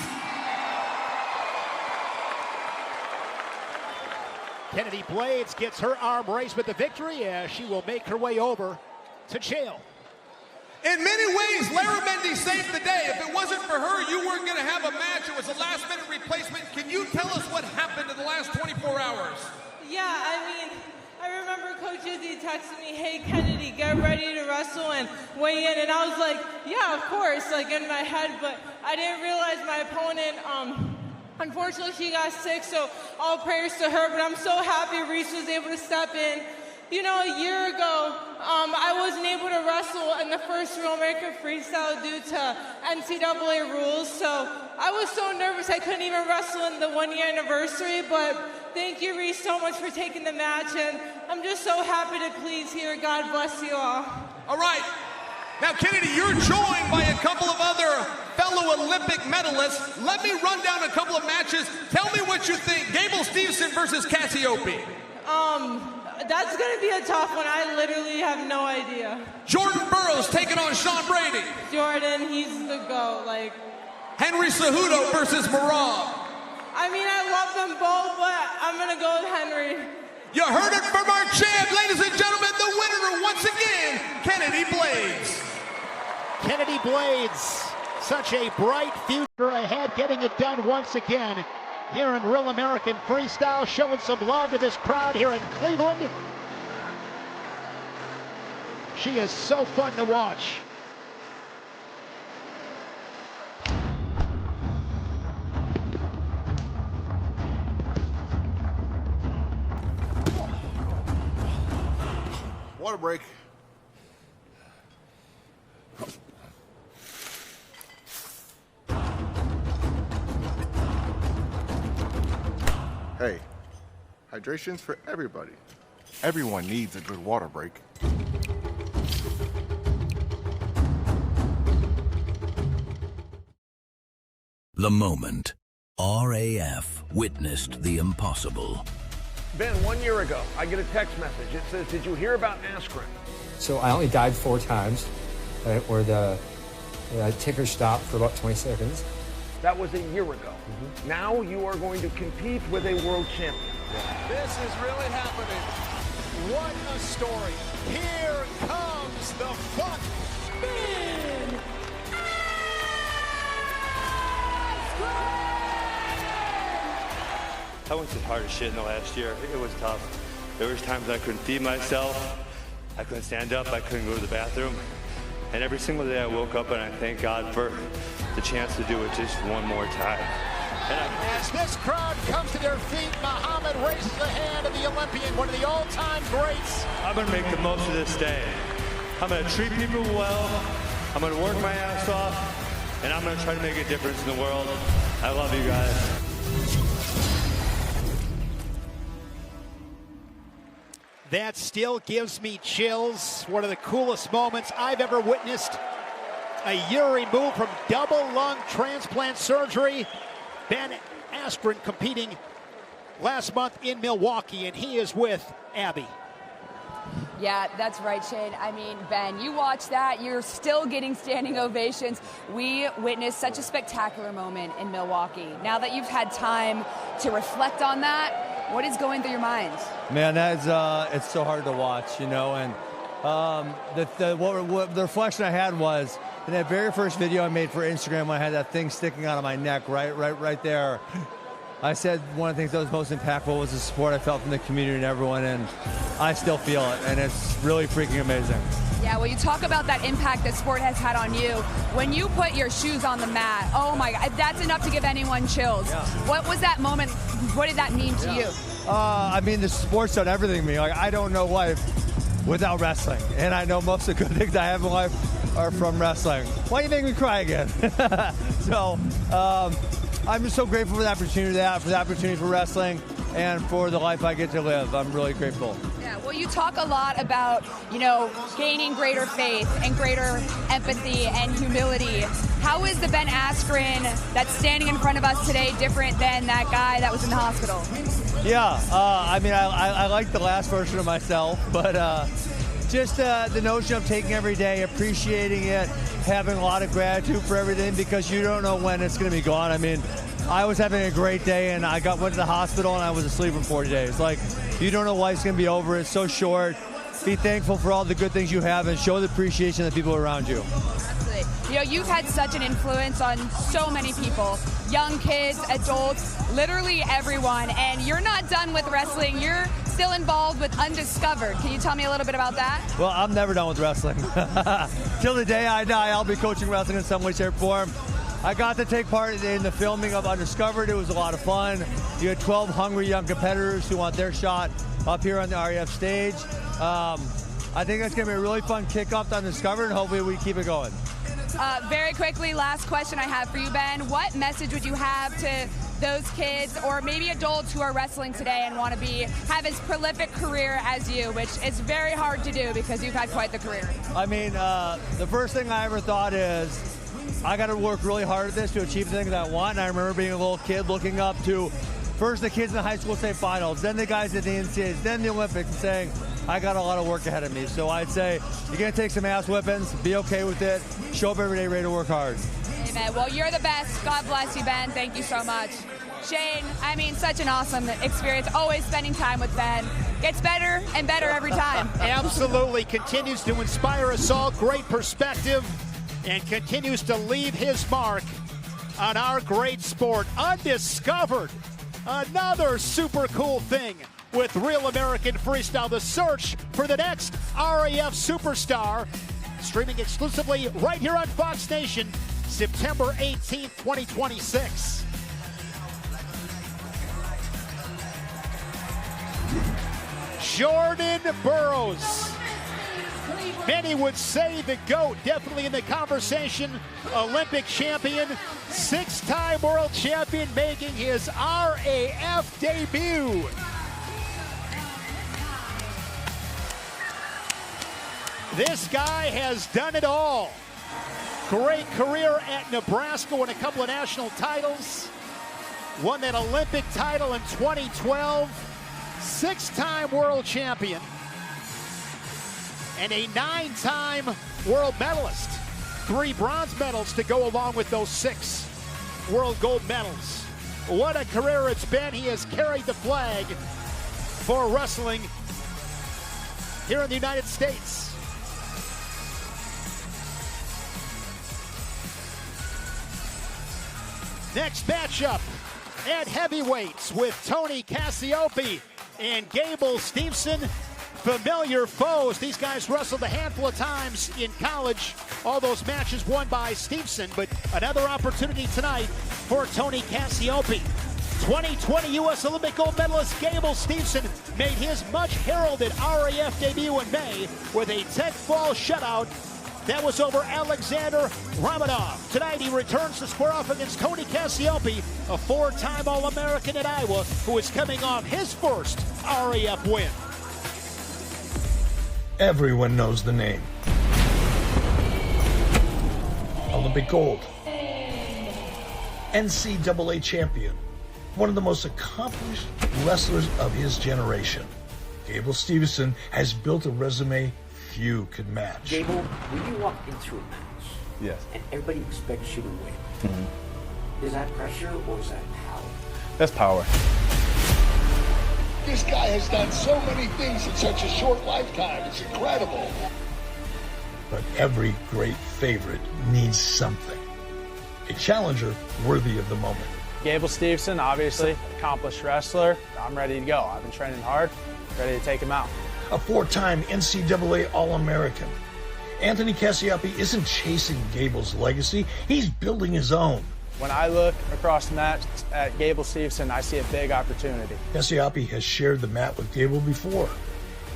Kennedy Blades gets her arm raised with the victory as she will make her way over to jail. In many ways, Lara Mendy saved the day. If it wasn't for her, you weren't going to have a match. It was a last-minute replacement. Can you tell us what happened in the last 24 hours? Yeah, I mean, I remember Coach Izzy texted me, hey, Kennedy, get ready to wrestle and weigh in. And I was like, yeah, of course, like in my head. But I didn't realize my opponent, unfortunately, she got sick. So all prayers to her. But I'm so happy Reese was able to step in. You know, a year ago, I wasn't able to wrestle in the first Real American Freestyle due to NCAA rules. So I was so nervous I couldn't even wrestle in the 1-year anniversary. But thank you, Reese, so much for taking the match. And I'm just so happy to please here. God bless you all. All right. Now, Kennedy, you're joined by a couple of other fellow Olympic medalists. Let me run down a couple of matches. Tell me what you think. Gable Stevenson versus Cassiope. That's going to be a tough one. I literally have no idea. Jordan Burroughs taking on Sean Brady. Jordan, he's the GOAT. Like, Henry Cejudo versus Merab. I mean, I love them both, but I'm going to go with Henry. You heard it from our champ, ladies and gentlemen, the winner once again, Kennedy Blades. Kennedy Blades, such a bright future ahead, getting it done once again here in Real American Freestyle, showing some love to this crowd here in Cleveland. She is so fun to watch. Water break. Hey, hydration's for everybody. Everyone needs a good water break. The moment RAF witnessed the impossible. Ben, 1 year ago, I get a text message. It says, did you hear about Askren? So I only died 4 times, where the ticker stopped for about 20 seconds. That was a year ago. Now you are going to compete with a world champion. This is really happening. What a story. Here comes the fun. I went through the hardest shit in the last year. It was tough. There was times I couldn't feed myself. I couldn't stand up. I couldn't go to the bathroom. And every single day I woke up and I thank God for the chance to do it just one more time. As this crowd comes to their feet, Muhammad raises the hand of the Olympian, one of the all-time greats. I'm going to make the most of this day. I'm going to treat people well. I'm going to work my ass off. And I'm going to try to make a difference in the world. I love you guys. That still gives me chills. One of the coolest moments I've ever witnessed. A year removed from double lung transplant surgery. Ben Askren competing last month in Milwaukee, and he is with Abby. Yeah, that's right, Shane. I mean, Ben, you watch that, you're still getting standing ovations. We witnessed such a spectacular moment in Milwaukee. Now that you've had time to reflect on that, what is going through your mind? Man, that is, it's so hard to watch, you know, and the reflection I had was in that very first video I made for Instagram when I had that thing sticking out of my neck right there. I said one of the things that was most impactful was the support I felt from the community and everyone, and I still feel it, and it's really freaking amazing. Yeah, well, you talk about that impact that sport has had on you. When you put your shoes on the mat, oh my God, that's enough to give anyone chills. Yeah. What was that moment? What did that mean to you? I mean, the sport's done everything to me. Like, I don't know life without wrestling, and I know most of the good things I have in life are from wrestling. Why do you make me cry again? So, I'm just so grateful for the opportunity for wrestling and for the life I get to live. I'm really grateful. Yeah, well, you talk a lot about, you know, gaining greater faith and greater empathy and humility. How is the Ben Askren that's standing in front of us today different than that guy that was in the hospital? Yeah, I mean, I like the last version of myself, but just the notion of taking every day, appreciating it, having a lot of gratitude for everything, because you don't know when it's going to be gone. I mean, I was having a great day, and I went to the hospital, and I was asleep for 40 days. Like, you don't know life's going to be over. It's so short. Be thankful for all the good things you have and show the appreciation of the people around you. Absolutely. You know, you've had such an influence on so many people, young kids, adults, literally everyone, and you're not done with wrestling. You're still involved with Undiscovered. Can you tell me a little bit about that? Well, I'm never done with wrestling. Till the day I die, I'll be coaching wrestling in some way, shape, or form. I got to take part in the filming of Undiscovered. It was a lot of fun. You had 12 hungry young competitors who want their shot up here on the RAF stage. I think that's going to be a really fun kickoff to Undiscovered, and hopefully we keep it going. Very quickly, last question I have for you, Ben. What message would you have to those kids or maybe adults who are wrestling today and want to have as prolific career as you, which is very hard to do because you've had quite the career? I mean, the first thing I ever thought is I got to work really hard at this to achieve the things I want. And I remember being a little kid looking up to first the kids in the high school state finals, then the guys at the NCAAs, then the Olympics, and saying, I got a lot of work ahead of me. So I'd say you're going to take some ass whippings, be okay with it, show up every day ready to work hard. Amen. Well, you're the best. God bless you, Ben. Thank you so much. Shane, I mean, such an awesome experience. Always spending time with Ben. Gets better and better every time. Absolutely. Continues to inspire us all. Great perspective. And continues to leave his mark on our great sport. Undiscovered. Another super cool thing with Real American Freestyle. The search for the next RAF superstar. Streaming exclusively right here on Fox Nation, September 18th, 2026. Jordan Burroughs. Many would say the GOAT, definitely in the conversation. Olympic champion, 6-time world champion, making his RAF debut. This guy has done it all. Great career at Nebraska, won a couple of national titles. Won that Olympic title in 2012. 6-time world champion and a 9-time world medalist. 3 bronze medals to go along with those 6 world gold medals. What a career it's been. He has carried the flag for wrestling here in the United States. Next matchup at heavyweights with Tony Cassioppi and Gable Steveson. Familiar foes. These guys wrestled a handful of times in college. All those matches won by Steveson, but another opportunity tonight for Tony Cassioppi. 2020 U.S. Olympic gold medalist Gable Steveson made his much heralded RAF debut in May with a tech fall shutout that was over Alexander Romanov. Tonight he returns to square off against Tony Cassioppi, a 4-time All-American at Iowa, who is coming off his first RAF win. Everyone knows the name. Olympic gold. NCAA champion. One of the most accomplished wrestlers of his generation. Gable Steveson has built a resume few can match. Gable, when you walk into a match, yes, and everybody expects you to win, is that pressure or is that power? That's power. This guy has done so many things in such a short lifetime. It's incredible. But every great favorite needs something. A challenger worthy of the moment. Gable Steveson, obviously, accomplished wrestler. I'm ready to go. I've been training hard, ready to take him out. A 4-time NCAA All-American. Anthony Cassioppi isn't chasing Gable's legacy. He's building his own. When I look across the mat at Gable Steveson, I see a big opportunity. Cassioppi has shared the mat with Gable before.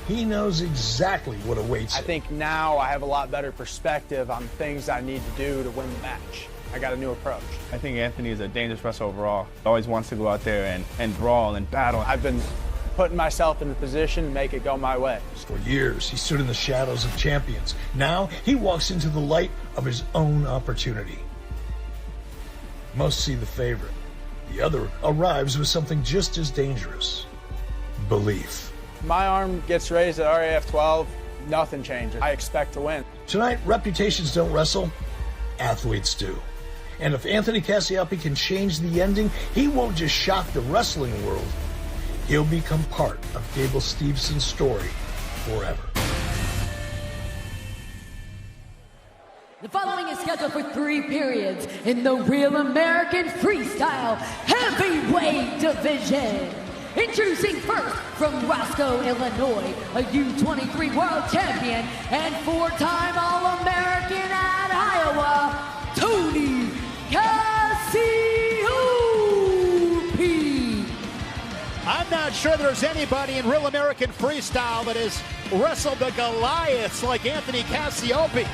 He knows exactly what awaits him. I think now I have a lot better perspective on things I need to do to win the match. I got a new approach. I think Anthony is a dangerous wrestler overall. Always wants to go out there and brawl and battle. I've been putting myself in the position to make it go my way. For years, he stood in the shadows of champions. Now, he walks into the light of his own opportunity. Most see the favorite. The other arrives with something just as dangerous. Belief. My arm gets raised at RAF 12, nothing changes. I expect to win. Tonight, reputations don't wrestle, athletes do. And if Anthony Cassioppi can change the ending, he won't just shock the wrestling world. He'll become part of Gable Steveson's story forever. The following is scheduled for 3 periods in the Real American Freestyle Heavyweight Division. Introducing first from Roscoe, Illinois, a U23 World Champion and 4-time All-American at Iowa, Tony Cassioppi. I'm not sure there's anybody in Real American Freestyle that has wrestled the Goliaths like Anthony Cassioppi.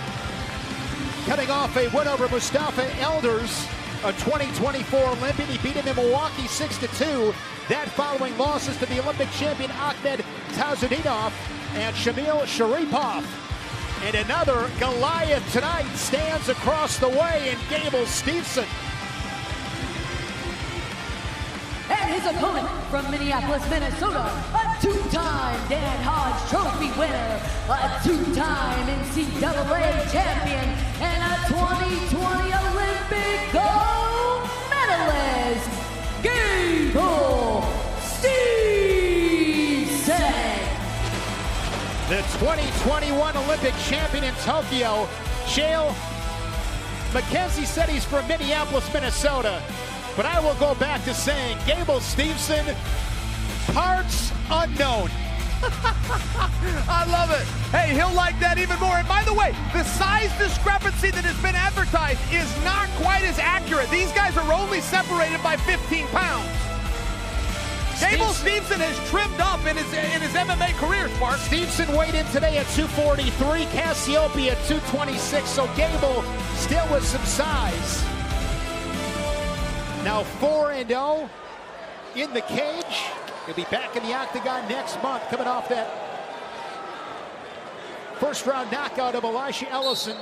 Coming off a win over Mustafa Elders, a 2024 Olympian. He beat him in Milwaukee 6-2. That following losses to the Olympic champion Ahmed Tajmuraz and Shamil Sharipov. And another Goliath tonight stands across the way in Gable Steveson. And his opponent from Minneapolis, Minnesota, a 2-time Dan Hodge Trophy winner, a 2-time NCAA champion, and a 2020 Olympic gold medalist, Gable Steveson. The 2021 Olympic champion in Tokyo, Shale McKenzie said he's from Minneapolis, Minnesota. But I will go back to saying Gable Steveson, parts unknown. I love it. Hey, he'll like that even more. And by the way, the size discrepancy that has been advertised is not quite as accurate. These guys are only separated by 15 pounds. Gable Steveson has trimmed up in his MMA career, Spark. Steveson weighed in today at 243, Cassioppi at 226, so Gable still with some size. Now 4-0 in the cage. He'll be back in the octagon next month, coming off that first round knockout of Elisha Ellison,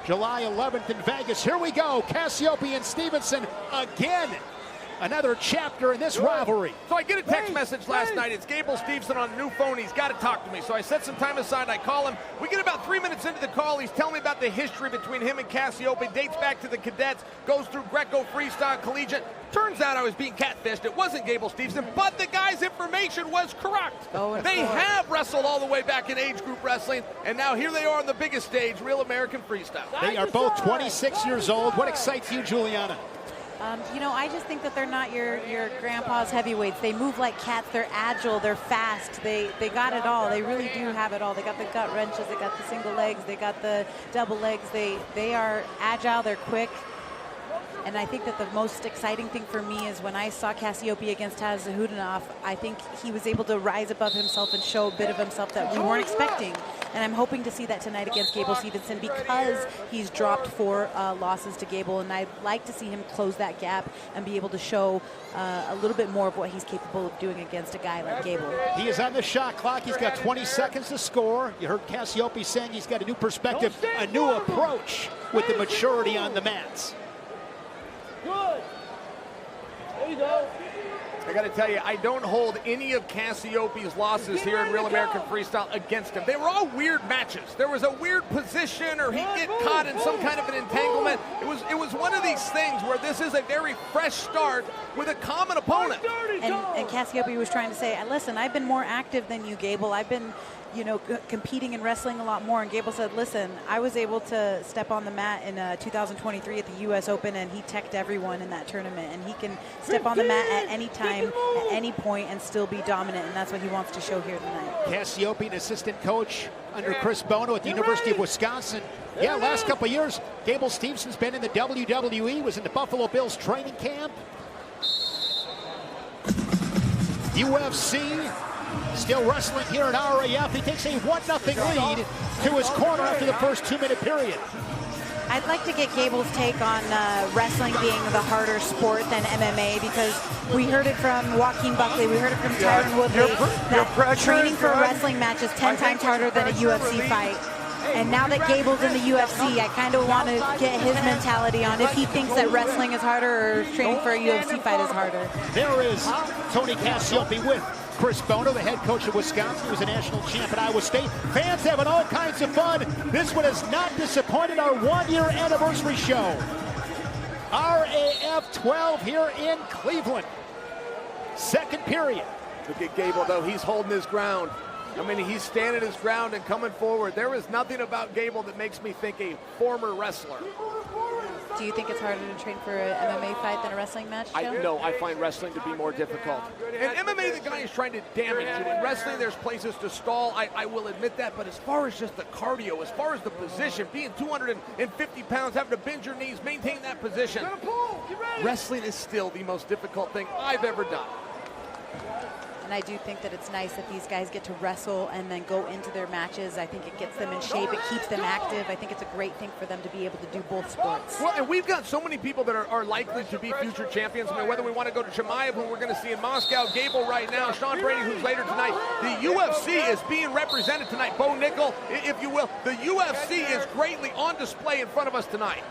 July 11th in Vegas. Here we go, Cassioppi and Stevenson again another chapter in this rivalry. So I get a text message last night. It's Gable Steveson on a new phone. He's got to talk to me. So I set some time aside. I call him. We get about 3 minutes into the call. He's telling me about the history between him and Cassiope. Dates back to the cadets. Goes through Greco freestyle, collegiate. Turns out I was being catfished. It wasn't Gable Steveson, but the guy's information was correct. They have wrestled all the way back in age group wrestling, and now here they are on the biggest stage, Real American Freestyle. They are both 26 years old. What excites you, Juliana? You know, I just think that they're not your grandpa's heavyweights. They move like cats. They're agile. They're fast. They got it all. They really do have it all. They got the gut wrenches. They got the single legs. They got the double legs. They are agile. They're quick. And I think that the most exciting thing for me is when I saw Cassiope against Tajmuraz, I think he was able to rise above himself and show a bit of himself that we weren't expecting. And I'm hoping to see that tonight against Gable Steveson because he's dropped 4 losses to Gable. And I'd like to see him close that gap and be able to show a little bit more of what he's capable of doing against a guy like Gable. He is on the shot clock. He's got 20 seconds to score. You heard Cassiope saying he's got a new perspective, a new approach with the maturity on the mats. Good. There you go. I got to tell you, I don't hold any of Cassiope's losses here in Real American Freestyle against him. They were all weird matches. There was a weird position, or he'd get caught in some kind of an entanglement. It was one of these things where this is a very fresh start with a common opponent. And Cassiope was trying to say, listen, I've been more active than you, Gable. I've been, competing and wrestling a lot more. And Gable said, listen, I was able to step on the mat in 2023 at the U.S. Open, and he teched everyone in that tournament. And he can step on the mat at any time, at any point, and still be dominant. And that's what he wants to show here tonight. Cassiope, an assistant coach under Chris Bono at the University of Wisconsin. Yeah, last couple of years, Gable Stevenson's been in the WWE, was in the Buffalo Bills training camp. UFC, still wrestling here at RAF. He takes a 1-0 lead to his corner after the first 2-minute period. I'd like to get Gable's take on wrestling being the harder sport than MMA, because we heard it from Joaquin Buckley, we heard it from Tyron Woodley, that training for a wrestling match is 10 times harder than a UFC fight. And now that Gable's in the UFC, I kind of want to get his mentality on if he thinks that wrestling is harder or training for a UFC fight is harder. There is Tony Cassiope with Chris Bono, the head coach of Wisconsin, who was a national champ at Iowa State. Fans having all kinds of fun. This one has not disappointed, our 1-year anniversary show. RAF 12 here in Cleveland. Second period. Look at Gable, though. He's holding his ground. I mean, he's standing his ground and coming forward. There is nothing about Gable that makes me think a former wrestler. Do you think it's harder to train for an MMA fight than a wrestling match, Joe? No, I find wrestling to be more difficult. In MMA, the guy is trying to damage you. In wrestling, there's places to stall. I will admit that. But as far as just the cardio, as far as the position, being 250 pounds, having to bend your knees, maintain that position, wrestling is still the most difficult thing I've ever done. And I do think that it's nice that these guys get to wrestle and then go into their matches. I think it gets them in shape. It keeps them active. I think it's a great thing for them to be able to do both sports. Well, and we've got so many people that are likely to be future champions. I mean, whether we want to go to Chimaev, who we're going to see in Moscow, Gable right now, Sean Brady, who's later tonight. The UFC is being represented tonight. Bo Nickal, if you will. The UFC is greatly on display in front of us tonight.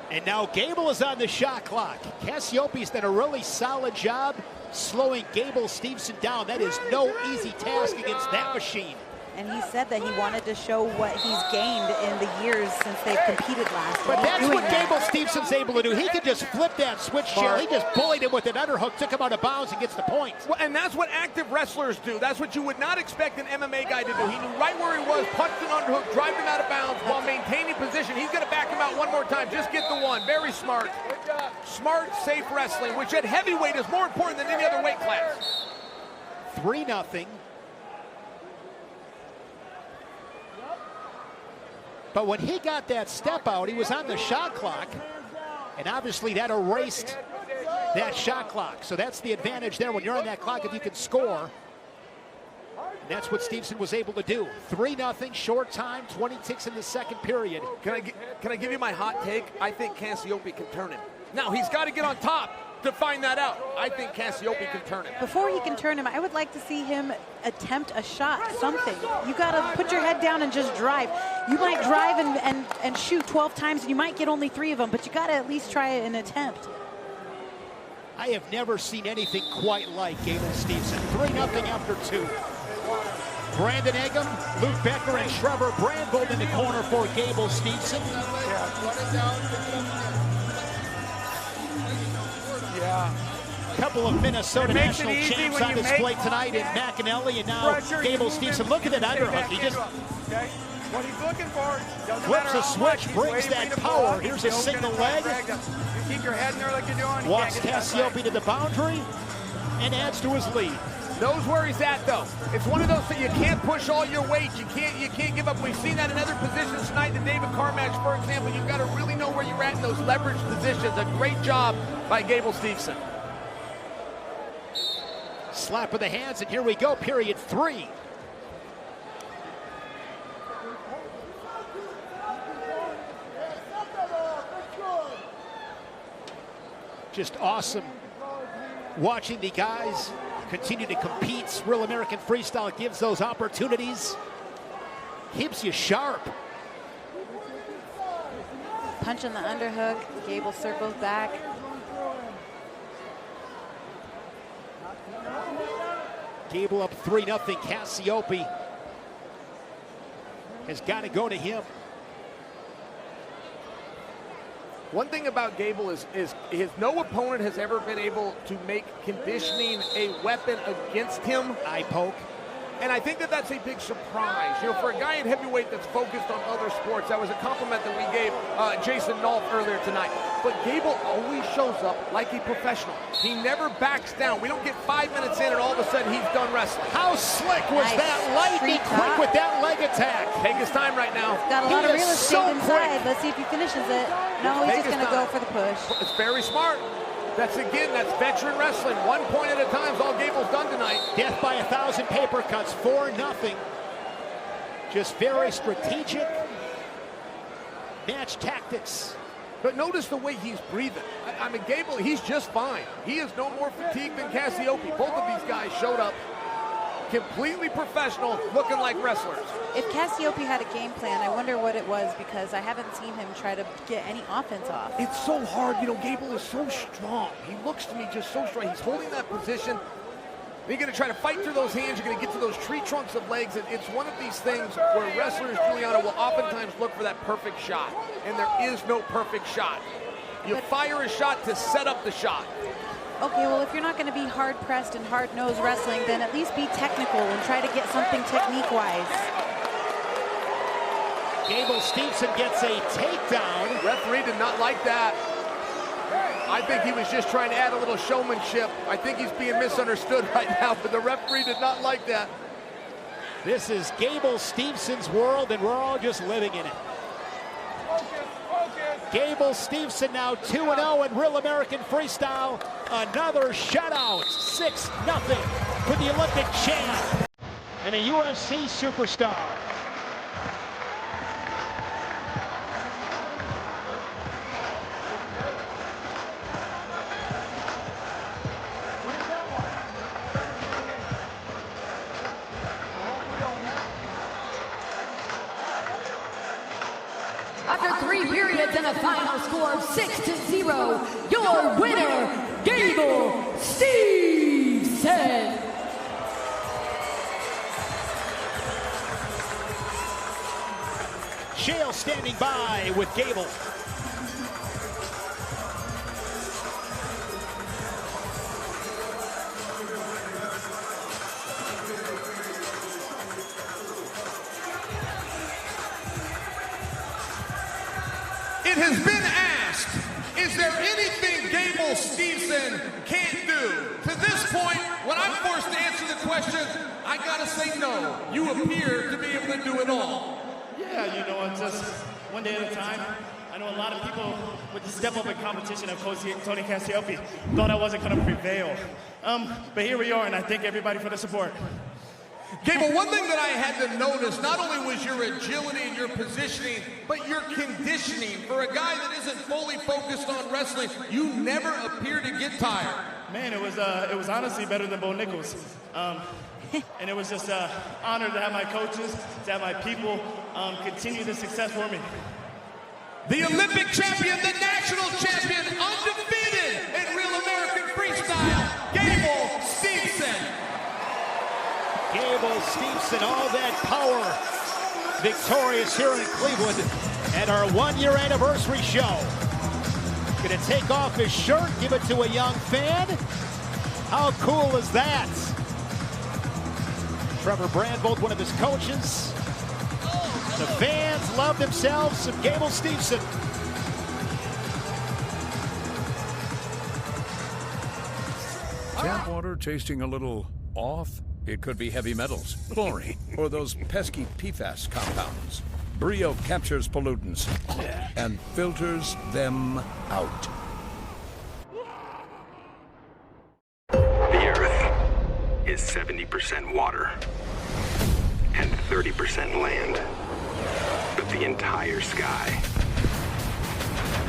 And now Gable is on the shot clock. Cassiope's done a really solid job slowing Gable Steveson down. That is no easy task against that machine. And he said that he wanted to show what he's gained in the years since they've competed last. But that's what Gable Stevenson's able to do. He can just flip that switch chair. He just bullied him with an underhook, took him out of bounds, and gets the point. Well, and that's what active wrestlers do. That's what you would not expect an MMA guy to do. He knew right where he was, punched an underhook, drive him out of bounds while maintaining position. He's going to back him out one more time. Just get the one. Very smart. Smart, safe wrestling, which at heavyweight is more important than any other weight class. 3-0. But when he got that step out, he was on the shot clock, and obviously that erased that shot clock. So that's the advantage there when you're on that clock if you can score. And that's what Steveson was able to do. 3-0, short time, 20 ticks in the second period. Can I give you my hot take? I think Cassiope can turn him. Now, he's got to get on top to find that out. I think Cassiope can turn him. Before he can turn him, I would like to see him attempt a shot, something. You got to put your head down and just drive. You might drive and shoot 12 times, and you might get only 3 of them, but you got to at least try an attempt. I have never seen anything quite like Gable Stevenson. 3-0 after 2. Brandon Eggum, Luke Becker, and Trevor Brandvold in the corner for Gable Stevenson. Couple of Minnesota national champs on display tonight in McEnelly, and now Gable Stevenson. Look at that underhook. He just what he's looking for. flips a switch, brings that power. Here's a single leg. You keep your head in there like you're doing. Walks Cassiope to the boundary and adds to his lead. Knows where he's at, though. It's one of those things you can't push all your weight. You can't give up. We've seen that in other positions tonight. The David Carr match, for example. You've got to really know where you're at in those leverage positions. A great job by Gable Stevenson. Slap of the hands, and here we go, period 3. Just awesome watching the guys continue to compete. Real American Freestyle gives those opportunities. Keeps you sharp. Punch on the underhook. Gable circles back. Gable up 3-0. Cassiope has got to go to him. One thing about Gable is no opponent has ever been able to make conditioning a weapon against him. Eye poke. And I think that that's a big surprise. You know, for a guy in heavyweight that's focused on other sports, that was a compliment that we gave Jason Nolf earlier tonight. But Gable always shows up like a professional. He never backs down. We don't get 5 minutes in and all of a sudden he's done wrestling. How slick was that? Lightning quick with that leg attack. Take his time right now. Got a lot of real estate inside. Let's see if he finishes it. No, he's just going to go for the push. It's very smart. That's veteran wrestling. 1 point at a time is all Gable's done tonight. Death by 1,000 paper cuts, 4-0. Just very strategic match tactics. But notice the way he's breathing. I mean, Gable, he's just fine. He is no more fatigued than Cassiope. Both of these guys showed up completely professional, looking like wrestlers. If Cassiope had a game plan, I wonder what it was, because I haven't seen him try to get any offense off. It's so hard. You know, Gable is so strong. He looks to me just so strong. He's holding that position. You're going to try to fight through those hands. You're going to get to those tree trunks of legs. It's one of these things where wrestlers, Juliana, will oftentimes look for that perfect shot. And there is no perfect shot. You fire a shot to set up the shot. Okay, well, if you're not going to be hard-pressed and hard-nosed wrestling, then at least be technical and try to get something technique-wise. Gable Stevenson gets a takedown. Referee did not like that. I think he was just trying to add a little showmanship. I think he's being misunderstood right now, but the referee did not like that. This is Gable Stevenson's world, and we're all just living in it. Gable Stevenson now 2-0 in Real American Freestyle. Another shutout, 6-0 for the Olympic champ and a UFC superstar. After 3 periods and a final score of 6-0, your winner, Gable Stevenson. Shale standing by with Gable. It has been asked, is there anything Gable Stevenson can't do? To this point, when I'm forced to answer the question, I gotta say no. You appear to be able to do it all. Yeah, you know, it's just one day at a time. I know a lot of people with the step up in competition of Coach Tony Cassiope thought I wasn't gonna prevail. But here we are, and I thank everybody for the support. Gable, one thing that I had to notice, not only was your agility and your positioning, but your conditioning. For a guy that isn't fully focused on wrestling, you never appear to get tired. Man, it was honestly better than Bo Nichols. And it was just an honor to have my coaches, to have my people continue the success for me. The Olympic champion, the national champion, undefeated in Real American Freestyle. Gable Stevenson, all that power, victorious here in Cleveland at our 1-year anniversary show. Gonna take off his shirt, give it to a young fan. How cool is that? Trevor Brandvold, one of his coaches. The fans love themselves some Gable Stevenson. Tap water tasting a little off? It could be heavy metals, chlorine, or those pesky PFAS compounds. Brio captures pollutants and filters them out. The Earth is 70% water and 30% land. But the entire sky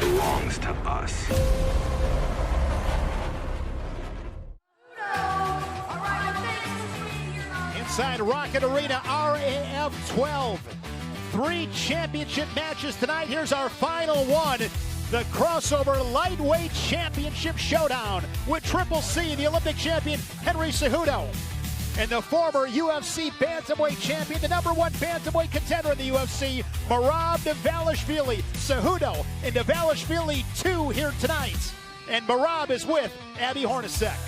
belongs to us. Inside Rocket Arena, RAF 12. 3 championship matches tonight. Here's our final one. The crossover lightweight championship showdown with Triple C, the Olympic champion Henry Cejudo, and the former UFC bantamweight champion, the #1 bantamweight contender in the UFC, Merab Dvalishvili. Cejudo and Dvalishvili 2 here tonight. And Merab is with Abby Hornacek.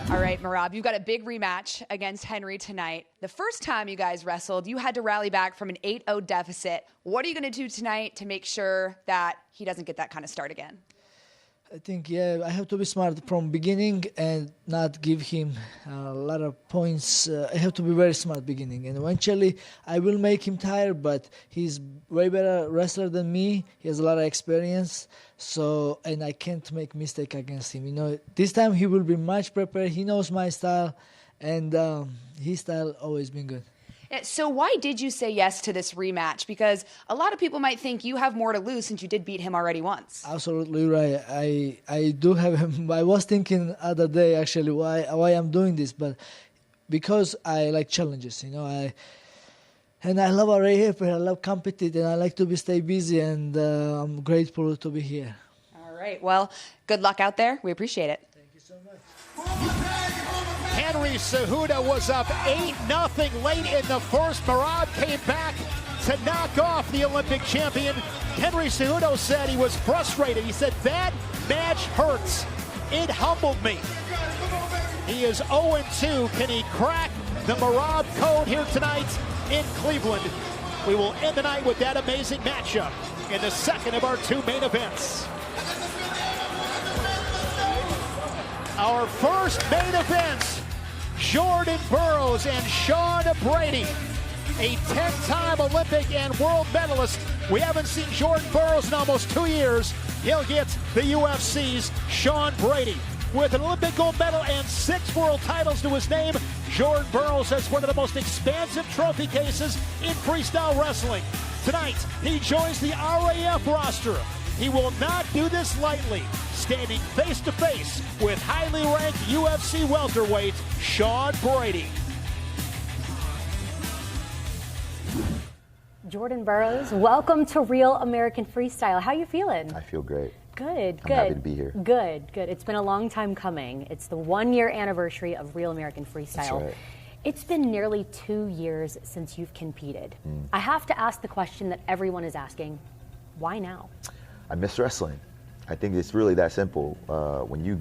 All right, Merab, you've got a big rematch against Henry tonight. The first time you guys wrestled, you had to rally back from an 8-0 deficit. What are you going to do tonight to make sure that he doesn't get that kind of start again? I think, I have to be smart from beginning and not give him a lot of points. I have to be very smart beginning. And eventually, I will make him tired, but he's way better wrestler than me. He has a lot of experience. So, and I can't make mistake against him. You know, this time he will be much prepared. He knows my style, and his style always been good. So why did you say yes to this rematch? Because a lot of people might think you have more to lose since you did beat him already once. Absolutely right. I do have him. I was thinking other day actually why I'm doing this, but because I like challenges, you know. And I love RAF, I love competing, and I like to stay busy, and I'm grateful to be here. All right. Well, good luck out there. We appreciate it. Thank you so much. Henry Cejudo was up 8-0 late in the first. Merab came back to knock off the Olympic champion. Henry Cejudo said he was frustrated. He said, that match hurts. It humbled me. He is 0-2. Can he crack the Merab code here tonight in Cleveland? We will end the night with that amazing matchup in the second of our 2 main events. Our first main event, Jordan Burroughs and Sean Brady, a 10-time Olympic and world medalist. We haven't seen Jordan Burroughs in almost 2 years. He'll get the UFC's Sean Brady. With an Olympic gold medal and 6 world titles to his name, Jordan Burroughs has one of the most expansive trophy cases in freestyle wrestling. Tonight, he joins the RAF roster. He will not do this lightly, standing face-to-face with highly ranked UFC welterweight Sean Brady. Jordan Burroughs, welcome to Real American Freestyle. How are you feeling? I feel great. Good, I'm happy to be here. Good. It's been a long time coming. It's the 1-year anniversary of Real American Freestyle. That's right. It's been nearly 2 years since you've competed. I have to ask the question that everyone is asking, why now? I miss wrestling. I think it's really that simple. When you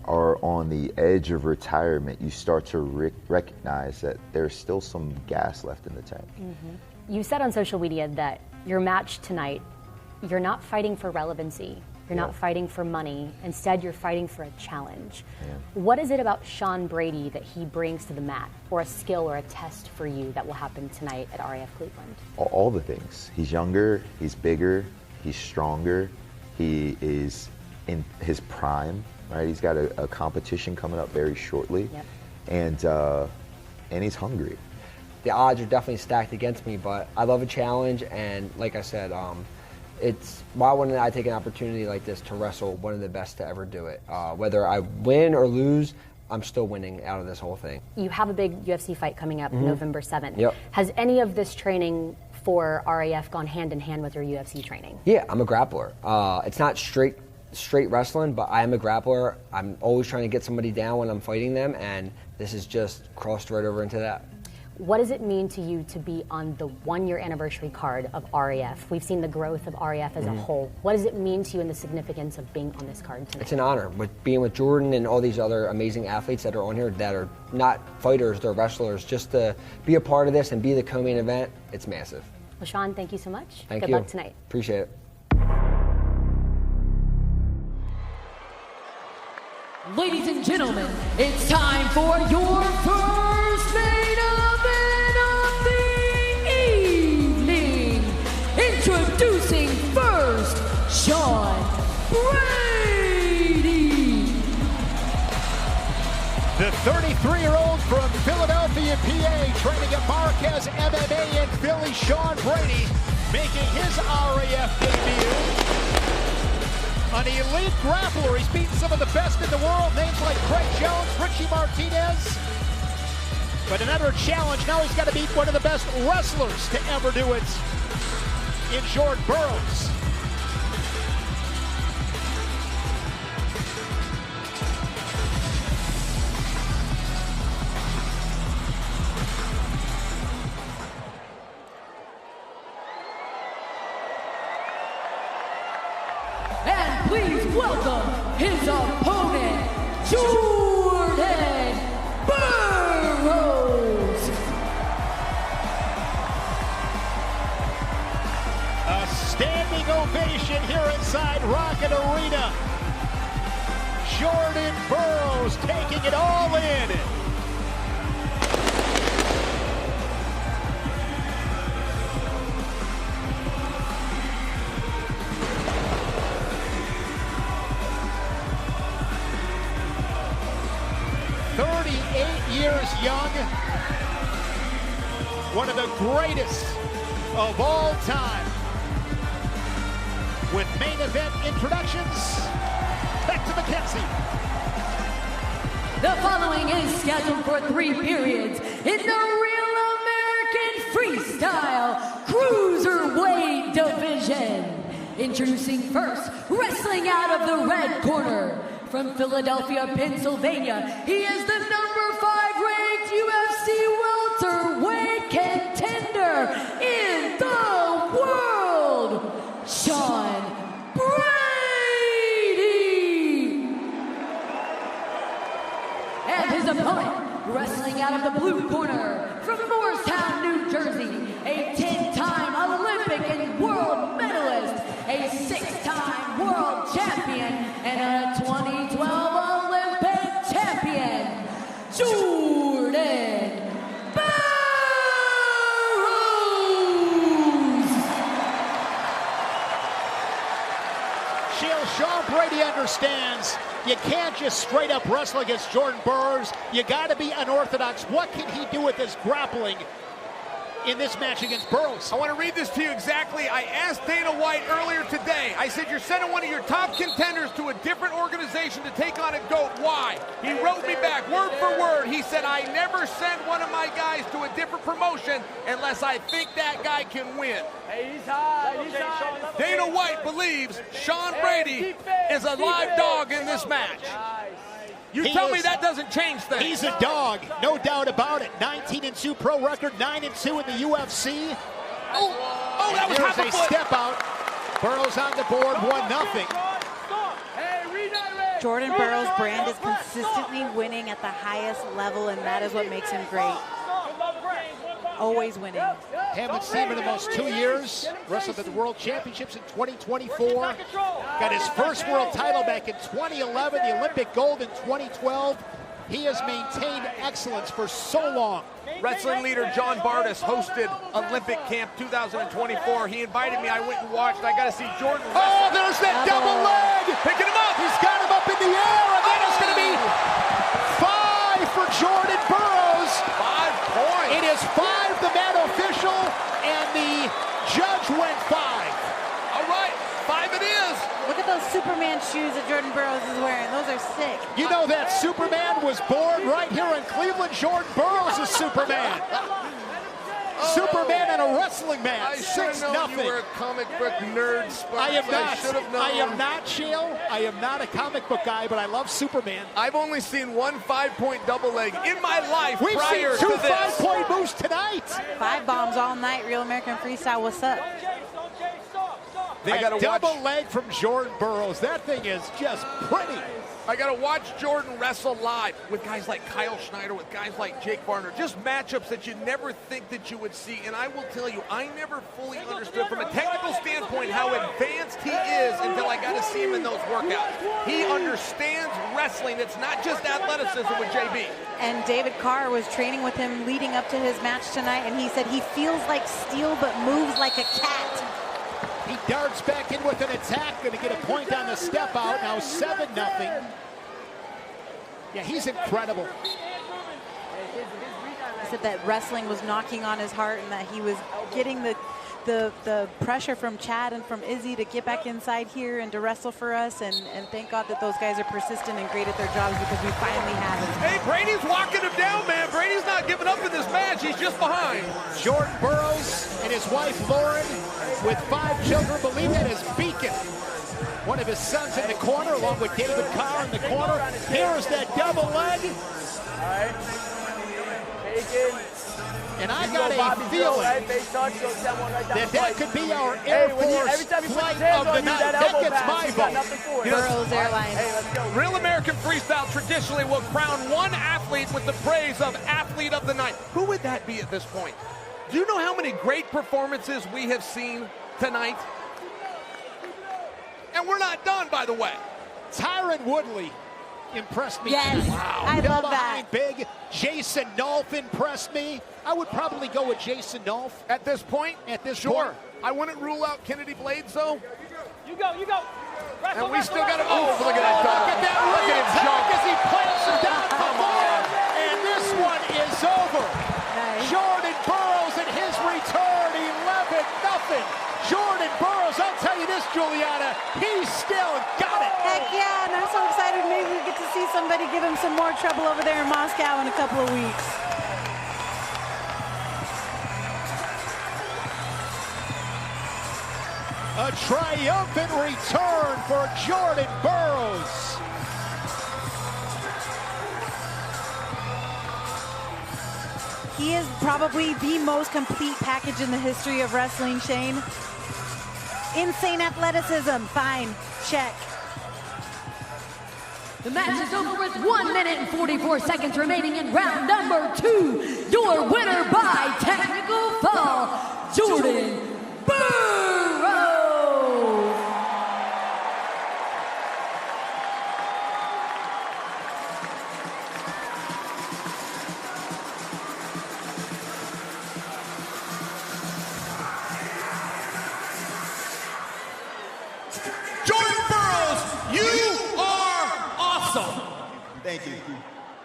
are on the edge of retirement, you start to recognize that there's still some gas left in the tank. You said on social media that your match tonight, you're not fighting for relevancy. You're not fighting for money. Instead, you're fighting for a challenge. What is it about Sean Brady that he brings to the mat, or a skill or a test for you that will happen tonight at RAF Cleveland? All the things. He's younger, he's bigger, he's stronger, he is in his prime, right? He's got a competition coming up very shortly, and he's hungry. The odds are definitely stacked against me, but I love a challenge, and like I said, it's why wouldn't I take an opportunity like this to wrestle one of the best to ever do it? Whether I win or lose, I'm still winning out of this whole thing. You have a big UFC fight coming up November 7th. Yep. Has any of this training for RAF gone hand in hand with your UFC training? Yeah, I'm a grappler. It's not straight straight wrestling, but I am a grappler. I'm always trying to get somebody down when I'm fighting them, and this is just crossed right over into that. What does it mean to you to be on the 1-year anniversary card of RAF? We've seen the growth of RAF as a whole. What does it mean to you and the significance of being on this card tonight? It's an honor. Being with Jordan and all these other amazing athletes that are on here that are not fighters, they're wrestlers, just to be a part of this and be the co-main event, it's massive. Well, Sean, thank you so much. Thank you. Good luck tonight. Appreciate it. Ladies and gentlemen, it's time for your first main event of the evening. Introducing first, Sean Brady. The 33-year-old from Philadelphia, PA, training at Marquez MMA in Philly, Sean Brady, making his RAF debut. An elite grappler. He's beaten some of the best in the world, names like Craig Jones, Richie Martinez. But another challenge, now he's got to beat one of the best wrestlers to ever do it in Jordan Burroughs. And please welcome his opponent, Jordan Burroughs. A standing ovation here inside Rocket Arena. Jordan Burroughs taking it all in. Years young, one of the greatest of all time. With main event introductions, back to Mackenzie. The following is scheduled for 3 periods in the Real American Freestyle Cruiserweight division. Introducing first, wrestling out of the red corner, from Philadelphia, Pennsylvania, he is the number 5 ranked UFC welterweight contender in the world, Sean Brady. And his opponent, wrestling out of the blue corner, from Morristown, New Jersey, a 10-time Olympic and world medalist, a 6-time world champion, and a 2012 Olympic champion, Jordan Burroughs. Sean Brady understands you can't just straight up wrestle against Jordan Burroughs. You got to be unorthodox. What can he do with his grappling in this match against Burroughs? I want to read this to you exactly. I asked Dana White earlier today. I said, you're sending one of your top contenders to a different organization to take on a GOAT. Why? He wrote me back word for word. He said, I never send one of my guys to a different promotion unless I think that guy can win. Hey, he's high. He's high. Dana White believes Sean Brady is a live dog in this match. You tell me that doesn't change things. He's a dog, no doubt about it. 19-2 pro record, 9-2 in the UFC. Oh, that was half a foot. Step out. Burroughs on the board, 1-0. Jordan Burroughs' brand is consistently winning at the highest level, and that is what makes him great. Always winning. Haven't seen him in almost 2 years. Wrestled at the World Championships in 2024. Got his first world title back in 2011, the Olympic gold in 2012. He has maintained excellence for so long. Wrestling leader John Bardis hosted Olympic Camp 2024. He invited me. I went and watched. I got to see Jordan wrestle. Oh, there's that double leg. Picking him up. He's got him up in the air, and then it's going to be 5 for Jordan Burroughs. 5 points. It is 5, the man official, and the judge went 5. All right, 5 it is. Look at those Superman shoes that Jordan Burroughs is wearing. Those are sick. You know that Superman was born right here in Cleveland. Jordan Burroughs is Superman. Superman in a wrestling match. I should have known you were a comic book nerd, Sparks. I am not. should have known. I am not, Shale. I am not a comic book guy, but I love Superman. I've only seen one 5-point double leg in my life We've prior seen two to this. 5-point moves tonight. 5 bombs all night. Real American Freestyle. What's up? That double leg from Jordan Burroughs. That thing is just pretty. I got to watch Jordan wrestle live with guys like Kyle Schneider, with guys like Jake Varner, just matchups that you never think that you would see. And I will tell you, I never fully understood from a technical standpoint how advanced he is until I got to see him in those workouts. He understands wrestling. It's not just athleticism with JB. And David Carr was training with him leading up to his match tonight, and he said he feels like steel but moves like a cat. He darts back in with an attack, going to get a point on the step out. Now 7-0. Yeah, he's incredible. He said that wrestling was knocking on his heart and that he was getting the pressure from Chad and from Izzy to get back inside here and to wrestle for us. And thank God that those guys are persistent and great at their jobs because we finally have it. Hey, Brady's walking him down, man. Brady's not giving up in this match. He's just behind. Jordan Burroughs and his wife Lauren, with 5 children, believe that is Beacon. One of his sons in the corner, along with David Carr in the corner. Here's that double leg. All right. Bacon. And I got a feeling that could be our Air Force flight of the night. That gets my vote. Burroughs Airlines. Hey, let's go. Real American Freestyle traditionally will crown one athlete with the praise of Athlete of the Night. Who would that be at this point? Do you know how many great performances we have seen tonight? And we're not done, by the way. Tyron Woodley impressed me. Yes, wow. I love that. Big. Jason Nolf impressed me. I would probably go with Jason Nolf. At this point? At this sure. point. I wouldn't rule out Kennedy Blades, though. You go. And we still got to move. Look at that dog. Look at that re-attack as he plants him down the floor. And this one is over. Nice. Jordan Burroughs in his return, 11-0. Jordan Burroughs, I'll tell you this, Juliana, he still got it. Heck yeah, and I'm so excited. Maybe we get to see somebody give him some more trouble over there in Moscow in a couple of weeks. A triumphant return for Jordan Burroughs. He is probably the most complete package in the history of wrestling, Shane. Insane athleticism, fine, check. The match is over with 1 minute and 44 seconds remaining in round number 2. Your winner by technical fall, Jordan Burroughs. Thank you.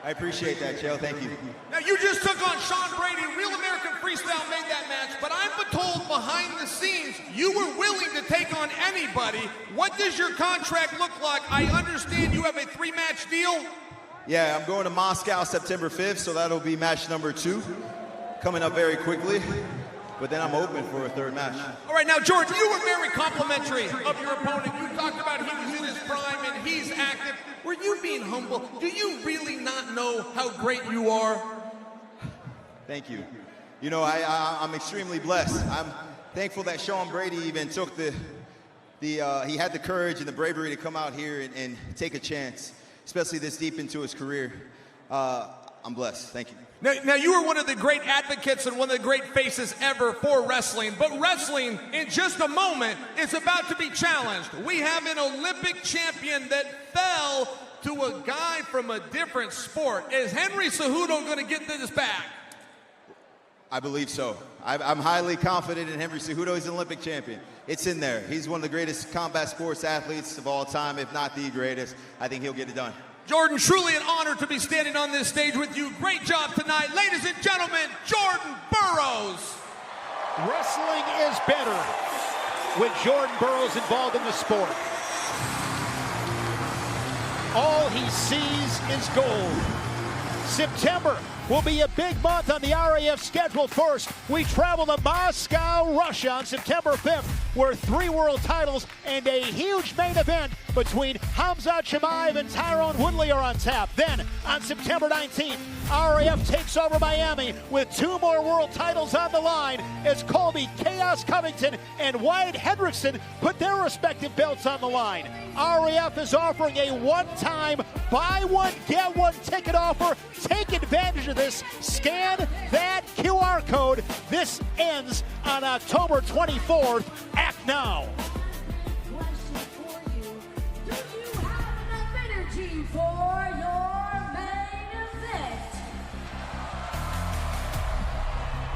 I appreciate that, Joe. Thank you. Now, you just took on Sean Brady. Real American Freestyle made that match, but I'm told behind the scenes you were willing to take on anybody. What does your contract look like? I understand you have a 3-match deal. Yeah, I'm going to Moscow September 5th, so that'll be match number 2. Coming up very quickly. But then I'm open for a 3rd match. All right, now, Jordan, you were very complimentary of your opponent. You talked about he was in his prime and he's active. Were you being humble? Do you really not know how great you are? Thank you. You know, I'm extremely blessed. I'm thankful that Sean Brady even took he had the courage and the bravery to come out here and take a chance, especially this deep into his career. I'm blessed. Thank you. Now, you are one of the great advocates and one of the great faces ever for wrestling, but wrestling, in just a moment, is about to be challenged. We have an Olympic champion that fell to a guy from a different sport. Is Henry Cejudo going to get this back? I believe so. I'm highly confident in Henry Cejudo. He's an Olympic champion. It's in there. He's one of the greatest combat sports athletes of all time, if not the greatest. I think he'll get it done. Jordan, truly an honor to be standing on this stage with you. Great job tonight. Ladies and gentlemen, Jordan Burroughs. Wrestling is better with Jordan Burroughs involved in the sport. All he sees is gold. September will be a big month on the RAF schedule. First, we travel to Moscow, Russia on September 5th, where 3 world titles and a huge main event between Khamzat Chimaev and Tyron Woodley are on tap. Then, on September 19th, RAF takes over Miami with 2 more world titles on the line as Colby Chaos Covington and Wyatt Hendrickson put their respective belts on the line. RAF is offering a one-time buy one, get one ticket offer. Take advantage of this. Scan that QR code. This ends on October 24th. Act now.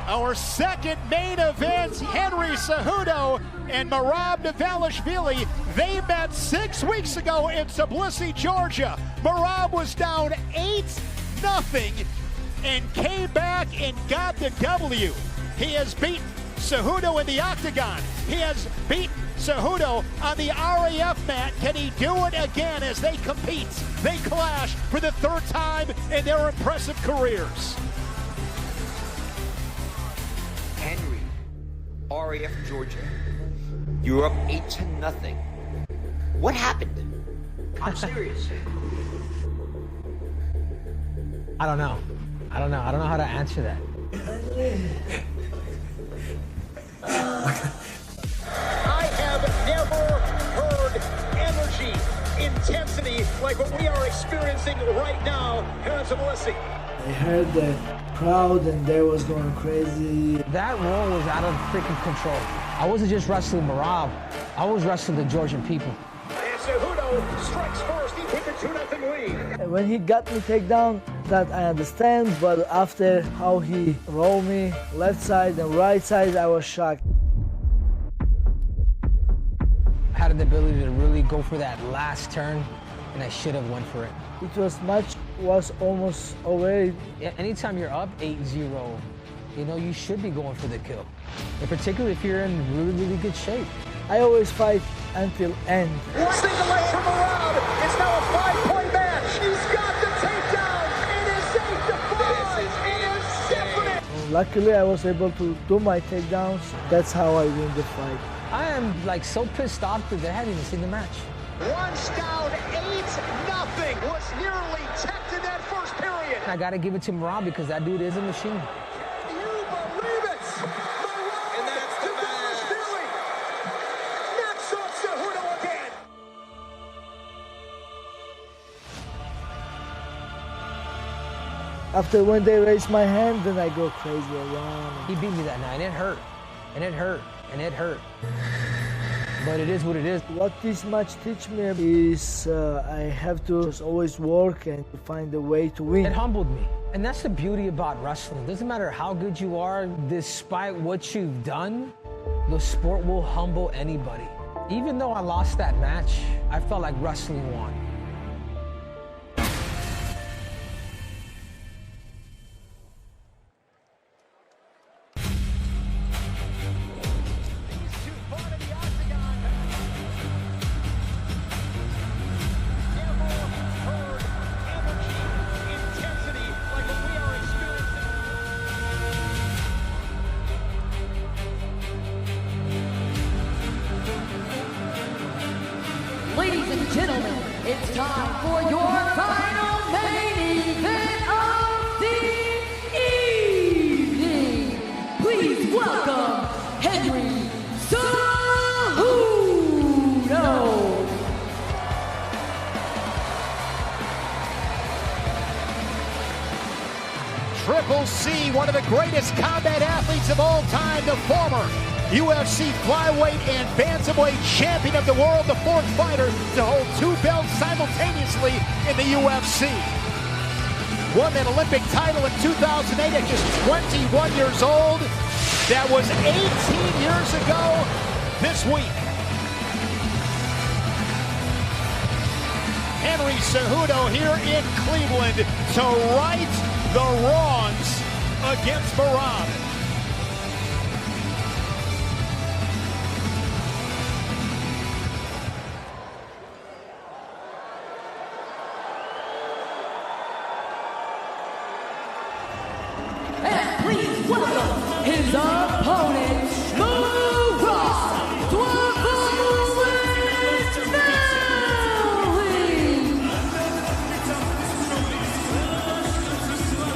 Our second main event, Henry Cejudo and Merab Dvalishvili. They met 6 weeks ago in Tbilisi, Georgia. Merab was down 8-0 and came back and got the W. He has beaten Cejudo in the octagon. He has beaten Cejudo on the RAF mat. Can he do it again as they compete? They clash for the 3rd time in their impressive careers. Henry, RAF Georgia, you're up 8-0. What happened? I'm serious. I don't know. I don't know how to answer that. I have never heard energy, intensity like what we are experiencing right now here in Tbilisi. I heard the crowd and they was going crazy. That war was out of freaking control. I wasn't just wrestling Merab, I was wrestling the Georgian people. And Cejudo strikes first, he took a 2-0 lead. And when he got me takedown, that I understand, but after how he rolled me left side and right side, I was shocked. I had the ability to really go for that last turn, and I should have went for it. It was almost over. Yeah, anytime you're up 8-0, you know, you should be going for the kill. And particularly if you're in really, really good shape. I always fight until end. Single leg from Merab. It's now a 5-point match. He's got the takedown. It is 8-5. It is definite. Luckily, I was able to do my takedowns. That's how I win the fight. I am like so pissed off that they hadn't even seen the match. Once down 8-0. Was nearly teched in that first period. I got to give it to Merab because that dude is a machine. You believe it? Merab and that's the Dvalishvili. Knocks off Cejudo again. After when they raise my hand, then I go crazy around. He beat me that night, and it hurt, and it hurt, and it hurt. But it is what it is. What this match teach me is I have to always work and find a way to win. It humbled me. And that's the beauty about wrestling. It doesn't matter how good you are, despite what you've done, the sport will humble anybody. Even though I lost that match, I felt like wrestling won. Ladies and gentlemen, it's time for your final main event of the evening. Please welcome Henry Cejudo. Triple C, one of the greatest combat athletes of all time, the former UFC flyweight and bantamweight champion of the world, the 4th fighter to hold 2 belts simultaneously in the UFC. Won that Olympic title in 2008 at just 21 years old. That was 18 years ago this week. Henry Cejudo here in Cleveland to right the wrongs against Merab.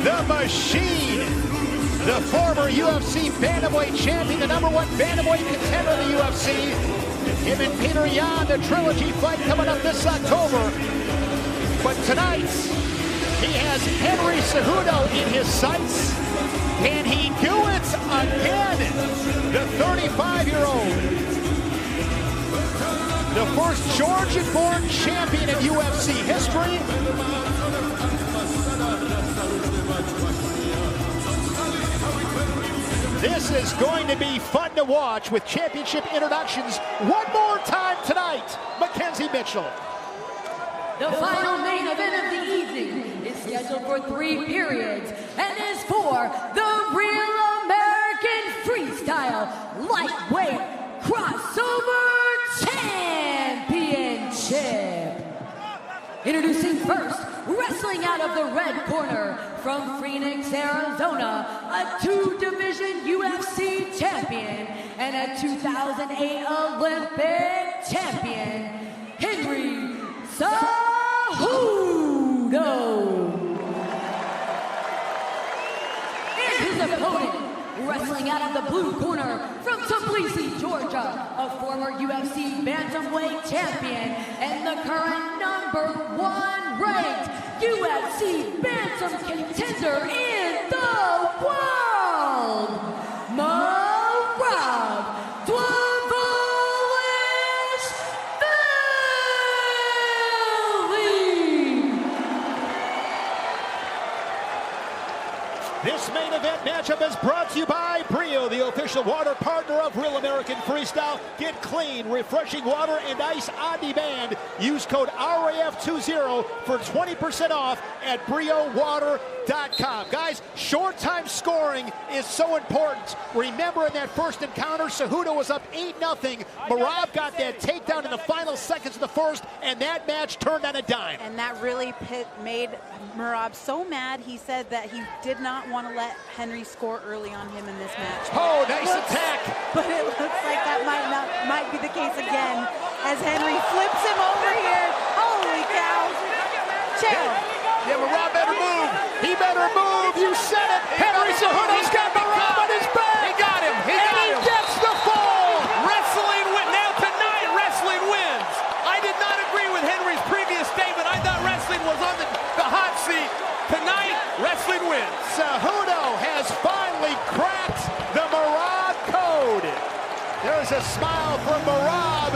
the Machine, the former UFC Bantamweight champion, the #1 Bantamweight contender in the UFC. Him and Peter Yan, the trilogy fight coming up this October. But tonight, he has Henry Cejudo in his sights. Can he do it again? The 35-year-old, the first Georgian-born champion in UFC history. This is going to be fun to watch with championship introductions one more time tonight. Mackenzie Mitchell. The final main event of the evening is scheduled for 3 periods and is for the Real American Freestyle Lightweight Crossover Championship. Introducing first, wrestling out of the red corner from Phoenix, Arizona, a 2-division UFC champion and a 2008 Olympic champion, Henry Cejudo. And his opponent, wrestling out of the blue corner from Tbilisi, Georgia, a former UFC Bantamweight champion and the current #1 ranked UFC Bantam contender in the world, Merab Dvalishvili. This main event matchup is brought to you by Brio, the official water partner of Real American Freestyle. Get clean, refreshing water and ice on demand. Use code RAF20 for 20% off at BrioWater.com. Guys, short time scoring is so important. Remember in that first encounter, Cejudo was up 8-0. Merab got that takedown in the final seconds of the first, and that match turned on a dime. And that really made Merab so mad, he said that he did not want to let Henry score early on him in this match. Oh, nice attack. But it looks like that might be the case again as Henry flips him over here. Holy cow. Chill. Yeah, Merab better move. He better move. You said it. Henry Cejudo's got Merab on his back. He got him. He gets the fall. Wrestling wins. Now tonight, wrestling wins. I did not agree with Henry's previous statement. I thought wrestling was on the hot seat. Tonight, wrestling wins. Cejudo has finally cracked the Merab code. There's a smile from Merab.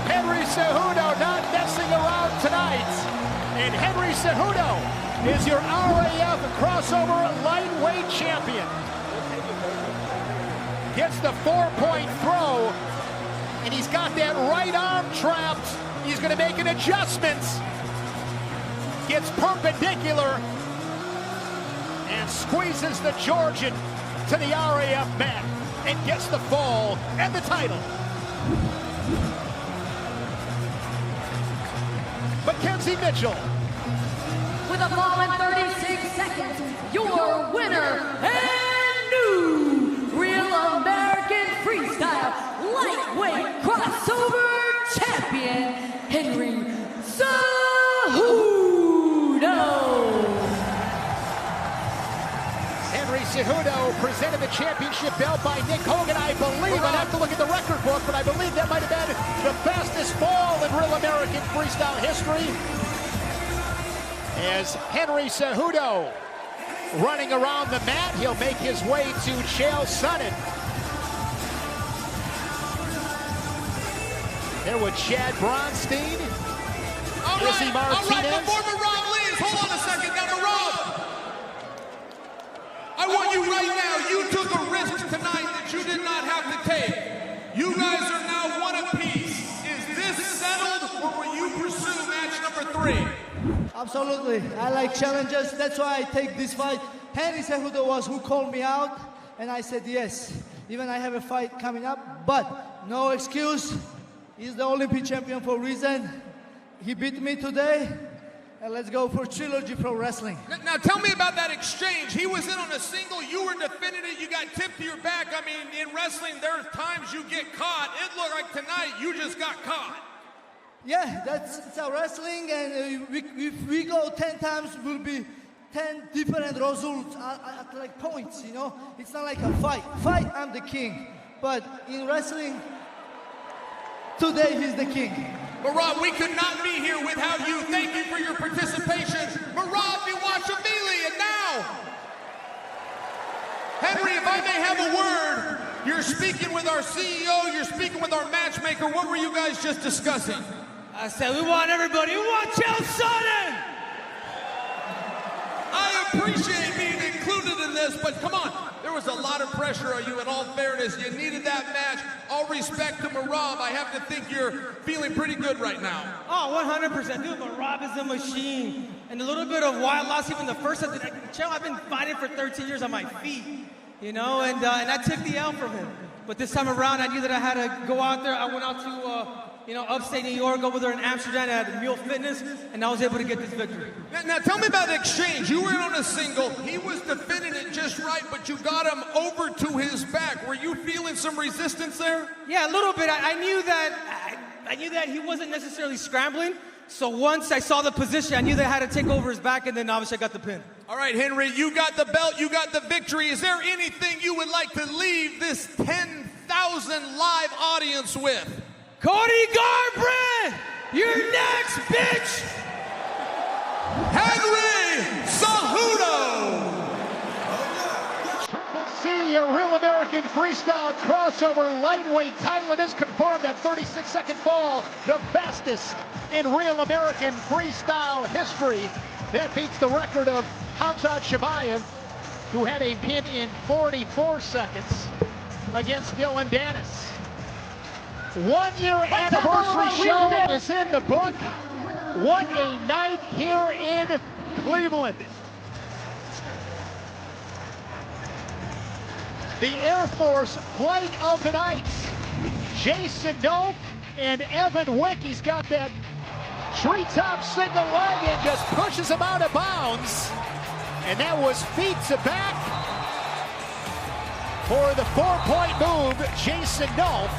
Henry Cejudo not messing around tonight. And Henry Cejudo is your RAF crossover lightweight champion. Gets the 4-point throw, and he's got that right arm trapped. He's going to make an adjustment. Gets perpendicular and squeezes the Georgian to the RAF mat and gets the fall and the title. Mackenzie Mitchell. With a fall in 36 seconds, your winner and new Real American Freestyle Lightweight Crossover Champion, Henry Cejudo. Henry Cejudo presented the championship belt by Nick Hogan. I believe, I'd have to look at the record book, but I believe that might have been the fastest fall in Real American Freestyle history. As Henry Cejudo running around the mat, he'll make his way to Chael Sonnen. There with Chad Bronstein, Izzy Martinez. All right, before Merab leaves, hold on a second. Now, Merab, I want you right now. You took a risk tonight that you did not have to take. You guys are now one apiece. Is this settled, or will you pursue match number 3? Absolutely. I like challenges. That's why I take this fight. Henry Cejudo was who called me out, and I said yes. Even I have a fight coming up, but no excuse. He's the Olympic champion for a reason. He beat me today, and let's go for Trilogy Pro Wrestling. Now tell me about that exchange. He was in on a single, you were defending it, you got tipped to your back. I mean, in wrestling, there's times you get caught. It looked like tonight you just got caught. Yeah, it's our wrestling, and if we go 10 times, we'll be 10 different results at like points, you know? It's not like a fight. Fight, I'm the king. But in wrestling, today he's the king. Merab, we could not be here without you. Thank you for your participation. Merab Dvalishvili, and now, Henry, if I may have a word, you're speaking with our CEO, you're speaking with our matchmaker. What were you guys just discussing? I said, we want everybody. We want Chael Sonnen! I appreciate being included in this, but come on. There was a lot of pressure on you. In all fairness, you needed that match. All respect to Merab. I have to think you're feeling pretty good right now. Oh, 100%. Dude, Merab is a machine. And a little bit of wild loss, even the first time. Chael, I've been fighting for 13 years on my feet, you know, and I took the L from him. But this time around, I knew that I had to go out there. I went out to upstate New York, over there in Amsterdam at Mule Fitness, and I was able to get this victory. Now tell me about the exchange. You were in on a single. He was defending it just right, but you got him over to his back. Were you feeling some resistance there? Yeah, a little bit. I knew that he wasn't necessarily scrambling. So once I saw the position, I knew that I had to take over his back, and then obviously I got the pin. All right, Henry, you got the belt, you got the victory. Is there anything you would like to leave this 10,000 live audience with? Cody Garbrandt, you're next, bitch! Henry Cejudo! See your Real American Freestyle crossover lightweight title. It is confirmed that 36-second fall, the fastest in Real American Freestyle history. That beats the record of Hamzat Chimaev, who had a pin in 44 seconds against Dylan Dennis. 1 year anniversary show is in the book. What a night here in Cleveland. The Air Force flight of the night. Jason Nolf and Evan Wick. He's got that treetop single leg and just pushes him out of bounds. And that was feet to back for the 4-point move. Jason Nolf,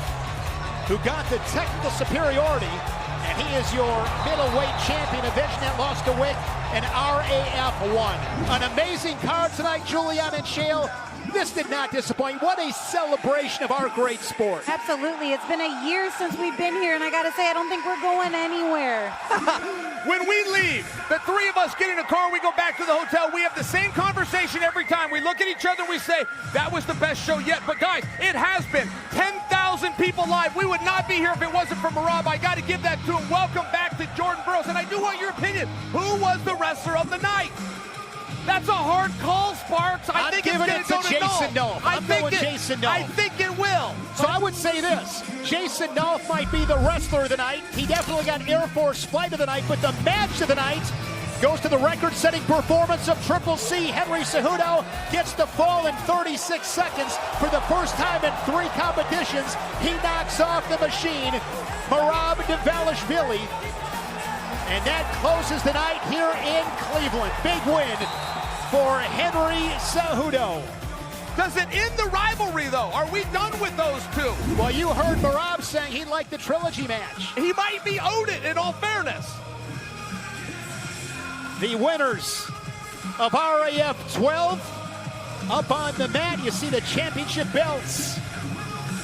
who got the technical superiority, and he is your middleweight champion, a division that lost to Wick and RAF won. An amazing card tonight, Julian and Chael. This did not disappoint. What a celebration of our great sport. Absolutely. It's been a year since we've been here, and I got to say, I don't think we're going anywhere. When we leave, the three of us get in a car, we go back to the hotel. We have the same conversation every time. We look at each other and we say, that was the best show yet. But guys, it has been 10,000 people live. We would not be here if it wasn't for Merab. I got to give that to him. Welcome back to Jordan Burroughs. And I do want your opinion. Who was the wrestler of the night? That's a hard call, Sparks. I think giving it to Jason Nolf. I think it will. So I would say this. Jason Nolf might be the wrestler of the night. He definitely got Air Force flight of the night, but the match of the night goes to the record-setting performance of Triple C. Henry Cejudo gets the fall in 36 seconds for the first time in 3 competitions. He knocks off the machine, Merab Dvalishvili. And that closes the night here in Cleveland. Big win for Henry Cejudo. Does it end the rivalry, though? Are we done with those two? Well, you heard Merab saying he liked the trilogy match. He might be owed it, in all fairness. The winners of RAF 12 up on the mat. You see the championship belts.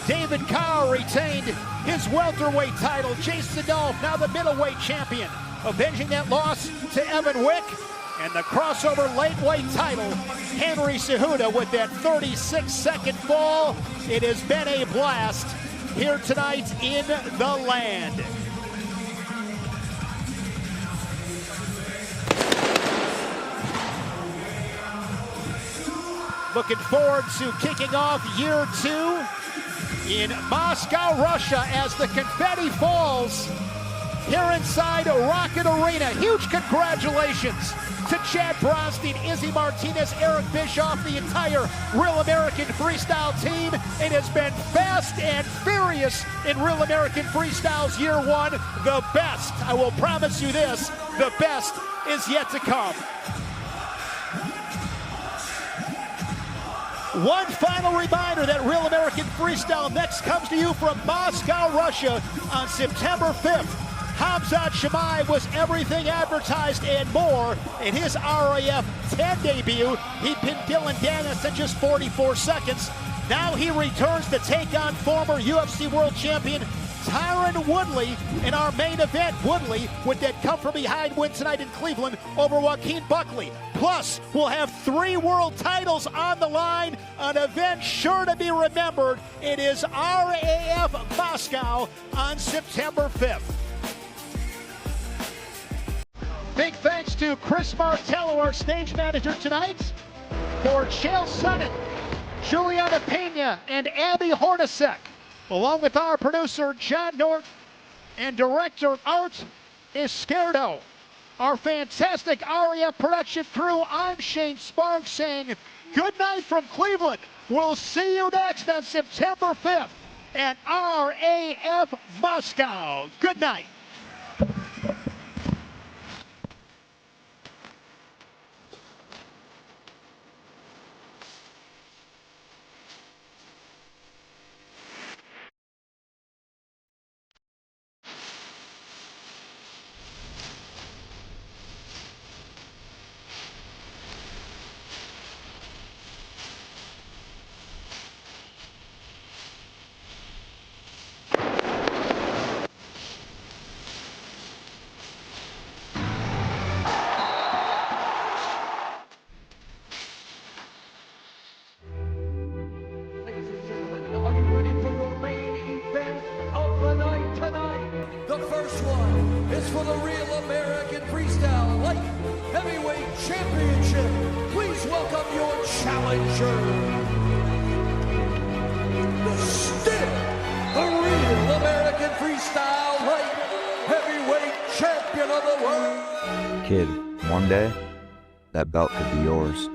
David Carr retained his welterweight title. Jason Nolf, now the middleweight champion, avenging that loss to Evan Wick. And the crossover lightweight title, Henry Cejudo with that 36-second fall. It has been a blast here tonight in the land. Looking forward to kicking off year 2 in Moscow, Russia, as the confetti falls here inside Rocket Arena. Huge congratulations to Chad Bronstein, Izzy Martinez, Eric Bischoff, the entire Real American Freestyle team. It has been fast and furious in Real American Freestyle's year 1. The best, I will promise you this, the best is yet to come. One final reminder that Real American Freestyle next comes to you from Moscow, Russia on September 5th. Khamzat Chimaev was everything advertised and more in his RAF 10 debut. He pinned Dylan Dennis in just 44 seconds. Now he returns to take on former UFC World Champion Tyron Woodley in our main event. Woodley with that come-from-behind win tonight in Cleveland over Joaquin Buckley. Plus, we'll have 3 world titles on the line, an event sure to be remembered. It is RAF Moscow on September 5th. Big thanks to Chris Martello, our stage manager tonight, for Chael Sonnen, Juliana Pena, and Abby Hornacek, along with our producer, John Norton, and director, Art Izquierdo. Our fantastic RAF production crew, I'm Shane Sparks saying good night from Cleveland. We'll see you next on September 5th at RAF Moscow. Good night. The first one is for the Real American Freestyle Light Heavyweight Championship. Please welcome your challenger, the Real American Freestyle Light Heavyweight Champion of the world. Kid, one day, that belt could be yours.